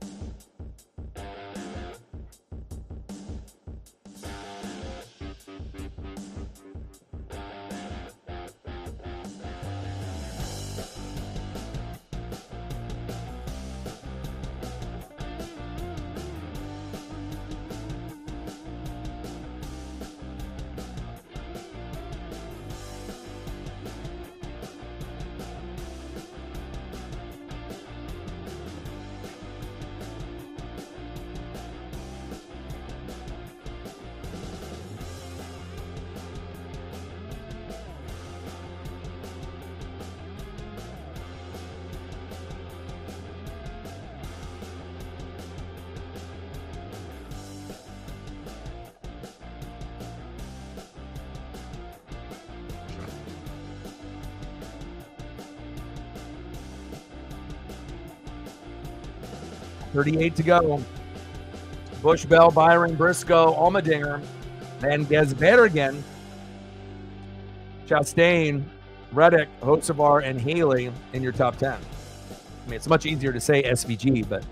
S1: .38 to go. Busch, Bell, Byron, Briscoe, Allmendinger, Van Gisbergen, Chastain, Reddick, Hocevar, and Haley in your top 10. I mean, it's much easier to say SVG, but,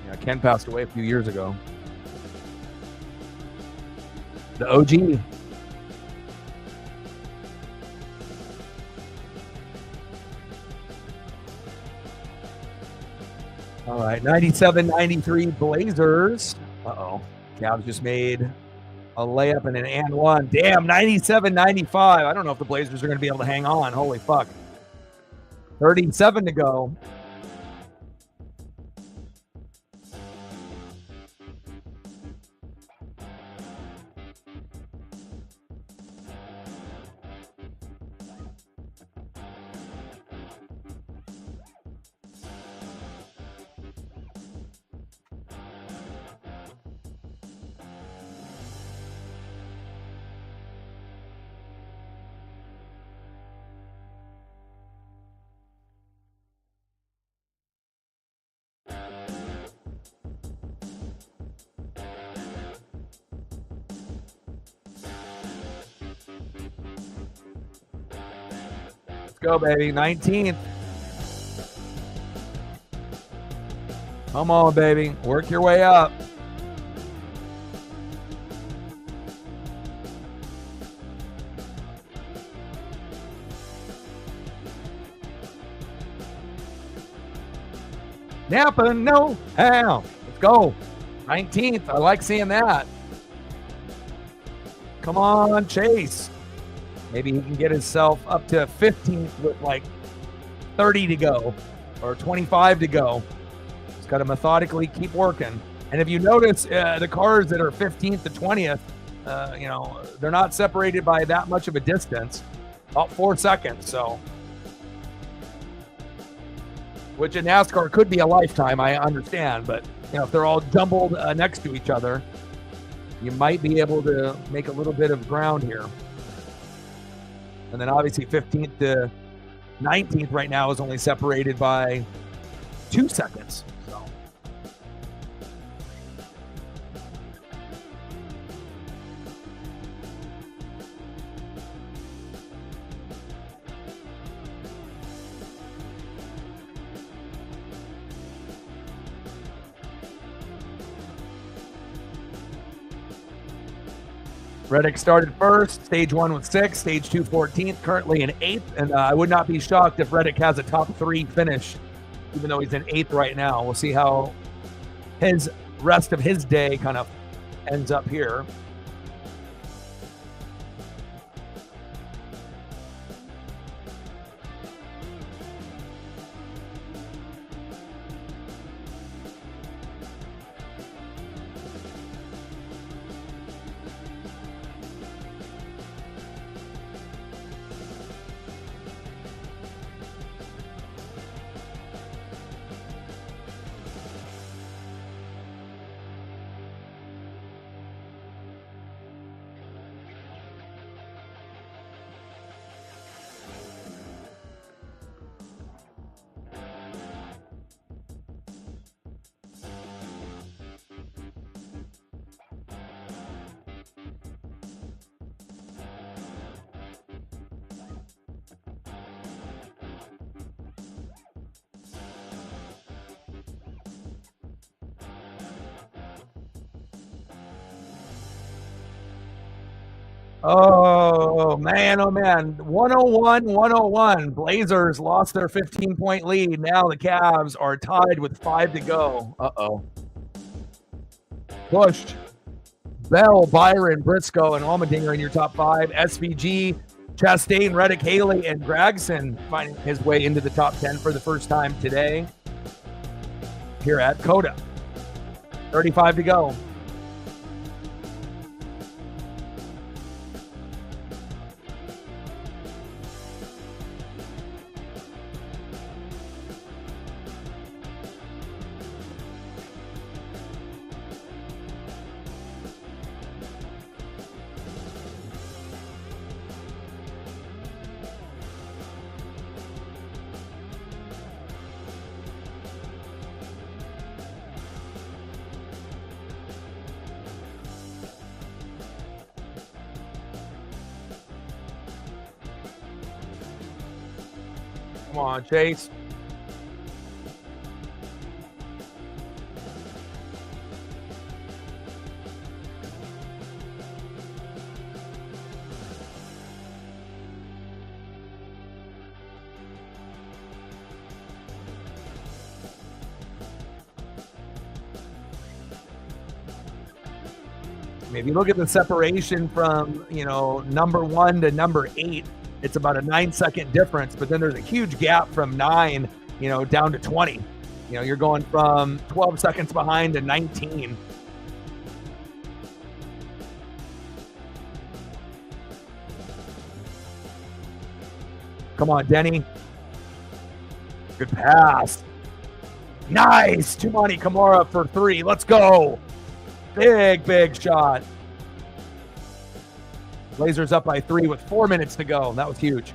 S1: Yeah, Ken passed away a few years ago. The OG. All right, 97-93 Blazers. Uh-oh. Cavs just made a layup and an and one. Damn, 97-95. I don't know if the Blazers are going to be able to hang on. Holy fuck. 37 to go. Let's go, baby. 19th. Come on, baby. Work your way up. Napa, no how. Let's go. 19th. I like seeing that. Come on, Chase. Maybe he can get himself up to 15th with like 30 to go or 25 to go. He's got to methodically keep working. And if you notice, the cars that are 15th to 20th, they're not separated by that much of a distance, about 4 seconds. So, which in NASCAR could be a lifetime, I understand. But if they're all jumbled next to each other, you might be able to make a little bit of ground here. And then obviously 15th to 19th right now is only separated by 2 seconds. So. Reddick started first, stage 1 with 6th, stage 2 14th, currently in 8th, and I would not be shocked if Reddick has a top 3 finish, even though he's in 8th right now. We'll see how his rest of his day kind of ends up here. Oh, man. 101-101. Blazers lost their 15-point lead. Now the Cavs are tied with 5 to go. Uh-oh. Pushed. Bell, Byron, Briscoe, and Allmendinger in your top 5. SVG, Chastain, Reddick, Haley, and Gregson finding his way into the top 10 for the first time today here at Cota. 35 to go. Come on, Chase. I mean, if you look at the separation from, number 1 to number 8, it's about a 9-second difference, but then there's a huge gap from 9, down to 20. You're going from 12 seconds behind to 19. Come on, Denny. Good pass. Nice. Tumani Kamara for 3. Let's go. Big shot. Blazers up by 3 with 4 minutes to go. That was huge.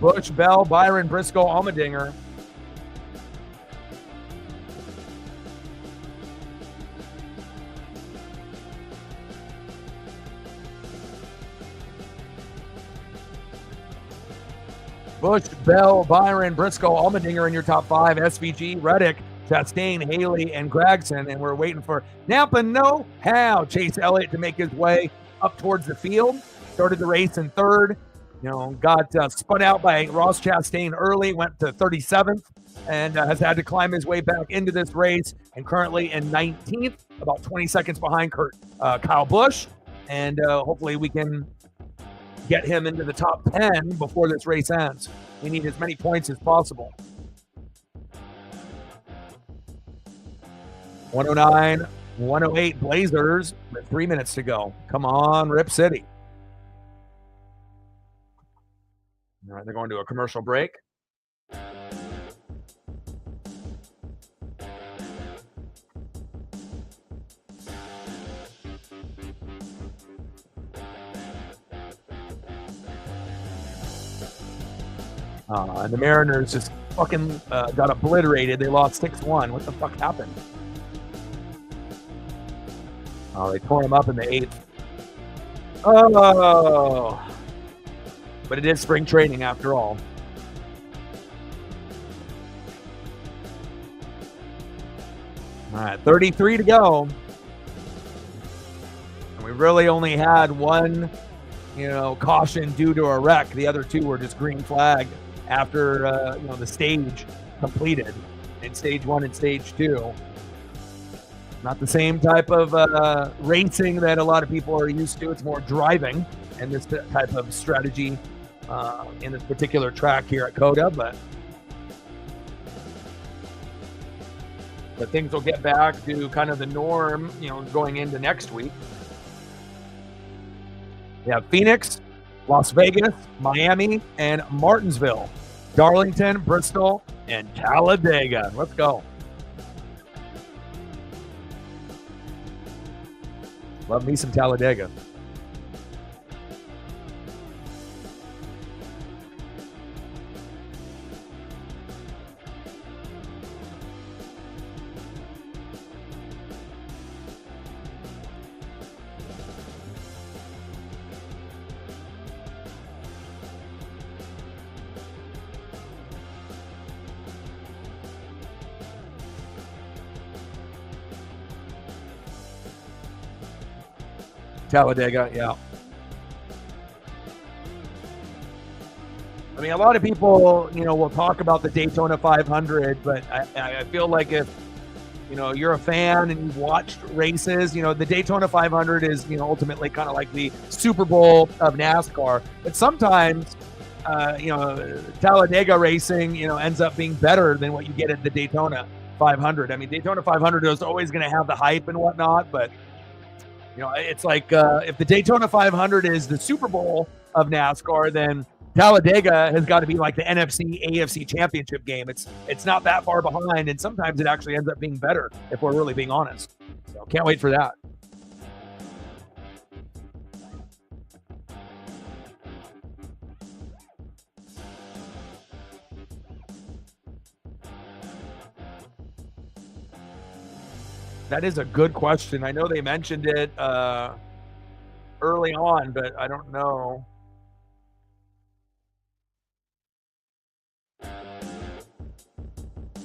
S1: Bush, Bell, Byron, Briscoe, Allmendinger. Bush, Bell, Byron, Briscoe, Allmendinger in your top 5. SVG, Reddick, Chastain, Haley, and Gregson. And we're waiting for Nampa know-how Chase Elliott to make his way up towards the field. Started the race in 3rd. Got spun out by Ross Chastain early, went to 37th, and has had to climb his way back into this race, and currently in 19th, about 20 seconds behind Kyle Busch. And hopefully we can get him into the top 10 before this race ends. We need as many points as possible. 109, 108 Blazers with 3 minutes to go. Come on, Rip City. All right, they're going to a commercial break. And the Mariners just fucking got obliterated. They lost 6-1. What the fuck happened? Oh, they tore him up in the 8th. Oh. But it is spring training after all. All right, 33 to go. And we really only had one, caution due to a wreck. The other 2 were just green flagged after, the stage completed in stage 1 and stage 2. Not the same type of racing that a lot of people are used to. It's more driving and this type of strategy in this particular track here at Cota, but things will get back to kind of the norm, going into next week. We have Phoenix, Las Vegas, Miami, and Martinsville, Darlington, Bristol, and Talladega. Let's go. Love me some Talladega. Talladega, yeah. I mean, a lot of people, will talk about the Daytona 500, but I feel like if, you're a fan and you've watched races, the Daytona 500 is, ultimately kind of like the Super Bowl of NASCAR. But sometimes, Talladega racing, ends up being better than what you get at the Daytona 500. I mean, Daytona 500 is always going to have the hype and whatnot, but it's like if the Daytona 500 is the Super Bowl of NASCAR, then Talladega has got to be like the NFC AFC championship game. It's not that far behind, and sometimes it actually ends up being better if we're really being honest. So can't wait for that. That is a good question. I know they mentioned it early on, but I don't know.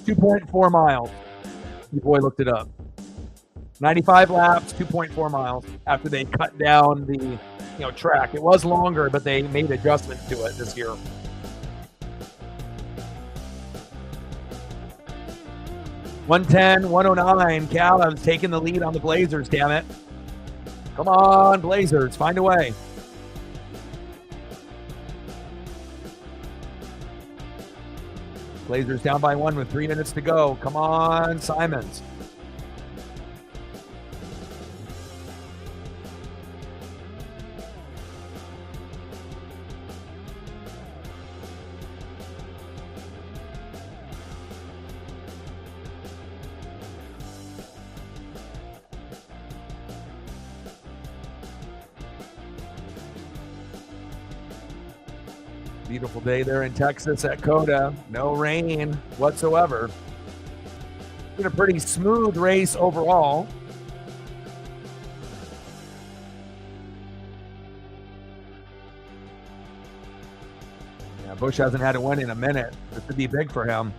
S1: $2.4 miles. Your boy looked it up. 95 laps, 2.4 miles after they cut down the track. It was longer, but they made adjustments to it this year. 110, 109. Cavs taking the lead on the Blazers, damn it. Come on, Blazers, find a way. Blazers down by 1 with 3 minutes to go. Come on, Simons. Beautiful day there in Texas at Cota. No rain whatsoever. It's been a pretty smooth race overall. Yeah, Busch hasn't had a win in a minute. This would be big for him.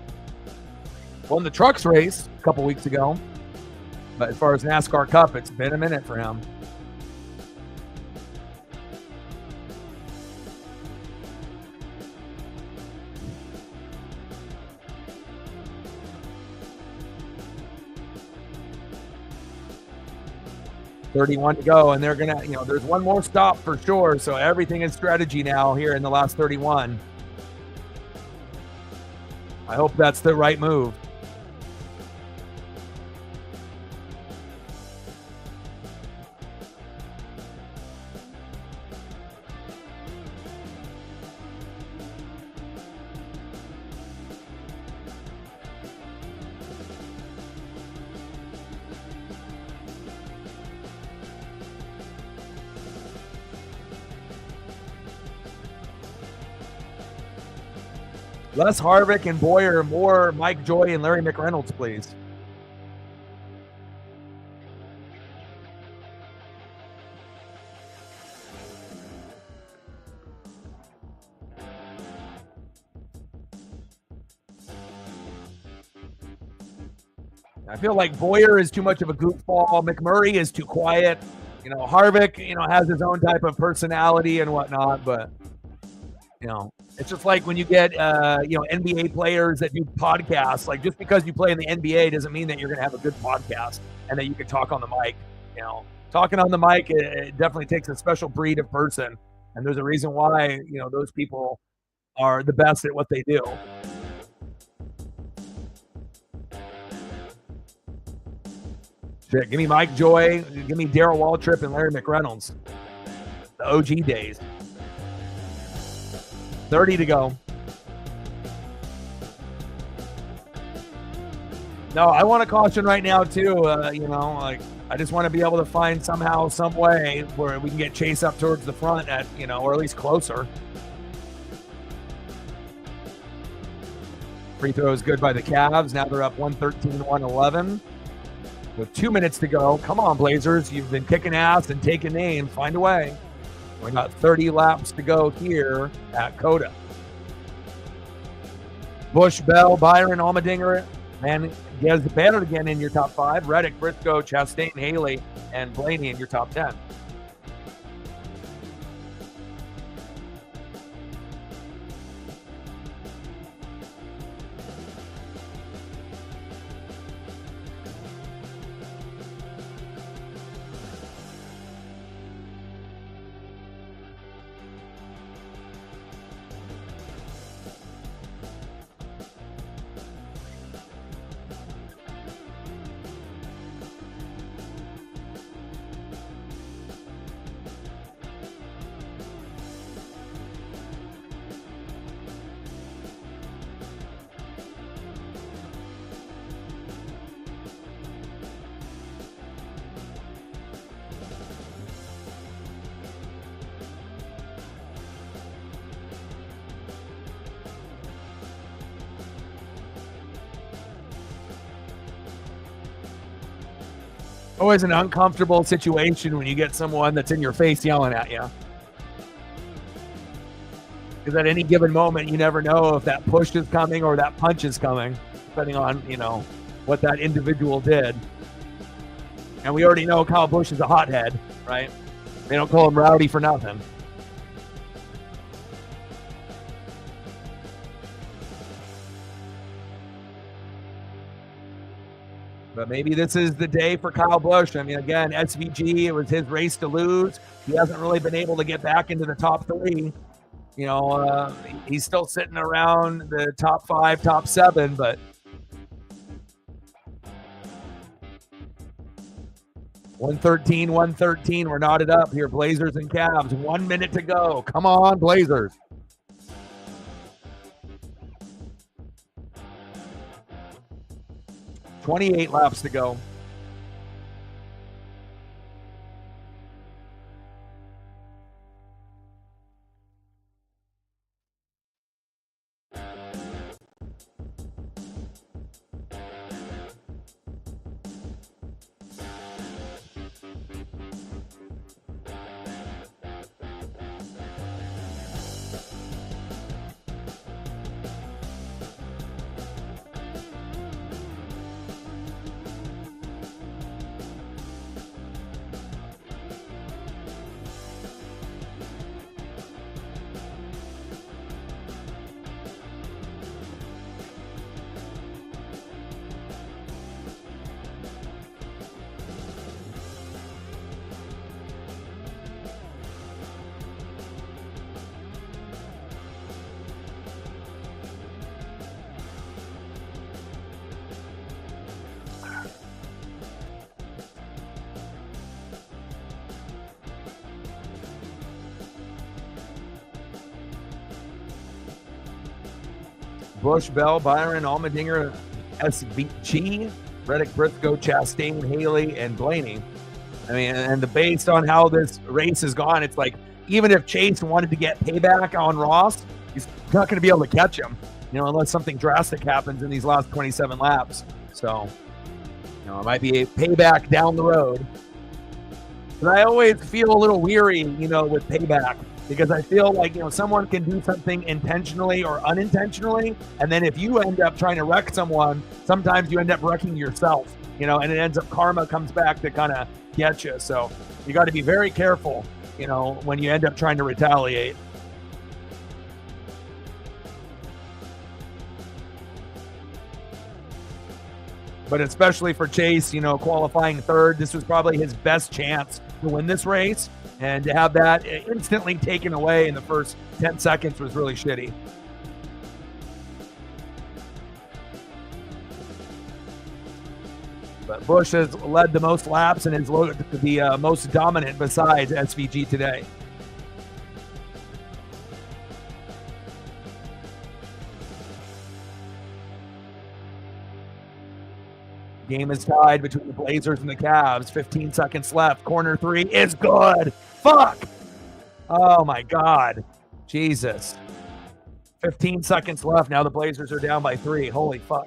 S1: Won the trucks race a couple weeks ago. But as far as NASCAR Cup, it's been a minute for him. .31 to go, and they're gonna, there's one more stop for sure, so everything is strategy now here in the last 31. I hope that's the right move. Less Harvick and Boyer, more Mike Joy and Larry McReynolds, please. I feel like Boyer is too much of a goofball. McMurray is too quiet. Harvick, has his own type of personality and whatnot, but, it's just like when you get, NBA players that do podcasts. Like, just because you play in the NBA doesn't mean that you're going to have a good podcast and that you can talk on the mic. Talking on the mic, it definitely takes a special breed of person. And there's a reason why, those people are the best at what they do. Shit, give me Mike Joy, give me Darrell Waltrip and Larry McReynolds. The OG days. 30 to go. No, I want to caution right now too. I just want to be able to find somehow, some way where we can get Chase up towards the front at, or at least closer. Free throw is good by the Cavs. Now they're up 113-111 with 2 minutes to go. Come on, Blazers. You've been kicking ass and taking names. Find a way. We got 30 laps to go here at Cota. Busch, Bell, Byron, Allmendinger, and Gaz again in your top 5. Reddick, Briscoe, Chastain, Haley, and Blaney in your top 10. Always an uncomfortable situation when you get someone that's in your face yelling at you. Because at any given moment, you never know if that push is coming or that punch is coming, depending on, what that individual did. And we already know Kyle Busch is a hothead, right? They don't call him Rowdy for nothing. But maybe this is the day for Kyle Busch. I mean, again, SVG, it was his race to lose. He hasn't really been able to get back into the top 3. You know, he's still sitting around the top 5, top 7, but 113, we're knotted up here, Blazers and Cavs. 1 minute to go. Come on, Blazers. $28 laps to go. Busch, Bell, Byron, Allmendinger, SVG, Reddick, Briscoe, Chastain, Haley, and Blaney. I mean, and based on how this race has gone, it's like even if Chase wanted to get payback on Ross, he's not going to be able to catch him, you know, unless something drastic happens in these last 27 laps. So, you know, it might be a payback down the road. But I always feel a little weary, you know, with payback, because I feel like, you know, someone can do something intentionally or unintentionally, and then if you end up trying to wreck someone, sometimes you end up wrecking yourself, you know, and it ends up karma comes back to kind of get you. So you got to be very careful, you know, when you end up trying to retaliate. But especially for Chase, you know, qualifying third, this was probably his best chance to win this race. And to have that instantly taken away in the first 10 seconds was really shitty. But Busch has led the most laps and is the most dominant besides SVG today. Game is tied between the Blazers and the Cavs. 15 seconds left. Corner 3 is good. Fuck. Oh, my God. Jesus. 15 seconds left. Now the Blazers are down by 3. Holy fuck.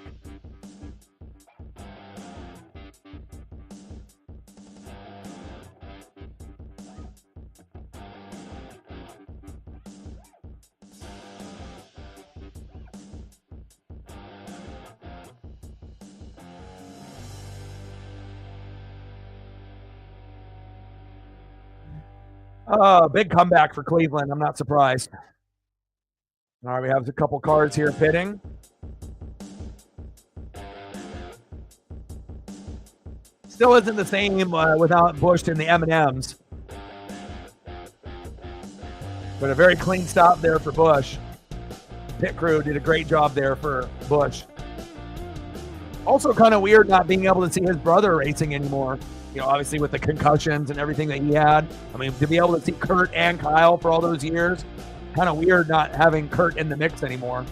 S1: Big comeback for Cleveland. I'm not surprised. All right, we have a couple cars here pitting. Still isn't the same without Busch in the M&Ms. But a very clean stop there for Busch. Pit crew did a great job there for Busch. Also kind of weird not being able to see his brother racing anymore. You know, obviously with the concussions and everything that he had. I mean, to be able to see Kurt and Kyle for all those years, kind of weird not having Kurt in the mix anymore.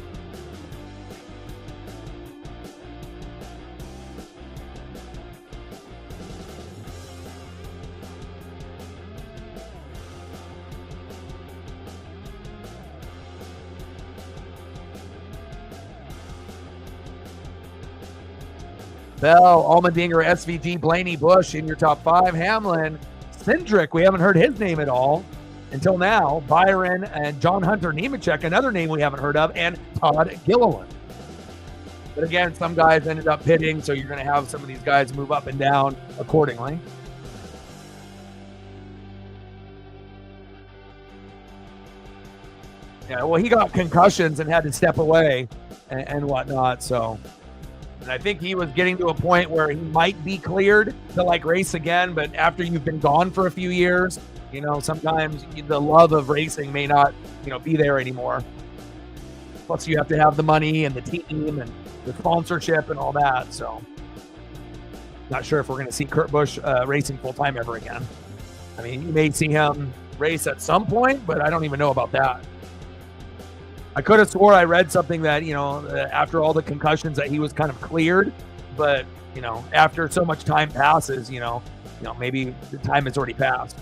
S1: Bell, Allmendinger, SVG, Blaney, Busch in your top 5. Hamlin, Cindric, we haven't heard his name at all until now. Byron and John Hunter Nemechek, another name we haven't heard of, and Todd Gilliland. But again, some guys ended up pitting, so you're going to have some of these guys move up and down accordingly. Yeah, well, he got concussions and had to step away and whatnot, so And I think he was getting to a point where he might be cleared to like race again, but after you've been gone for a few years, you know, sometimes the love of racing may not, you know, be there anymore. Plus you have to have the money and the team and the sponsorship and all that. So not sure if we're going to see Kurt Busch racing full-time ever again. I mean, you may see him race at some point, but I don't even know about that. I could have swore I read something that, you know, after all the concussions that he was kind of cleared, but, you know, after so much time passes, you know, maybe the time has already passed.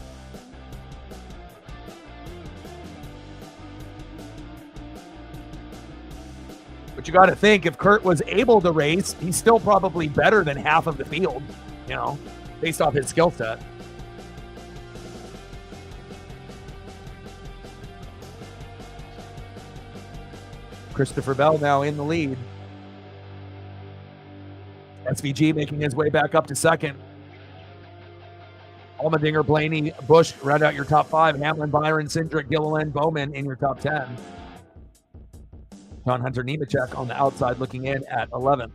S1: But you got to think, if Kurt was able to race, he's still probably better than half of the field, you know, based off his skill set. Christopher Bell now in the lead. SVG making his way back up to second. Allmendinger, Blaney, Busch round out your top 5. Hamlin, Byron, Cindric, Gilliland, Bowman in your top 10. John Hunter Nemechek on the outside looking in at 11.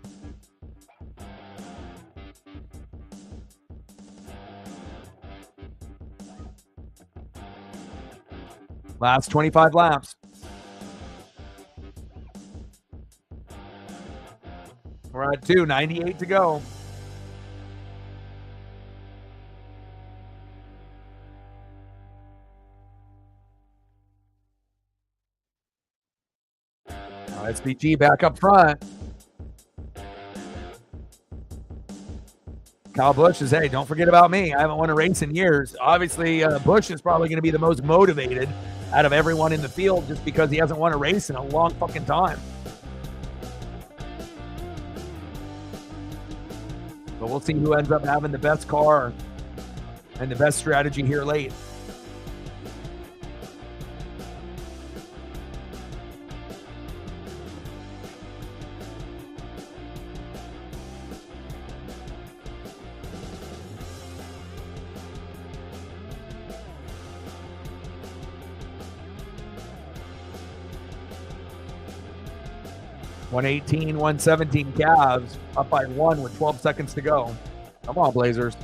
S1: Last 25 laps. We're at 2:98 to go. SVG back up front. Kyle Busch says, hey, don't forget about me. I haven't won a race in years. Obviously, Busch is probably going to be the most motivated out of everyone in the field just because he hasn't won a race in a long fucking time. But we'll see who ends up having the best car and the best strategy here late. $118, $117 Cavs, up by 1 with 12 seconds to go. Come on, Blazers.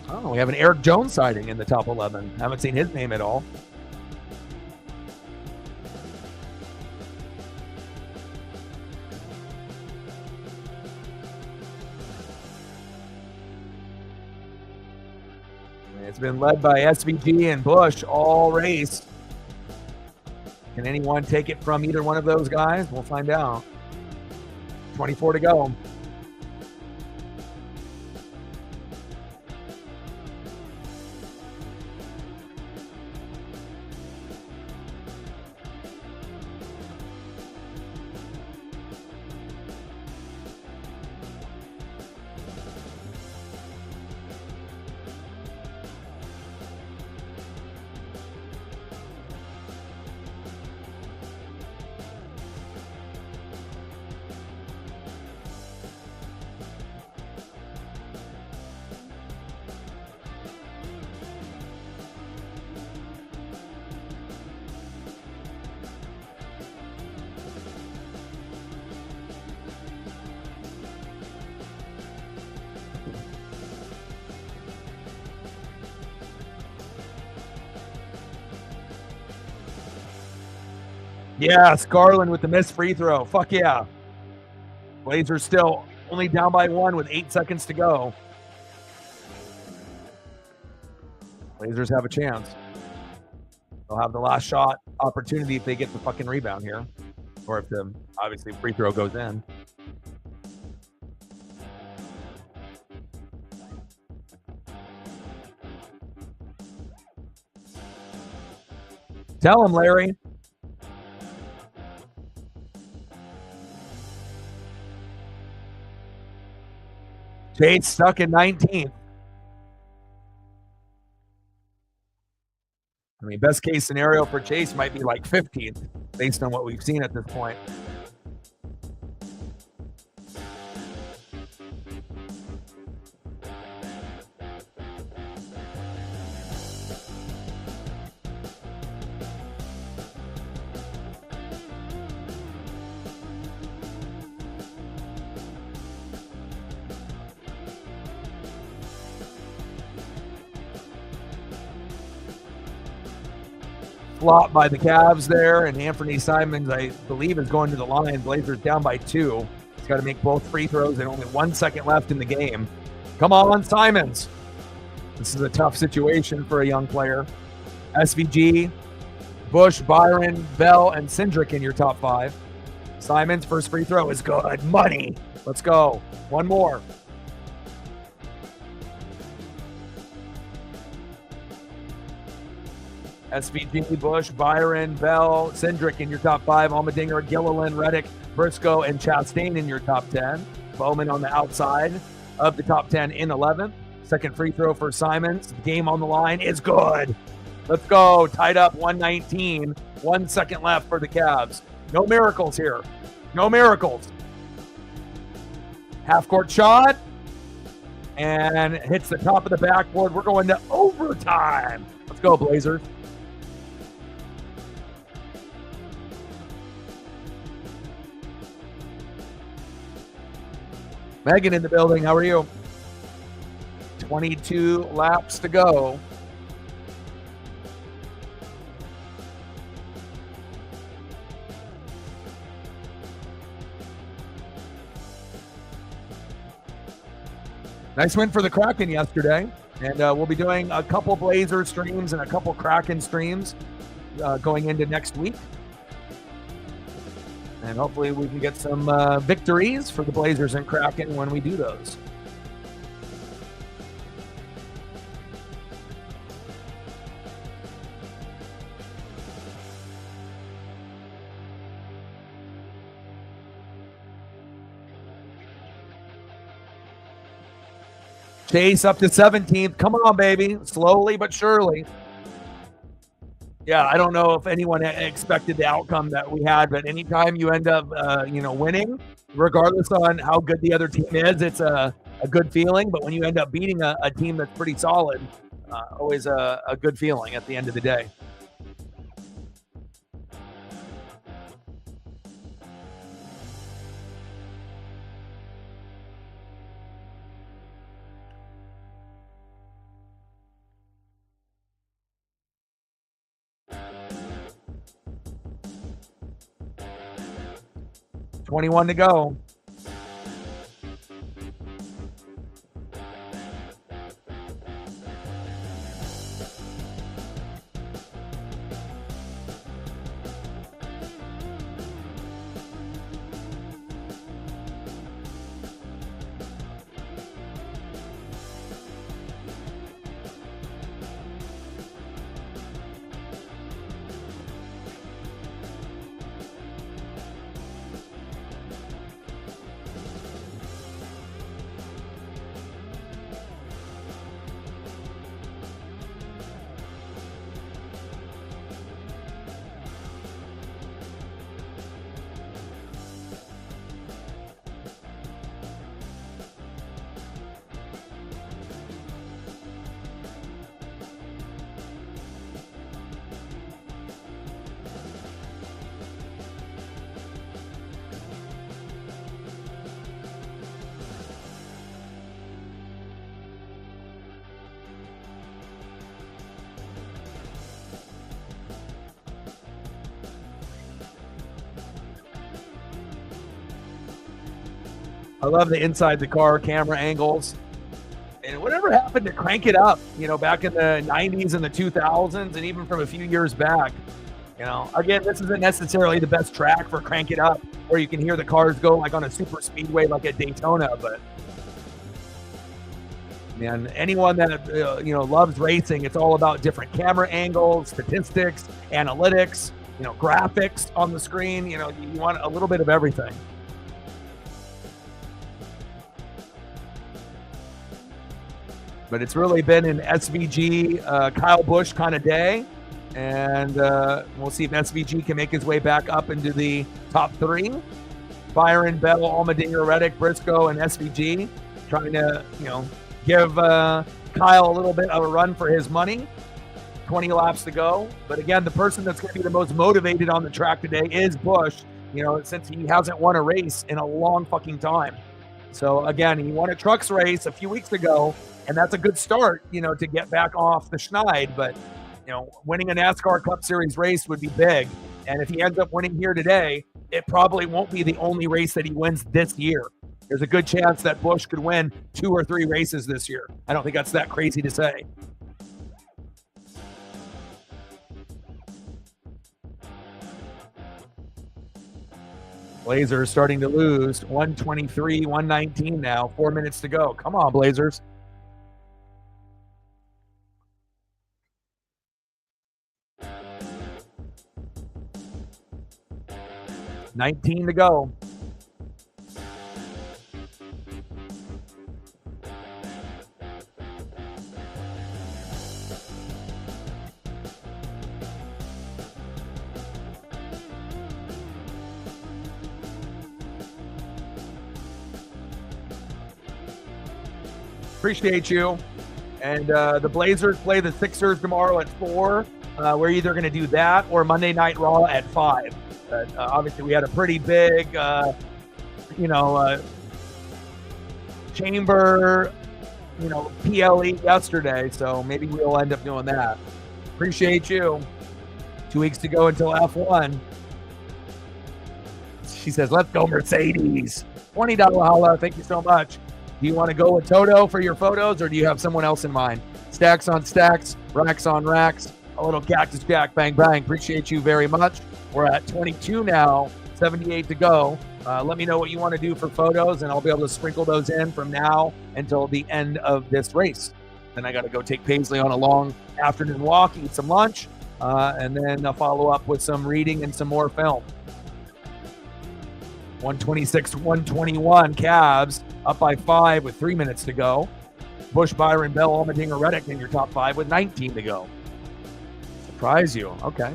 S1: Oh, we have an Eric Jones sighting in the top 11. Haven't seen his name at all. It's been led by SVG and Busch all race. Can anyone take it from either one of those guys? We'll find out. 24 to go. Yeah, Garland with the missed free throw. Fuck yeah. Blazers still only down by 1 with 8 seconds to go. Blazers have a chance. They'll have the last shot opportunity if they get the fucking rebound here. Or if the, obviously, free throw goes in. Tell him, Larry. Chase stuck in 19th. I mean, best case scenario for Chase might be like 15th, based on what we've seen at this point. flop by the Cavs there, and Anthony Simons, I believe, is going to the line. Blazers down by 2. He's got to make both free throws and only 1 second left in the game. Come on, Simons. This is a tough situation for a young player. SVG, Bush, Byron, Bell, and Cindric in your top 5. Simons, first free throw is good. Money. Let's go. One more. SVG, Bush, Byron, Bell, Cindric in your top 5. Allmendinger, Gilliland, Reddick, Briscoe, and Chastain in your top 10. Bowman on the outside of the top 10 in 11th. Second free throw for Simons. Game on the line is good. Let's go. Tied up 119. 1 second left for the Cavs. No miracles here. No miracles. Half-court shot. And hits the top of the backboard. We're going to overtime. Let's go, Blazers. Megan in the building. How are you? 22 laps to go. Nice win for the Kraken yesterday. And we'll be doing a couple Blazer streams and a couple Kraken streams going into next week. And hopefully we can get some victories for the Blazers and Kraken when we do those. Chase up to 17th. Come on, baby. Slowly but surely. Yeah, I don't know if anyone expected the outcome that we had, but anytime you end up, winning, regardless on how good the other team is, it's a good feeling. But when you end up beating a team that's pretty solid, always a good feeling at the end of the day. $21 to go. I love the inside the car camera angles. And whatever happened to crank it up, back in the 90s and the 2000s, and even from a few years back. Again, this isn't necessarily the best track for crank it up, where you can hear the cars go like on a super speedway like at Daytona. But, man, anyone that, loves racing, it's all about different camera angles, statistics, analytics, graphics on the screen. You want a little bit of everything. But it's really been an SVG, Kyle Busch kind of day. And we'll see if SVG can make his way back up into the top 3. Byron, Bell, Allmendinger, Reddick, Briscoe, and SVG trying to, give Kyle a little bit of a run for his money. 20 laps to go. But again, the person that's going to be the most motivated on the track today is Busch, since he hasn't won a race in a long fucking time. So again, he won a trucks race a few weeks ago. And that's a good start, to get back off the schneid. But, winning a NASCAR Cup Series race would be big. And if he ends up winning here today, it probably won't be the only race that he wins this year. There's a good chance that Busch could win 2 or 3 races this year. I don't think that's that crazy to say. Blazers starting to lose. 123, 119 now. 4 minutes to go. Come on, Blazers. $19 to go. Appreciate you. And the Blazers play the Sixers tomorrow at 4. We're either going to do that or Monday Night Raw at 5. But obviously, we had a pretty big, chamber, PLE yesterday. So maybe we'll end up doing that. Appreciate you. 2 weeks to go until F1. She says, let's go Mercedes. $20 holla. Thank you so much. Do you want to go with Toto for your photos, or do you have someone else in mind? Stacks on stacks, racks on racks, a little cactus jack, bang, bang. Appreciate you very much. We're at 22 now, 78 to go. Let me know what you want to do for photos, and I'll be able to sprinkle those in from now until the end of this race. Then I got to go take Paisley on a long afternoon walk, eat some lunch, and then I'll follow up with some reading and some more film. 126, 121 Cavs up by 5 with 3 minutes to go. Busch, Byron, Bell, Allmendinger, Reddick in your top 5 with 19 to go. Surprise you. Okay.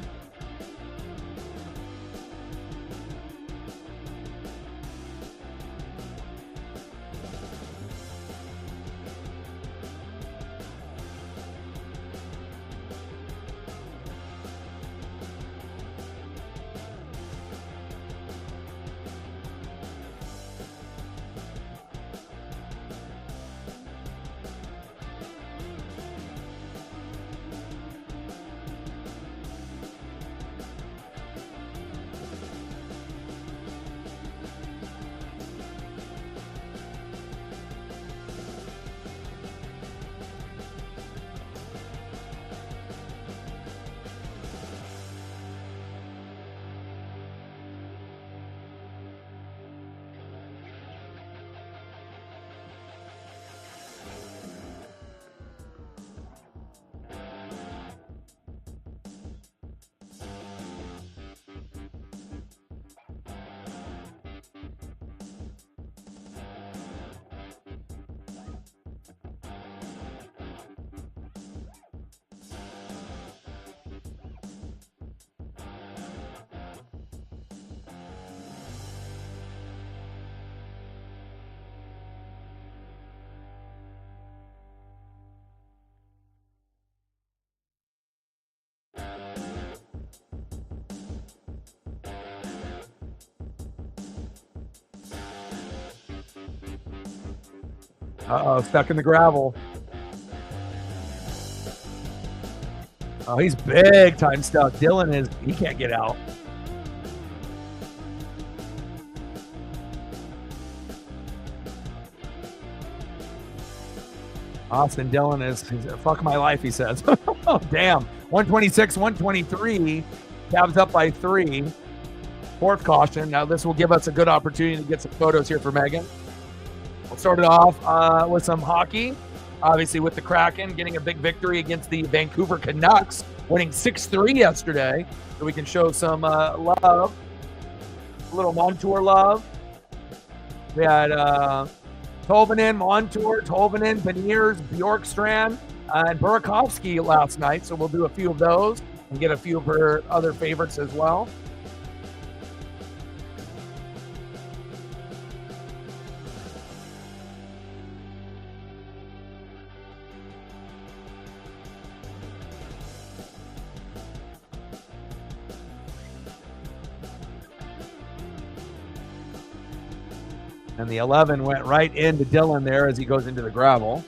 S1: Uh-oh, stuck in the gravel. Oh, he's big time stuck. Dylan he can't get out. Austin Dillon he's fuck my life, he says. Oh, damn. 126, 123. Cavs up by 3. Fourth caution. Now this will give us a good opportunity to get some photos here for Megan. We'll start it off with some hockey. Obviously with the Kraken getting a big victory against the Vancouver Canucks, winning 6-3 yesterday. So we can show some love, a little Montour love. We had Tolvanen, Montour, Tolvanen, Beniers, Bjorkstrand, and Burakovsky last night. So we'll do a few of those and get a few of her other favorites as well. And the 11 went right into Dylan there as he goes into the gravel.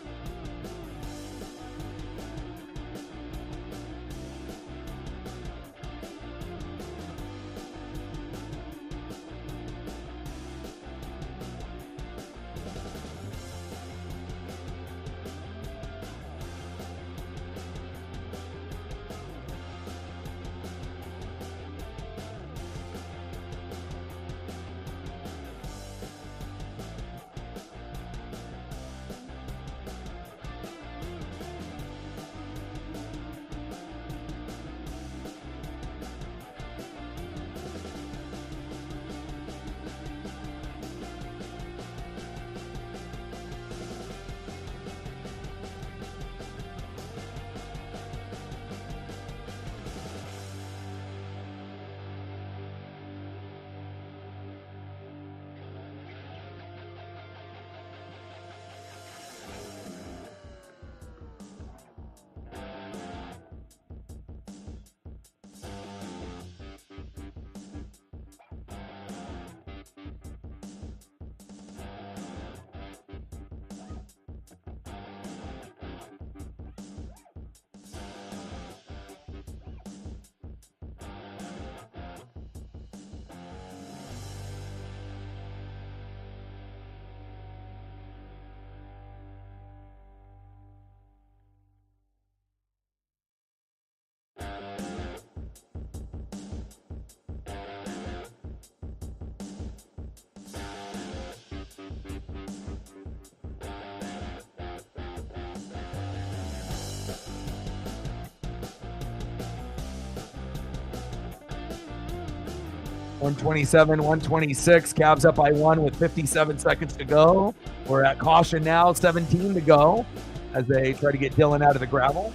S1: 127, 126. Cavs up by 1 with 57 seconds to go. We're at caution now, 17 to go as they try to get Dylan out of the gravel.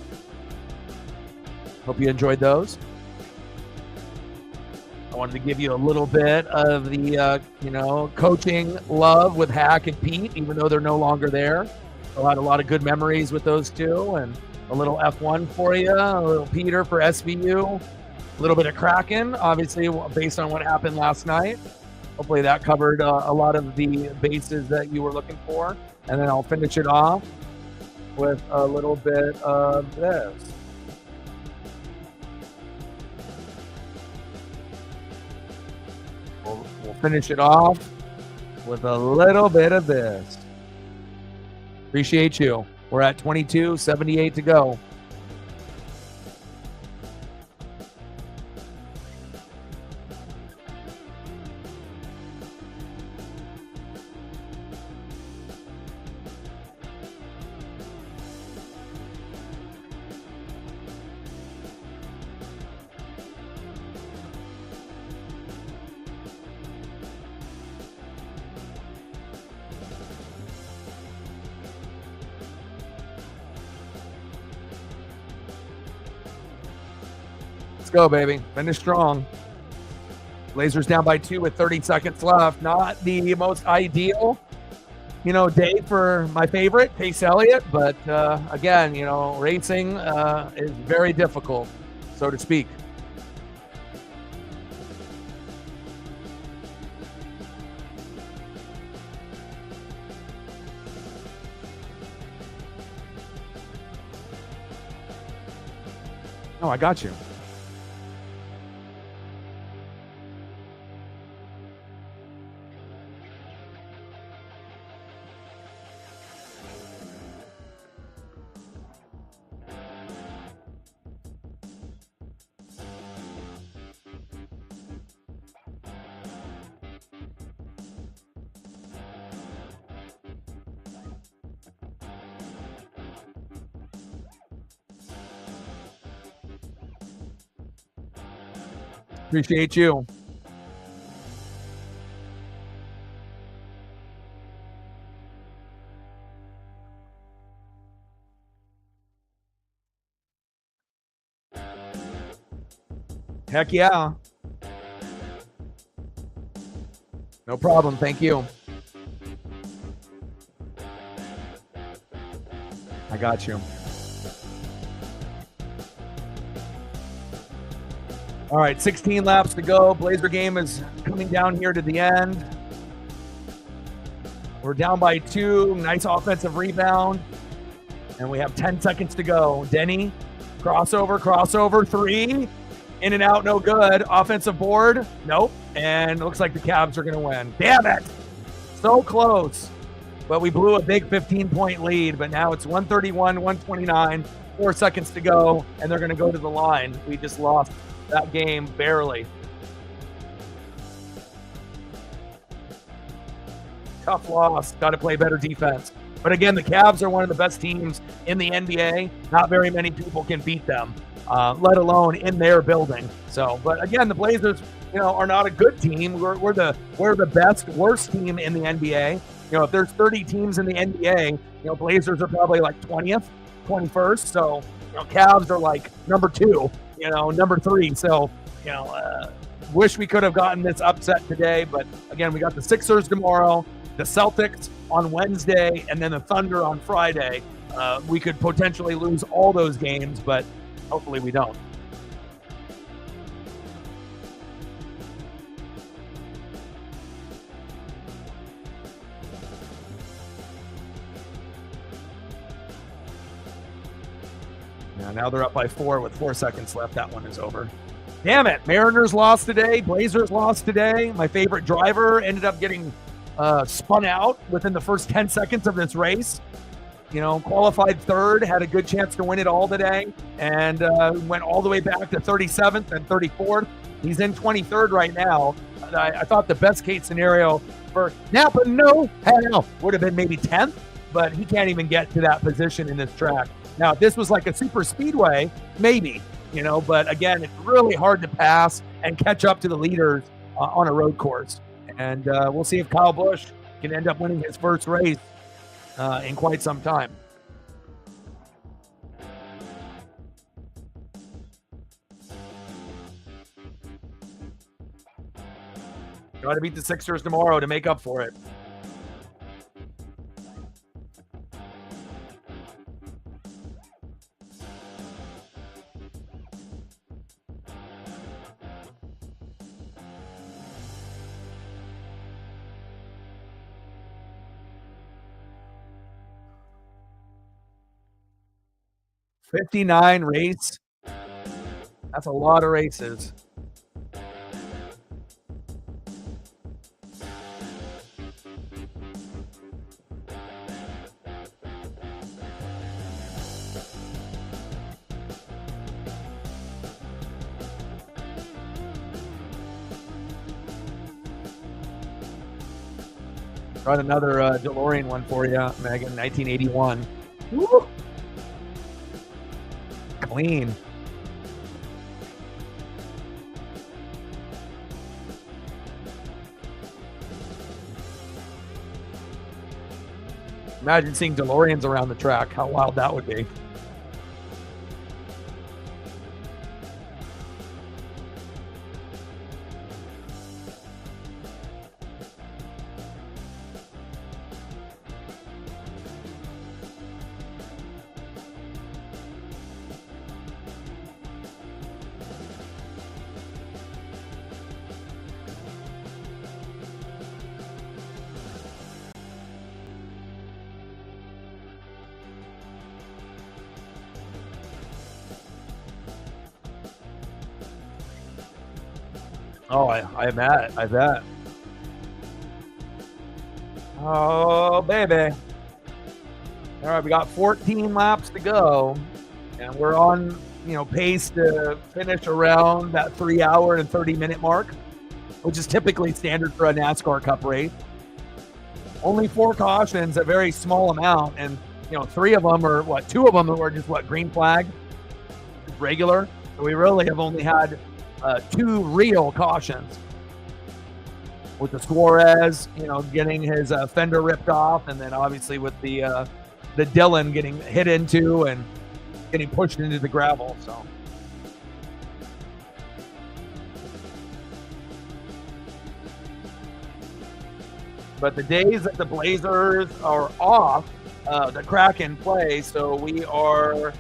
S1: Hope you enjoyed those. I wanted to give you a little bit of the, coaching love with Hack and Pete, even though they're no longer there. I had a lot of good memories with those two, and a little F1 for you, a little Peter for SVU, a little bit of Kraken, obviously, based on what happened last night. Hopefully that covered a lot of the bases that you were looking for. And then I'll finish it off with a little bit of this. We'll finish it off with a little bit of this. Appreciate you. We're at 22:78 to go. Go, baby. Finish strong. Blazers down by 2 with 30 seconds left. Not the most ideal, day for my favorite, Pace Elliott. But again, racing is very difficult, so to speak. Oh, I got you. Appreciate you. Heck yeah. No problem. Thank you. I got you. All right, 16 laps to go. Blazer game is coming down here to the end. We're down by 2. Nice offensive rebound. And we have 10 seconds to go. Denny, crossover, 3. In and out, no good. Offensive board, nope. And it looks like the Cavs are going to win. Damn it. So close. But we blew a big 15-point lead. But now it's 131, 129. 4 seconds to go. And they're going to go to the line. We just lost that game barely. Tough loss. Got to play better defense. But again, the Cavs are one of the best teams in the NBA. Not very many people can beat them, let alone in their building. So, but again, the Blazers, are not a good team. We're the best, worst team in the NBA. If there's 30 teams in the NBA, Blazers are probably like 20th, 21st. So, Cavs are like number 2. Number 3. So, wish we could have gotten this upset today. But again, we got the Sixers tomorrow, the Celtics on Wednesday, and then the Thunder on Friday. We could potentially lose all those games, but hopefully we don't. Now they're up by 4 with 4 seconds left. That one is over. Damn it. Mariners lost today. Blazers lost today. My favorite driver ended up getting spun out within the first 10 seconds of this race. Qualified third, had a good chance to win it all today, and went all the way back to 37th and 34th. He's in 23rd right now. I thought the best case scenario for Napa, no hell, would have been maybe 10th, but he can't even get to that position in this track. Now, if this was like a super speedway, maybe, but again, it's really hard to pass and catch up to the leaders on a road course. And we'll see if Kyle Busch can end up winning his first race in quite some time. Got to beat the Sixers tomorrow to make up for it. $59 race. That's a lot of races. Got another DeLorean one for you, Megan, 1981. Woo! Clean. Imagine seeing DeLoreans around the track. How wild that would be. Oh, I bet. Oh, baby. All right, we got 14 laps to go, and we're on, pace to finish around that 3 hour and 30-minute mark, which is typically standard for a NASCAR Cup race. Only 4 cautions, a very small amount, and 3 of them are 2 of them are just green flag, regular. So we really have only had 2 real cautions, with the Suarez, getting his fender ripped off, and then obviously with the Dillon getting hit into and getting pushed into the gravel. So but the days that the Blazers are off, the Kraken play, so we are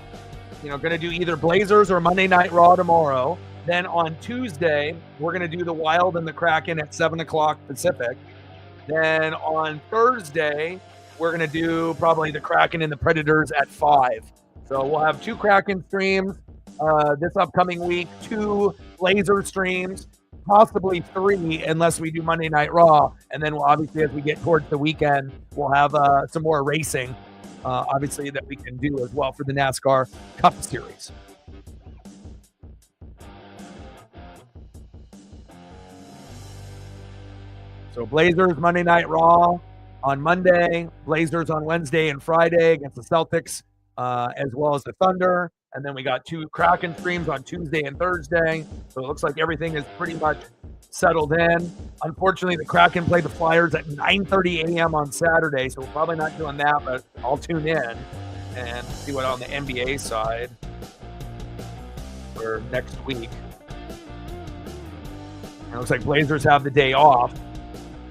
S1: going to do either Blazers or Monday Night Raw tomorrow. Then on Tuesday, we're going to do the Wild and the Kraken at 7 o'clock Pacific. Then on Thursday, we're going to do probably the Kraken and the Predators at 5. So we'll have 2 Kraken streams this upcoming week, 2 Blazer streams, possibly 3 unless we do Monday Night Raw. And then we'll obviously, as we get towards the weekend, we'll have some more racing, obviously, that we can do as well for the NASCAR Cup Series. So Blazers Monday Night Raw on Monday, Blazers on Wednesday and Friday against the Celtics, as well as the Thunder. And then we got 2 Kraken streams on Tuesday and Thursday. So it looks like everything is pretty much settled in. Unfortunately, the Kraken play the Flyers at 9:30 a.m. on Saturday. So we're probably not doing that, but I'll tune in and see what on the NBA side for next week. It looks like Blazers have the day off.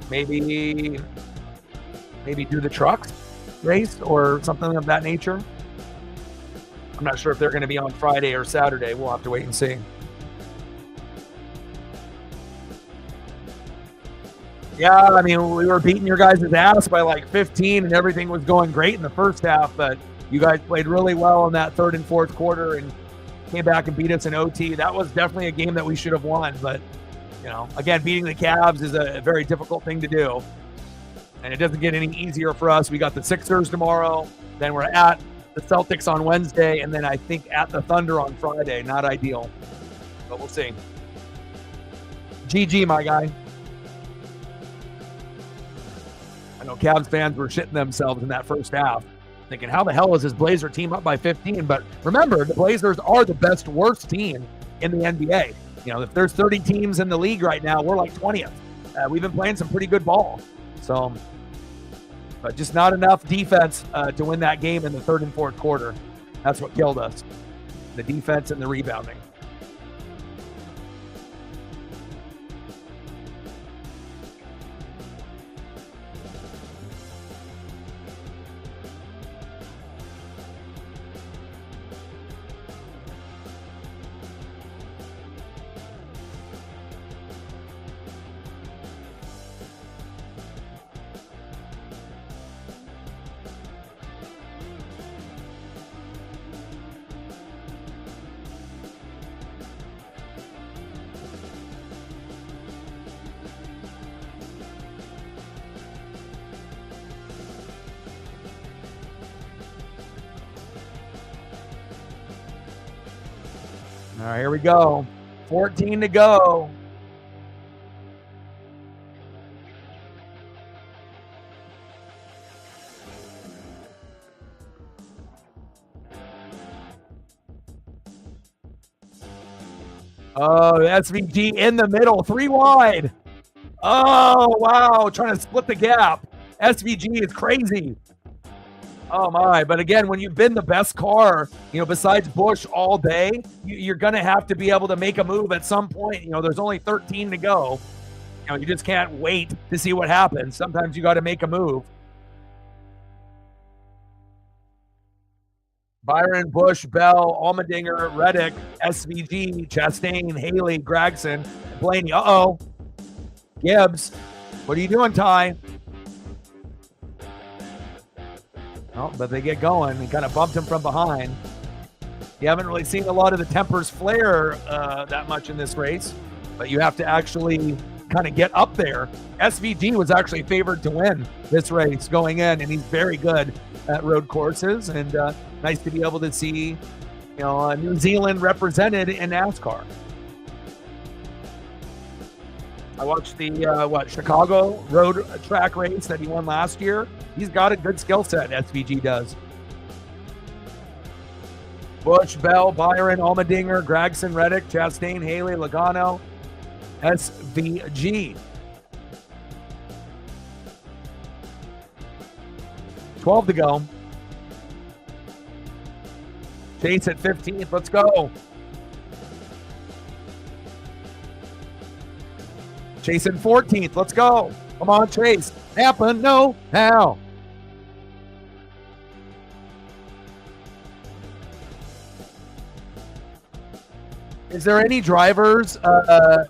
S1: Maybe do the trucks race or something of that nature. I'm not sure if they're going to be on Friday or Saturday. We'll have to wait and see. Yeah, I mean, we were beating your guys' ass by 15, and everything was going great in the first half, but you guys played really well in that third and fourth quarter and came back and beat us in OT. That was definitely a game that we should have won, but again, beating the Cavs is a very difficult thing to do. And it doesn't get any easier for us. We got the Sixers tomorrow. Then we're at the Celtics on Wednesday. And then I think at the Thunder on Friday. Not ideal. But we'll see. GG, my guy. I know Cavs fans were shitting themselves in that first half, thinking, how the hell is this Blazer team up by 15? But remember, the Blazers are the best worst team in the NBA. If there's 30 teams in the league right now, we're like 20th. We've been playing some pretty good ball. So, but just not enough defense to win that game in the third and fourth quarter. That's what killed us. The defense and the rebounding. All right, here we go. 14 to go. Oh, SVG in the middle, 3 wide. Oh, wow, trying to split the gap. SVG is crazy. Oh my, but again, when you've been the best car, besides Busch all day, you're going to have to be able to make a move at some point. There's only 13 to go. You just can't wait to see what happens. Sometimes you got to make a move. Byron, Busch, Bell, Allmendinger, Reddick, SVG, Chastain, Haley, Gragson, Blaney. Uh-oh. Gibbs. What are you doing, Ty? Oh, but they get going. He kind of bumped him from behind. You haven't really seen a lot of the tempers flare that much in this race, but you have to actually kind of get up there. SVG was actually favored to win this race going in, and he's very good at road courses, and nice to be able to see New Zealand represented in NASCAR. I watched the Chicago road track race that he won last year. He's got a good skill set, SVG does. Busch, Bell, Byron, Allmendinger, Gragson, Reddick, Chastain, Haley, Logano, SVG. 12 to go. Chase at 15th. Let's go. Chase in 14th. Let's go. Come on, Chase. Happen. No. How? Is there any drivers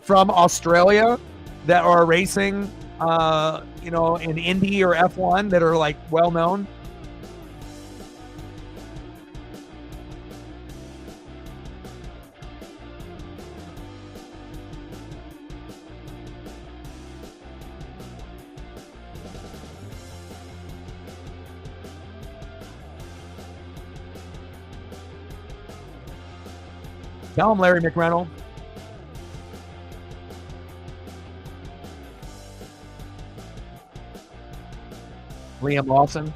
S1: from Australia that are racing, in Indy or F1 that are like well known? Tell him, Larry McReynolds. Liam Lawson.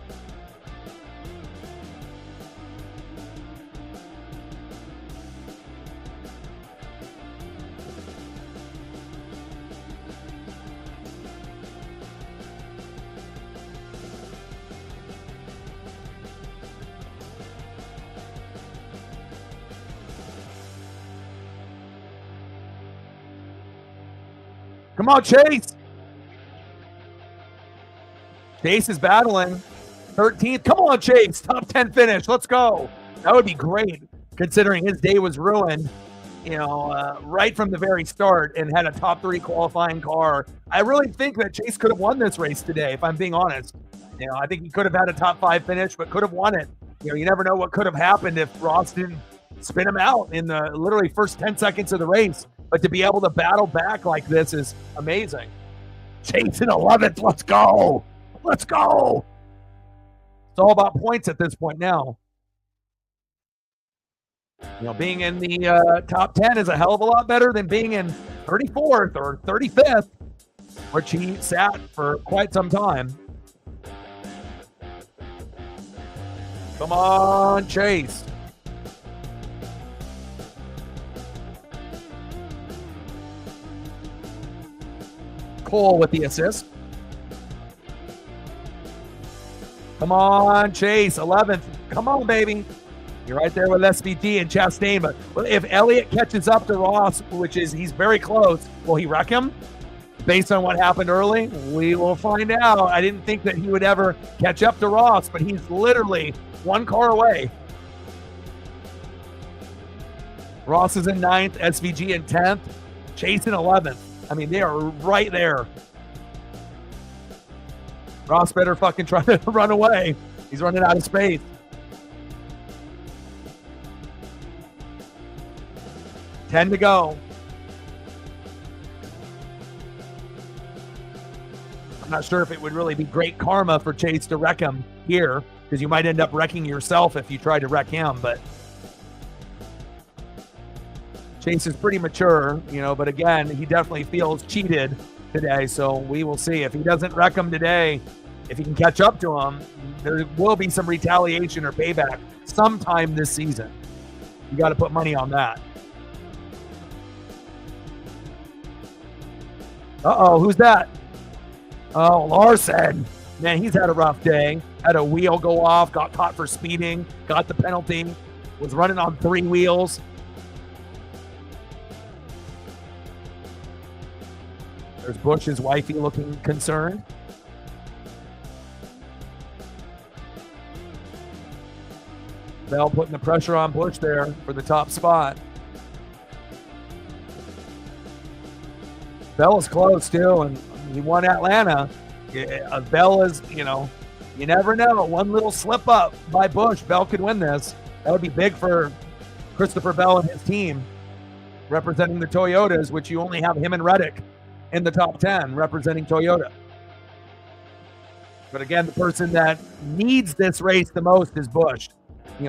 S1: Come on, Chase. Chase is battling. 13th. Come on, Chase. Top 10 finish. Let's go. That would be great, considering his day was ruined, right from the very start, and had a top 3 qualifying car. I really think that Chase could have won this race today, if I'm being honest. I think he could have had a top 5 finish, but could have won it. You never know what could have happened if Ross didn't spin him out in the literally first 10 seconds of the race. But to be able to battle back like this is amazing. Chase in 11th. Let's go. Let's go. It's all about points at this point now. Being in the top 10 is a hell of a lot better than being in 34th or 35th, which he sat for quite some time. Come on, Chase. Cole with the assist. Come on, Chase, 11th. Come on, baby. You're right there with SVG and Chastain. But if Elliott catches up to Ross, which is he's very close, will he wreck him? Based on what happened early, we will find out. I didn't think that he would ever catch up to Ross, but he's literally one car away. Ross is in 9th, SVG in 10th, Chase in 11th. I mean, they are right there. Ross better fucking try to run away. He's running out of space. $10 to go. I'm not sure if it would really be great karma for Chase to wreck him here, because you might end up wrecking yourself if you try to wreck him, but Chase is pretty mature, but again, he definitely feels cheated today, so we will see. If he doesn't wreck him today, if he can catch up to him, there will be some retaliation or payback sometime this season. You got to put money on that. Uh-oh, who's that? Oh, Larson. Man, he's had a rough day. Had a wheel go off, got caught for speeding, got the penalty, was running on 3 wheels. There's Bush's wifey looking concerned. Bell putting the pressure on Bush there for the top spot. Bell is close too, and he won Atlanta. Bell is, you never know. One little slip up by Bush, Bell could win this. That would be big for Christopher Bell and his team, representing the Toyotas, which you only have him and Reddick in the top 10 representing Toyota. But again, the person that needs this race the most is Bush,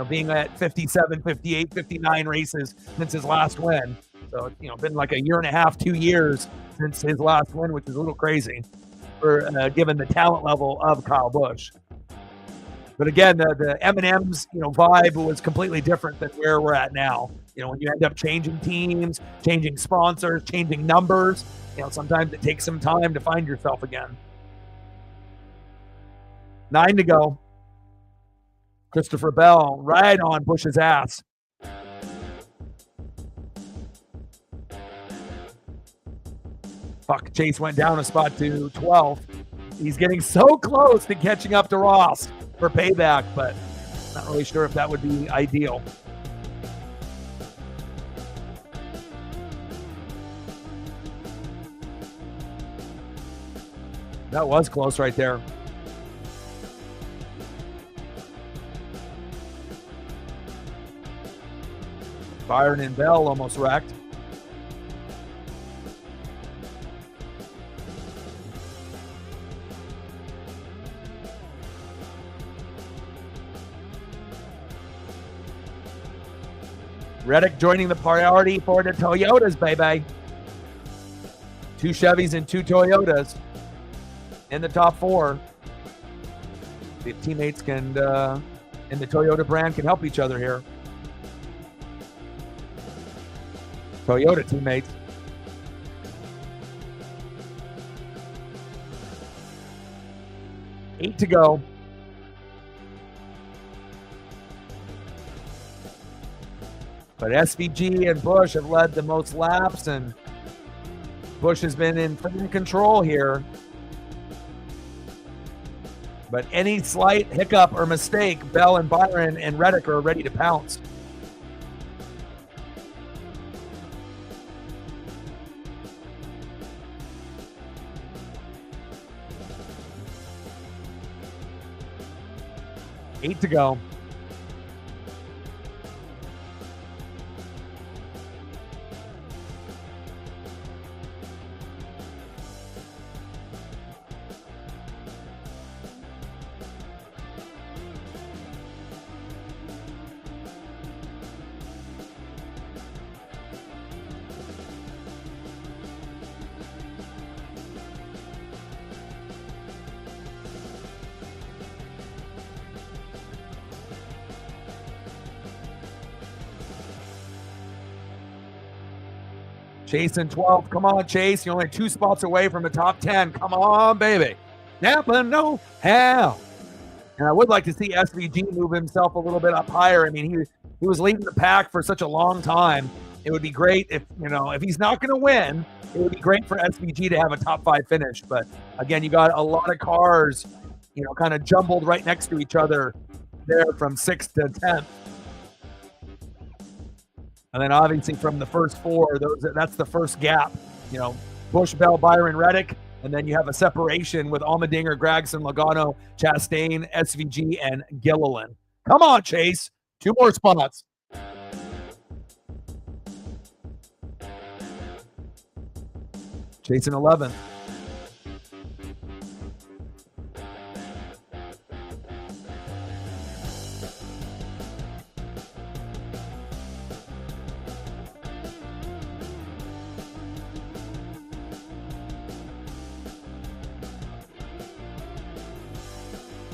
S1: being at 57, 58, 59 races since his last win. So, been like a year and a half, 2 years since his last win, which is a little crazy for given the talent level of Kyle Busch. But again, the M&M's, vibe was completely different than where we're at now. When you end up changing teams, changing sponsors, changing numbers, sometimes it takes some time to find yourself again. 9 to go. Christopher Bell right on Bush's ass. Fuck, Chase went down a spot to 12th. He's getting so close to catching up to Ross for payback, but not really sure if that would be ideal. That was close right there. Byron and Bell almost wrecked. Reddick joining the priority for the Toyotas, baby. 2 Chevys and 2 Toyotas in the top 4. The teammates can, in the Toyota brand, can help each other here. Toyota teammates. Eight to go. But SVG and Bush have led the most laps, and Bush has been in full control here. But any slight hiccup or mistake, Bell and Byron and Reddick are ready to pounce. Eight to go. Chase in 12th. Come on, Chase. You're only 2 spots away from the top 10. Come on, baby. Napa, no how. And I would like to see SVG move himself a little bit up higher. I mean, he was leading the pack for such a long time. It would be great if he's not going to win, it would be great for SVG to have a top 5 finish. But again, you got a lot of cars, kind of jumbled right next to each other there from 6th to 10th. And then obviously from the first 4, that's the first gap. Busch, Bell, Byron, Reddick. And then you have a separation with Allmendinger, Gragson, Logano, Chastain, SVG, and Gilliland. Come on, Chase. 2 more spots. Chase in 11th.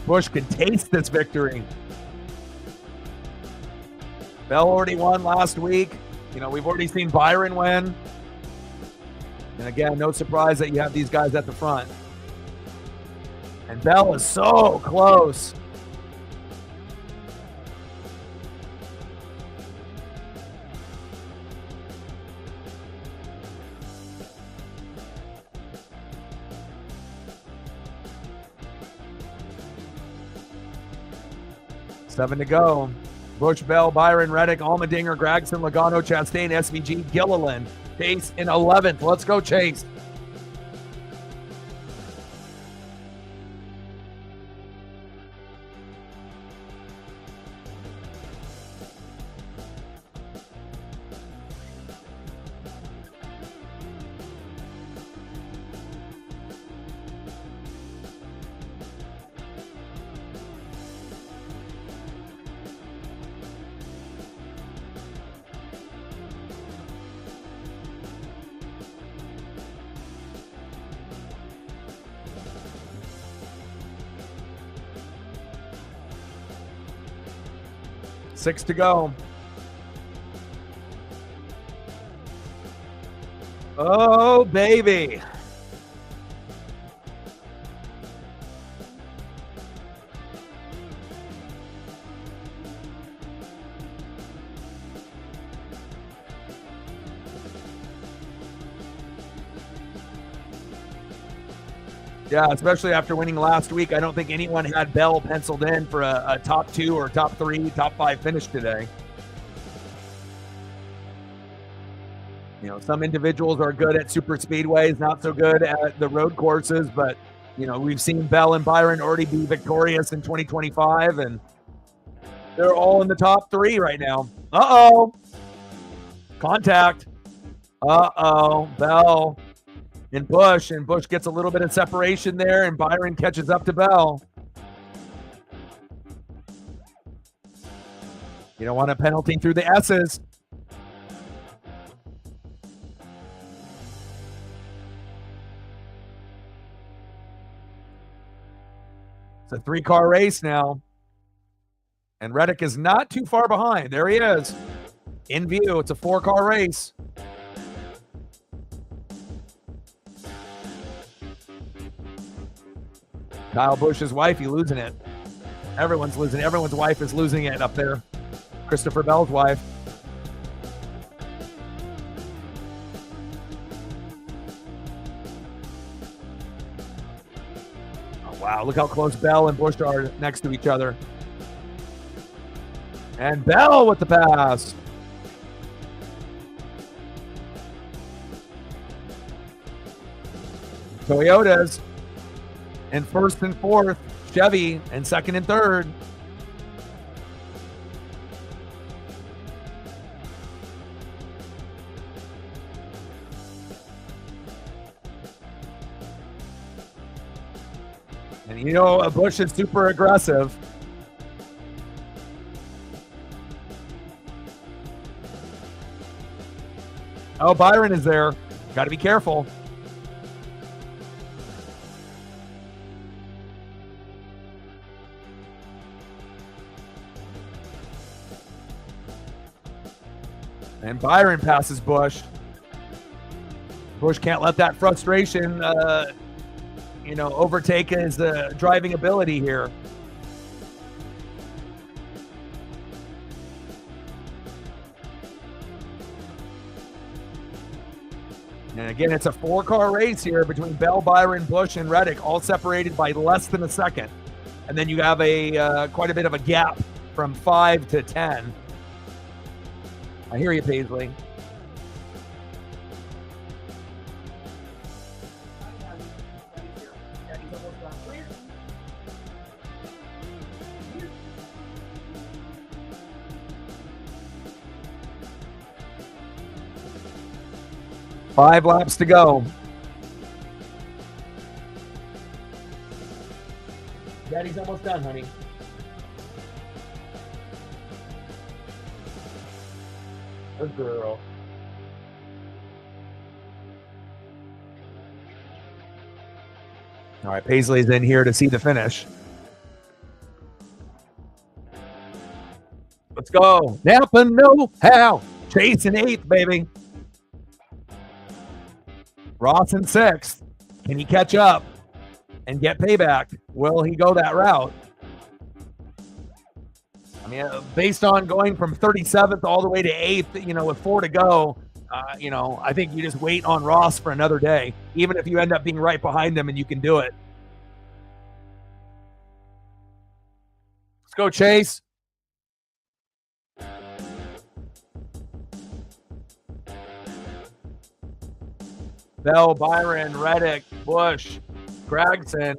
S1: Busch can taste this victory. Bell already won last week. We've already seen Byron win. And again, no surprise that you have these guys at the front. And Bell is so close. Seven to go. Busch, Bell, Byron, Reddick, Allmendinger, Gragson, Logano, Chastain, SVG, Gilliland. Chase in 11th. Let's go, Chase. Six to go. Oh, baby. Yeah, especially after winning last week. I don't think anyone had Bell penciled in for a top 2 or top 3, top 5 finish today. Some individuals are good at super speedways, not so good at the road courses, but, we've seen Bell and Byron already be victorious in 2025, and they're all in the top 3 right now. Uh-oh. Contact. Uh-oh. Bell and Busch gets a little bit of separation there, and Byron catches up to Bell. You don't want a penalty through the S's. It's a 3-car race now. And Reddick is not too far behind. There he is. In view. It's a 4-car race. Kyle Busch's wife, he's losing it. Everyone's losing it. Everyone's wife is losing it up there. Christopher Bell's wife. Oh, wow. Look how close Bell and Busch are next to each other. And Bell with the pass. Toyotas in 1st and 4th, Chevy in 2nd and 3rd. And Busch is super aggressive. Oh, Byron is there. Got to be careful. And Byron passes Busch. Busch can't let that frustration, overtake his driving ability here. And again, it's a 4-car race here between Bell, Byron, Busch, and Reddick, all separated by less than a second. And then you have a quite a bit of a gap from 5 to 10. I hear you, Paisley. Five laps to go. Daddy's almost done, honey. Good girl. All right, Paisley's in here to see the finish. Let's go. Napa know-how. Chase in 8th, baby. Ross in 6th. Can he catch up and get payback? Will he go that route? I mean, based on going from 37th all the way to 8th, with 4 to go, I think you just wait on Ross for another day, even if you end up being right behind him and you can do it. Let's go, Chase. Bell, Byron, Reddick, Busch, Gregson,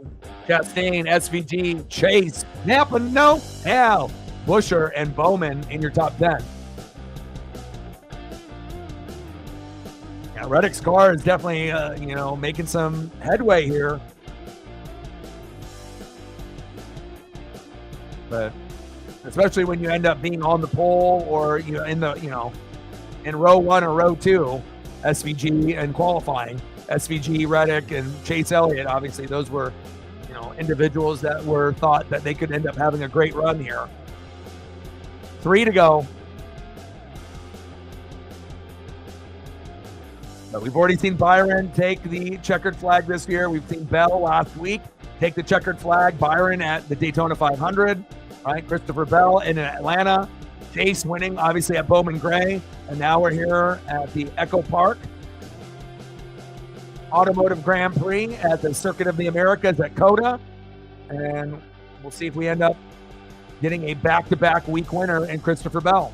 S1: Chastain, SVG, Chase, Napa, know-how, Buescher, and Bowman in your top 10. Yeah, Reddick's car is definitely, making some headway here. But especially when you end up being on the pole or in row 1 or row 2. SVG and qualifying. SVG, Reddick, and Chase Elliott, obviously, those were, individuals that were thought that they could end up having a great run here. 3 to go. But we've already seen Byron take the checkered flag this year. We've seen Bell last week take the checkered flag. Byron at the Daytona 500, right? Christopher Bell in Atlanta. Chase winning, obviously, at Bowman Gray. And now we're here at the EchoPark Automotive Grand Prix at the Circuit of the Americas at Cota. And we'll see if we end up getting a back-to-back week winner in Christopher Bell.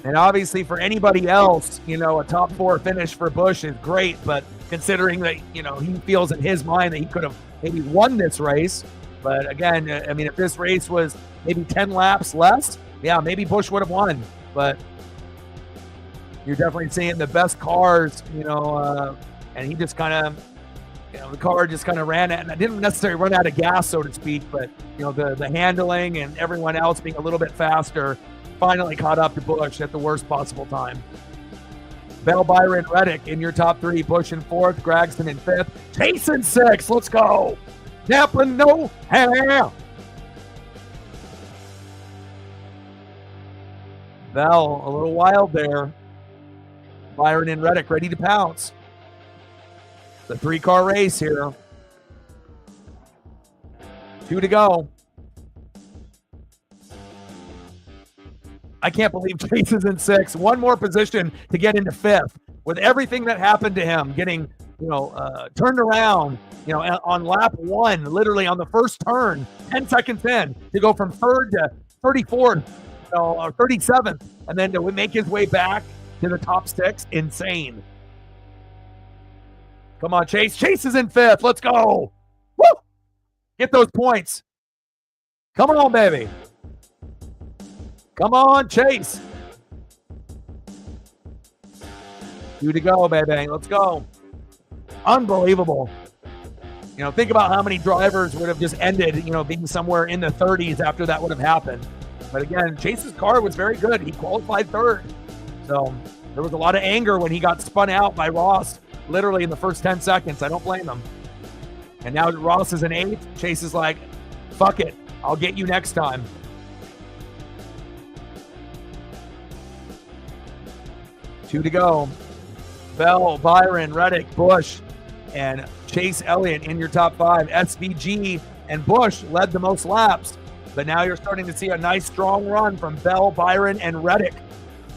S1: And obviously for anybody else, a top 4 finish for Busch is great, but considering that, he feels in his mind that he could have maybe won this race. But again, I mean, if this race was maybe 10 laps less, yeah, maybe Busch would have won. But you're definitely seeing the best cars, and he just kind of, the car just kind of ran out, and I didn't necessarily run out of gas, so to speak, but, the handling and everyone else being a little bit faster finally caught up to Busch at the worst possible time. Bell, Byron, Reddick in your top 3. Busch in 4th, Gregson in 5th, Chase in 6th. Let's go. Napa, know-how. Bell a little wild there. Byron and Reddick ready to pounce. The 3-car race here. 2 to go. I can't believe Chase is in 6th. One more position to get into 5th. With everything that happened to him, getting turned around, on lap 1, literally on the first turn, 10 seconds in, to go from 3rd to 34th, or 37th, and then to make his way back to the top 6. Insane. Come on, Chase. Chase is in 5th. Let's go. Woo! Get those points. Come on, baby. Come on, Chase. 2 to go, baby. Let's go. Unbelievable. Think about how many drivers would have just ended, being somewhere in the 30s after that would have happened. But again, Chase's car was very good. He qualified 3rd. So There was a lot of anger when he got spun out by Ross, literally in the first 10 seconds. I don't blame him. And now Ross is in 8th. Chase is like, fuck it. I'll get you next time. Two to go. Bell, Byron, Reddick, Busch, and Chase Elliott in your top 5. SVG and Busch led the most laps. But now you're starting to see a nice strong run from Bell, Byron, and Reddick.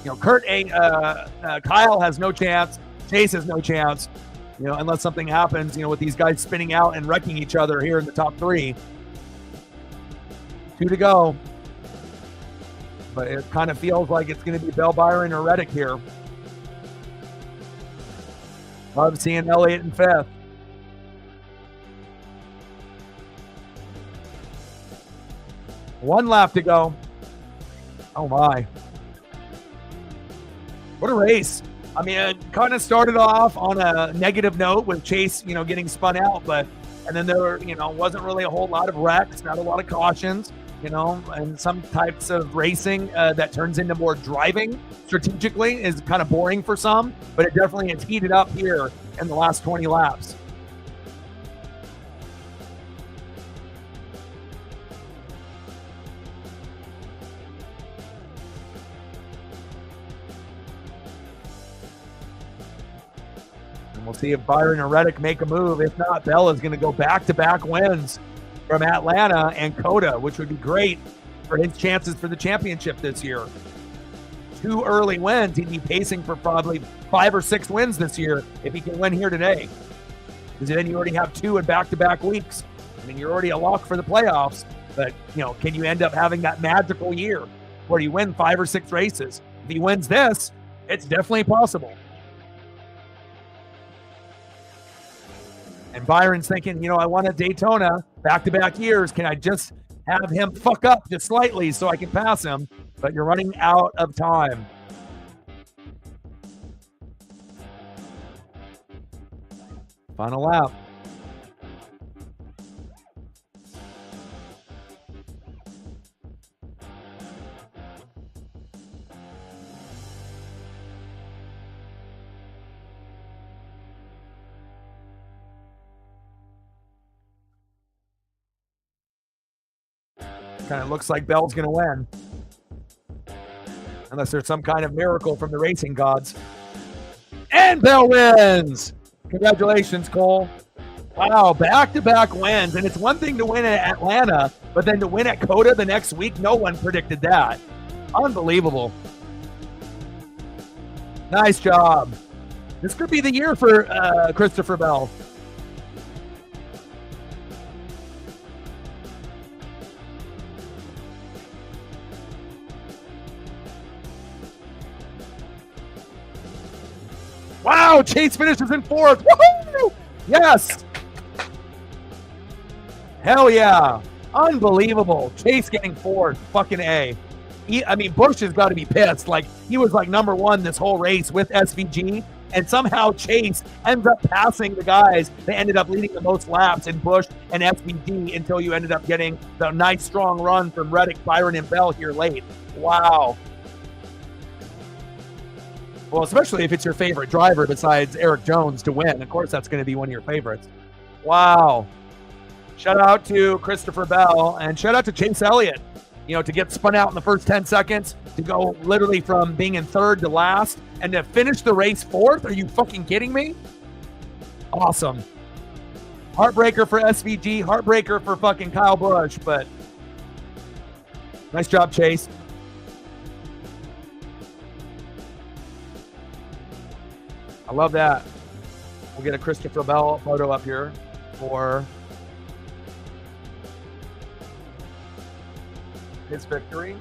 S1: Kyle has no chance. Chase has no chance, unless something happens, with these guys spinning out and wrecking each other here in the top 3. 2 to go. But it kind of feels like it's going to be Bell, Byron, or Reddick here. Love seeing Elliott in 5th. One lap to go. Oh my. What a race. I mean, it kind of started off on a negative note with Chase, getting spun out, and then there, wasn't really a whole lot of wrecks, not a lot of cautions, and some types of racing that turns into more driving strategically is kind of boring for some, but it definitely has heated up here in the last 20 laps. We'll see if Byron and Reddick make a move. If not, Bell is going to go back-to-back wins from Atlanta and Cota, which would be great for his chances for the championship this year. 2 early wins. He'd be pacing for probably 5 or 6 wins this year if he can win here today. Because then you already have 2 in back-to-back weeks. I mean, you're already a lock for the playoffs. But, can you end up having that magical year where you win 5 or 6 races? If he wins this, it's definitely possible. And Byron's thinking, I want a Daytona back-to-back years. Can I just have him fuck up just slightly so I can pass him? But you're running out of time. Final lap. Kind of looks like Bell's going to win. Unless there's some kind of miracle from the racing gods. And Bell wins! Congratulations, Cole. Wow, back-to-back wins. And it's one thing to win at Atlanta, but then to win at Cota the next week, no one predicted that. Unbelievable. Nice job. This could be the year for Christopher Bell. Wow, Chase finishes in 4th. Woohoo! Yes. Hell yeah. Unbelievable. Chase getting 4th. Fucking A. Busch has got to be pissed. Like, he was like number 1 this whole race with SVG, and somehow Chase ends up passing the guys that ended up leading the most laps in Busch and SVG until you ended up getting the nice strong run from Reddick, Byron, and Bell here late. Wow. Well, especially if it's your favorite driver besides Eric Jones to win. Of course, that's going to be one of your favorites. Wow. Shout out to Christopher Bell and shout out to Chase Elliott, to get spun out in the first 10 seconds, to go literally from being in 3rd to last and to finish the race 4th. Are you fucking kidding me? Awesome. Heartbreaker for SVG, heartbreaker for fucking Kyle Busch, but nice job, Chase. I love that. We'll get a Christopher Bell photo up here for his victory.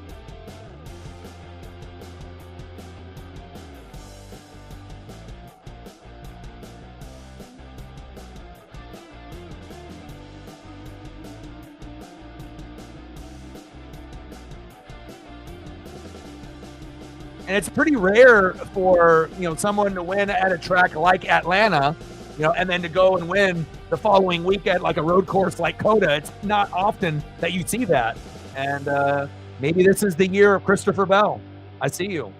S1: And it's pretty rare for, someone to win at a track like Atlanta, and then to go and win the following week at like a road course like Cota. It's not often that you see that. And maybe this is the year of Christopher Bell. I see you.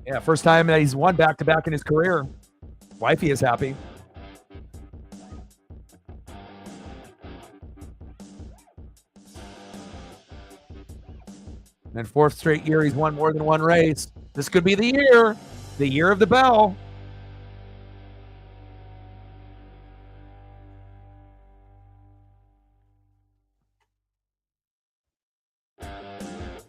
S1: Yeah, first time that he's won back-to-back in his career. Wifey is happy. And fourth straight year he's won more than one race. This could be the year of the bell.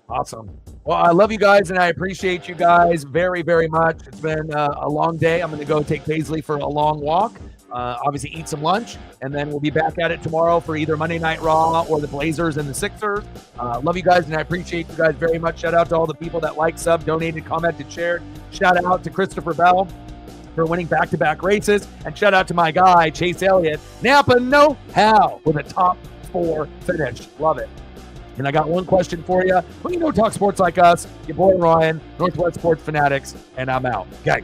S1: Awesome. Well, I love you guys, and I appreciate you guys very, very much. It's been a long day. I'm going to go take Paisley for a long walk, obviously eat some lunch, and then we'll be back at it tomorrow for either Monday Night Raw or the Blazers and the Sixers. Love you guys, and I appreciate you guys very much. Shout out to all the people that liked, subbed, donated, commented, shared. Shout out to Christopher Bell for winning back-to-back races, and shout out to my guy, Chase Elliott. Napa know-how with a top 4 finish. Love it. And I got one question for you. Who you know talk sports like us? Your boy Ryan, Northwest Sports Fanatics, and I'm out. Okay.